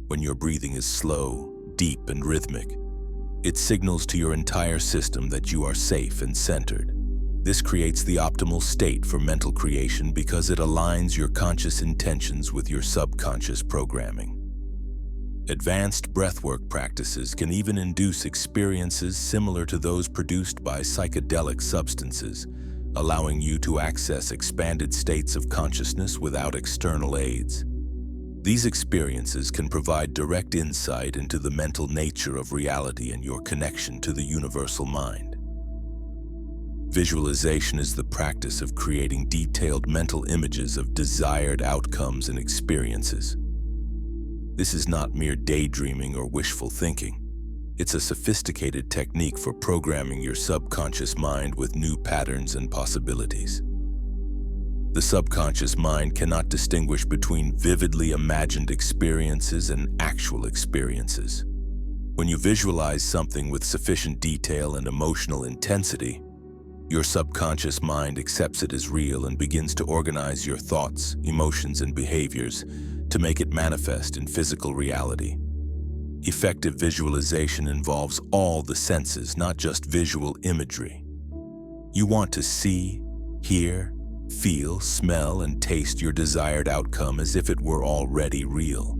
When your breathing is slow, deep, and rhythmic, it signals to your entire system that you are safe and centered. This creates the optimal state for mental creation because it aligns your conscious intentions with your subconscious programming. Advanced breathwork practices can even induce experiences similar to those produced by psychedelic substances, allowing you to access expanded states of consciousness without external aids. These experiences can provide direct insight into the mental nature of reality and your connection to the universal mind. Visualization is the practice of creating detailed mental images of desired outcomes and experiences. This is not mere daydreaming or wishful thinking. It's a sophisticated technique for programming your subconscious mind with new patterns and possibilities. The subconscious mind cannot distinguish between vividly imagined experiences and actual experiences. When you visualize something with sufficient detail and emotional intensity, your subconscious mind accepts it as real and begins to organize your thoughts, emotions, and behaviors to make it manifest in physical reality. Effective visualization involves all the senses, not just visual imagery. You want to see, hear, feel, smell, and taste your desired outcome as if it were already real.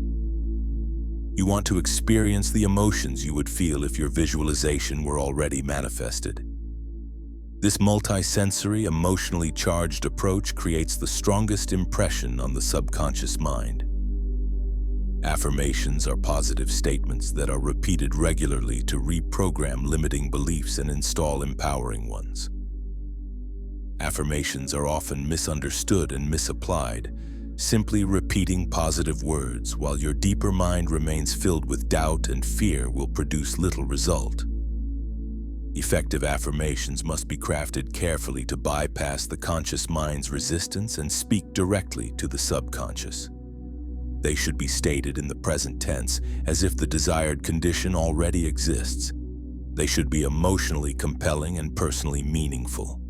You want to experience the emotions you would feel if your visualization were already manifested. This multisensory, emotionally charged approach creates the strongest impression on the subconscious mind. Affirmations are positive statements that are repeated regularly to reprogram limiting beliefs and install empowering ones. Affirmations are often misunderstood and misapplied, simply repeating positive words while your deeper mind remains filled with doubt and fear will produce little result. Effective affirmations must be crafted carefully to bypass the conscious mind's resistance and speak directly to the subconscious. They should be stated in the present tense as if the desired condition already exists. They should be emotionally compelling and personally meaningful.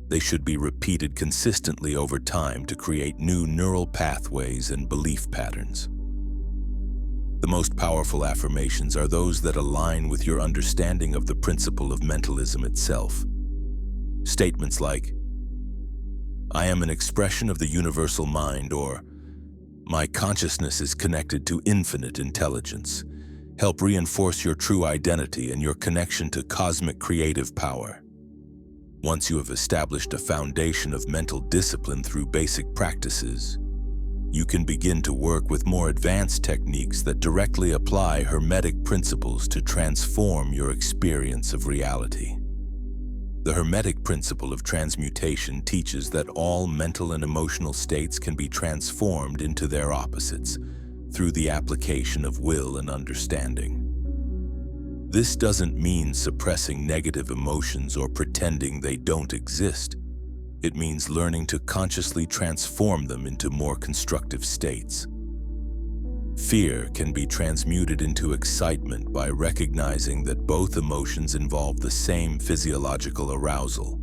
They should be repeated consistently over time to create new neural pathways and belief patterns. The most powerful affirmations are those that align with your understanding of the principle of mentalism itself. Statements like, "I am an expression of the universal mind," or "My consciousness is connected to infinite intelligence," help reinforce your true identity and your connection to cosmic creative power. Once you have established a foundation of mental discipline through basic practices, you can begin to work with more advanced techniques that directly apply Hermetic principles to transform your experience of reality. The Hermetic principle of transmutation teaches that all mental and emotional states can be transformed into their opposites through the application of will and understanding. This doesn't mean suppressing negative emotions or pretending they don't exist. It means learning to consciously transform them into more constructive states. Fear can be transmuted into excitement by recognizing that both emotions involve the same physiological arousal.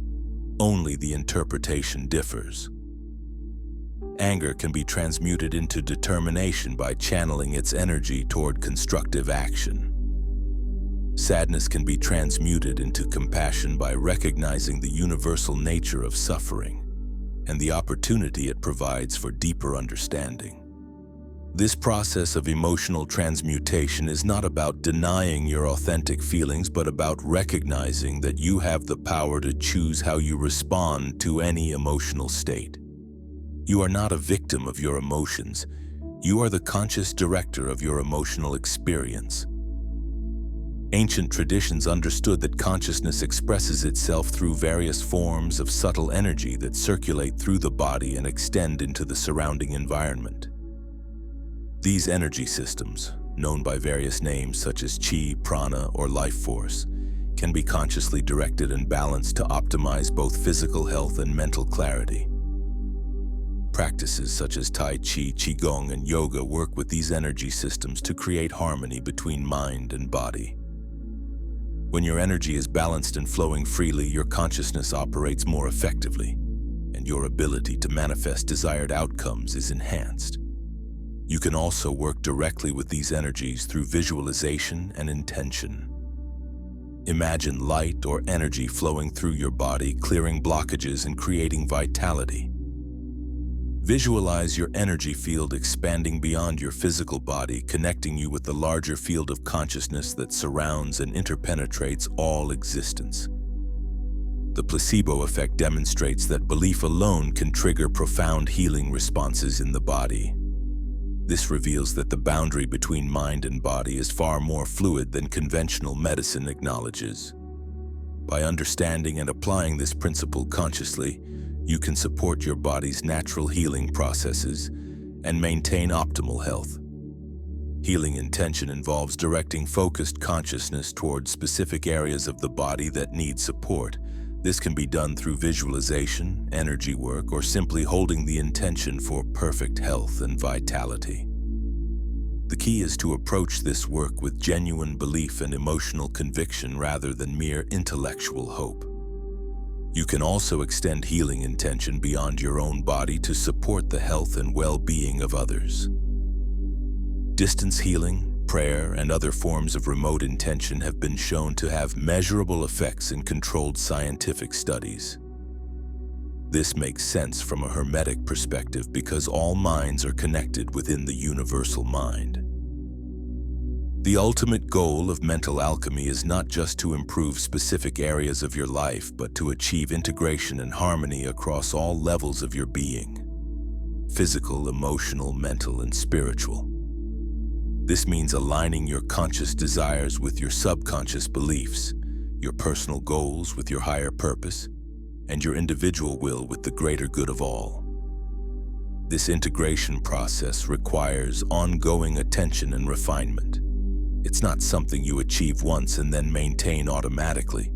Only the interpretation differs. Anger can be transmuted into determination by channeling its energy toward constructive action. Sadness can be transmuted into compassion by recognizing the universal nature of suffering and the opportunity it provides for deeper understanding. This process of emotional transmutation is not about denying your authentic feelings, but about recognizing that you have the power to choose how you respond to any emotional state. You are not a victim of your emotions. You are the conscious director of your emotional experience. Ancient traditions understood that consciousness expresses itself through various forms of subtle energy that circulate through the body and extend into the surrounding environment. These energy systems, known by various names such as chi, prana, or life force, can be consciously directed and balanced to optimize both physical health and mental clarity. Practices such as Tai Chi, Qigong, and yoga work with these energy systems to create harmony between mind and body. When your energy is balanced and flowing freely, your consciousness operates more effectively, and your ability to manifest desired outcomes is enhanced. You can also work directly with these energies through visualization and intention. Imagine light or energy flowing through your body, clearing blockages and creating vitality. Visualize your energy field expanding beyond your physical body, connecting you with the larger field of consciousness that surrounds and interpenetrates all existence. The placebo effect demonstrates that belief alone can trigger profound healing responses in the body. This reveals that the boundary between mind and body is far more fluid than conventional medicine acknowledges. By understanding and applying this principle consciously, you can support your body's natural healing processes and maintain optimal health. Healing intention involves directing focused consciousness toward specific areas of the body that need support. This can be done through visualization, energy work, or simply holding the intention for perfect health and vitality. The key is to approach this work with genuine belief and emotional conviction rather than mere intellectual hope. You can also extend healing intention beyond your own body to support the health and well-being of others. Distance healing, prayer, and other forms of remote intention have been shown to have measurable effects in controlled scientific studies. This makes sense from a Hermetic perspective because all minds are connected within the universal mind. The ultimate goal of mental alchemy is not just to improve specific areas of your life, but to achieve integration and harmony across all levels of your being: physical, emotional, mental, and spiritual. This means aligning your conscious desires with your subconscious beliefs, your personal goals with your higher purpose, and your individual will with the greater good of all. This integration process requires ongoing attention and refinement. It's not something you achieve once and then maintain automatically.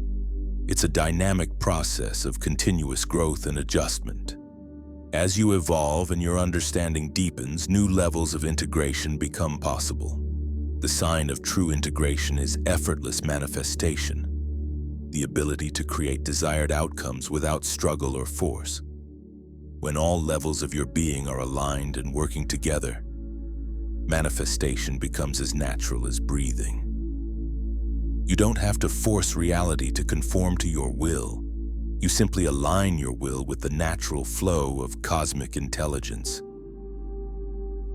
It's a dynamic process of continuous growth and adjustment. As you evolve and your understanding deepens, new levels of integration become possible. The sign of true integration is effortless manifestation, the ability to create desired outcomes without struggle or force. When all levels of your being are aligned and working together, manifestation becomes as natural as breathing. You don't have to force reality to conform to your will. You simply align your will with the natural flow of cosmic intelligence.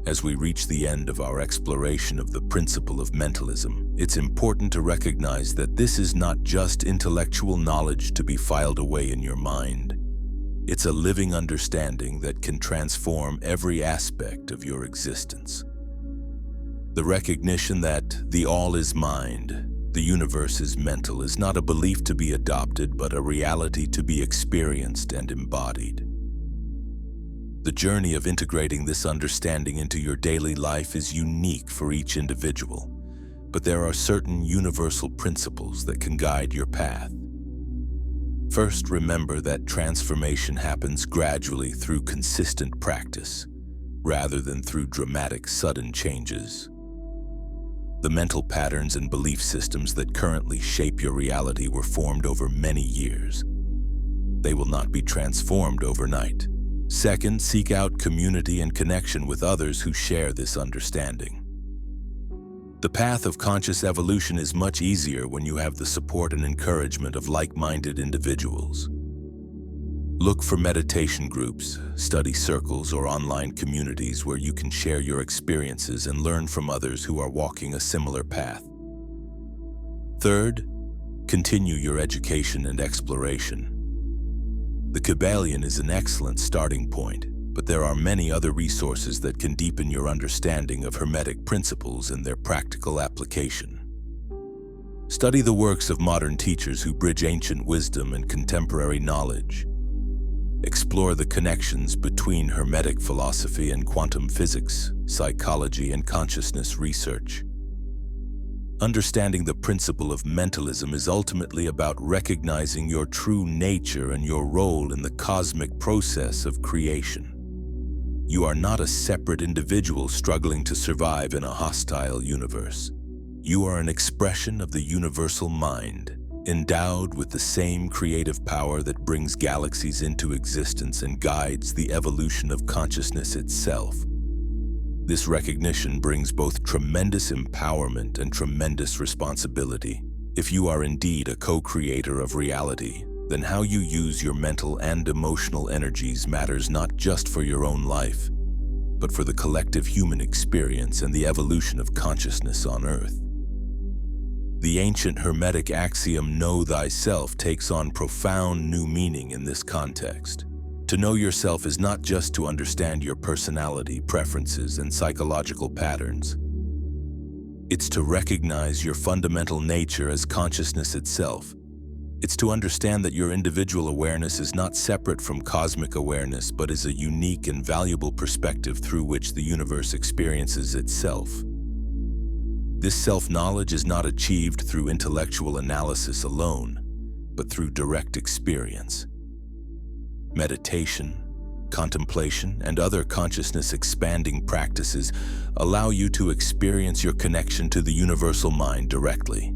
As we reach the end of our exploration of the principle of mentalism, it's important to recognize that this is not just intellectual knowledge to be filed away in your mind. It's a living understanding that can transform every aspect of your existence. The recognition that the all is mind, the universe is mental, is not a belief to be adopted, but a reality to be experienced and embodied. The journey of integrating this understanding into your daily life is unique for each individual, but there are certain universal principles that can guide your path. First, remember that transformation happens gradually through consistent practice, rather than through dramatic, sudden changes. The mental patterns and belief systems that currently shape your reality were formed over many years. They will not be transformed overnight. Second, seek out community and connection with others who share this understanding. The path of conscious evolution is much easier when you have the support and encouragement of like-minded individuals. Look for meditation groups, study circles, or online communities where you can share your experiences and learn from others who are walking a similar path. Third, continue your education and exploration. The Kybalion is an excellent starting point, but there are many other resources that can deepen your understanding of Hermetic principles and their practical application. Study the works of modern teachers who bridge ancient wisdom and contemporary knowledge. Explore the connections between Hermetic philosophy and quantum physics, psychology, and consciousness research. Understanding the principle of mentalism is ultimately about recognizing your true nature and your role in the cosmic process of creation. You are not a separate individual struggling to survive in a hostile universe. You are an expression of the universal mind, endowed with the same creative power that brings galaxies into existence and guides the evolution of consciousness itself. This recognition brings both tremendous empowerment and tremendous responsibility. If you are indeed a co-creator of reality, then how you use your mental and emotional energies matters not just for your own life, but for the collective human experience and the evolution of consciousness on Earth. The ancient Hermetic axiom, "Know thyself," takes on profound new meaning in this context. To know yourself is not just to understand your personality, preferences, and psychological patterns. It's to recognize your fundamental nature as consciousness itself. It's to understand that your individual awareness is not separate from cosmic awareness, but is a unique and valuable perspective through which the universe experiences itself. This self-knowledge is not achieved through intellectual analysis alone, but through direct experience. Meditation, contemplation, and other consciousness-expanding practices allow you to experience your connection to the universal mind directly.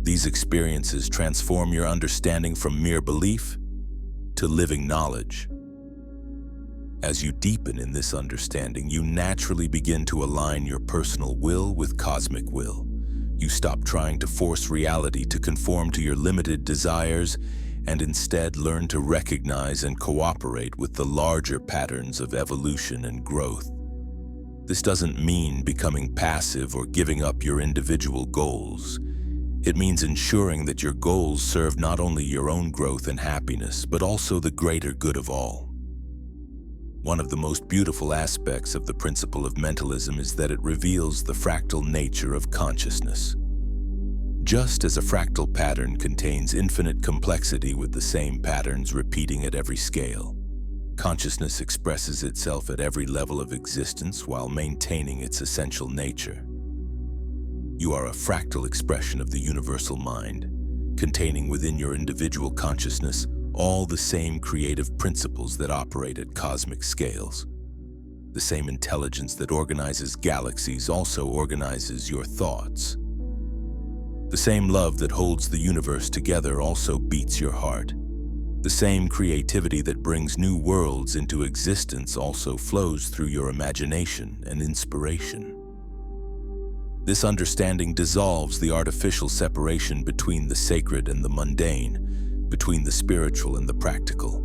These experiences transform your understanding from mere belief to living knowledge. As you deepen in this understanding, you naturally begin to align your personal will with cosmic will. You stop trying to force reality to conform to your limited desires and instead learn to recognize and cooperate with the larger patterns of evolution and growth. This doesn't mean becoming passive or giving up your individual goals. It means ensuring that your goals serve not only your own growth and happiness, but also the greater good of all. One of the most beautiful aspects of the principle of mentalism is that it reveals the fractal nature of consciousness. Just as a fractal pattern contains infinite complexity with the same patterns repeating at every scale, consciousness expresses itself at every level of existence while maintaining its essential nature. You are a fractal expression of the universal mind, containing within your individual consciousness all the same creative principles that operate at cosmic scales. The same intelligence that organizes galaxies also organizes your thoughts. The same love that holds the universe together also beats your heart. The same creativity that brings new worlds into existence also flows through your imagination and inspiration. This understanding dissolves the artificial separation between the sacred and the mundane, between the spiritual and the practical.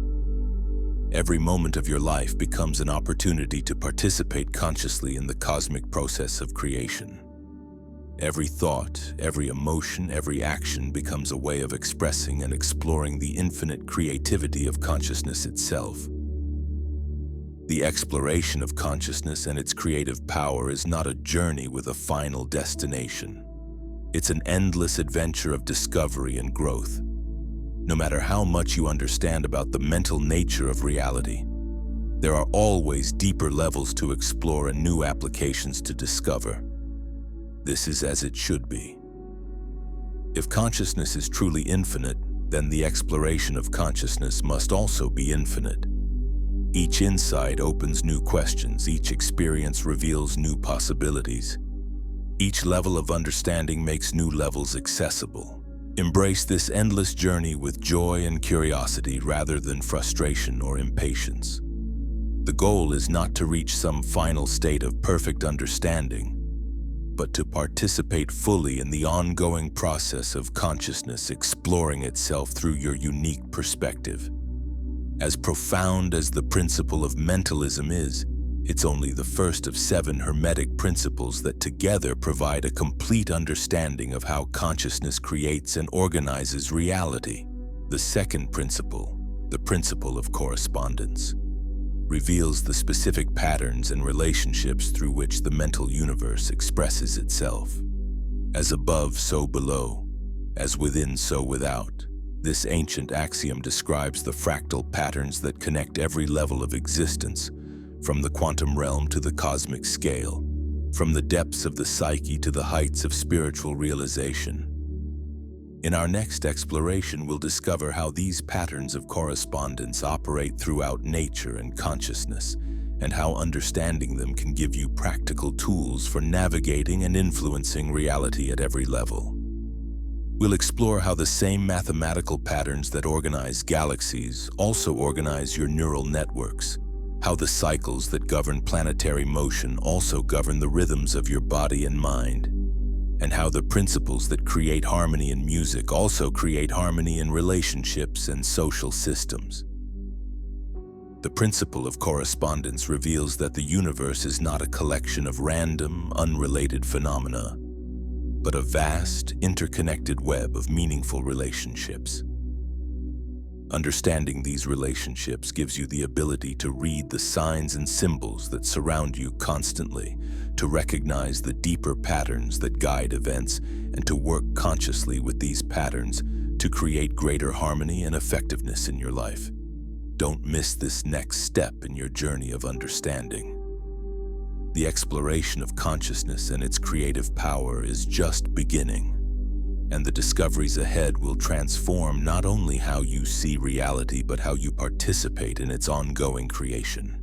Every moment of your life becomes an opportunity to participate consciously in the cosmic process of creation. Every thought, every emotion, every action becomes a way of expressing and exploring the infinite creativity of consciousness itself. The exploration of consciousness and its creative power is not a journey with a final destination. It's an endless adventure of discovery and growth. No matter how much you understand about the mental nature of reality, there are always deeper levels to explore and new applications to discover. This is as it should be. If consciousness is truly infinite, then the exploration of consciousness must also be infinite. Each insight opens new questions, each experience reveals new possibilities. Each level of understanding makes new levels accessible. Embrace this endless journey with joy and curiosity rather than frustration or impatience. The goal is not to reach some final state of perfect understanding, but to participate fully in the ongoing process of consciousness exploring itself through your unique perspective. As profound as the principle of mentalism is, it's only the first of 7 Hermetic principles that together provide a complete understanding of how consciousness creates and organizes reality. The second principle, the principle of correspondence, reveals the specific patterns and relationships through which the mental universe expresses itself. As above, so below. As within, so without. This ancient axiom describes the fractal patterns that connect every level of existence, from the quantum realm to the cosmic scale, from the depths of the psyche to the heights of spiritual realization. In our next exploration, we'll discover how these patterns of correspondence operate throughout nature and consciousness, and how understanding them can give you practical tools for navigating and influencing reality at every level. We'll explore how the same mathematical patterns that organize galaxies also organize your neural networks, how the cycles that govern planetary motion also govern the rhythms of your body and mind, and how the principles that create harmony in music also create harmony in relationships and social systems. The principle of correspondence reveals that the universe is not a collection of random, unrelated phenomena, but a vast, interconnected web of meaningful relationships. Understanding these relationships gives you the ability to read the signs and symbols that surround you constantly, to recognize the deeper patterns that guide events, and to work consciously with these patterns to create greater harmony and effectiveness in your life. Don't miss this next step in your journey of understanding. The exploration of consciousness and its creative power is just beginning, and the discoveries ahead will transform not only how you see reality, but how you participate in its ongoing creation.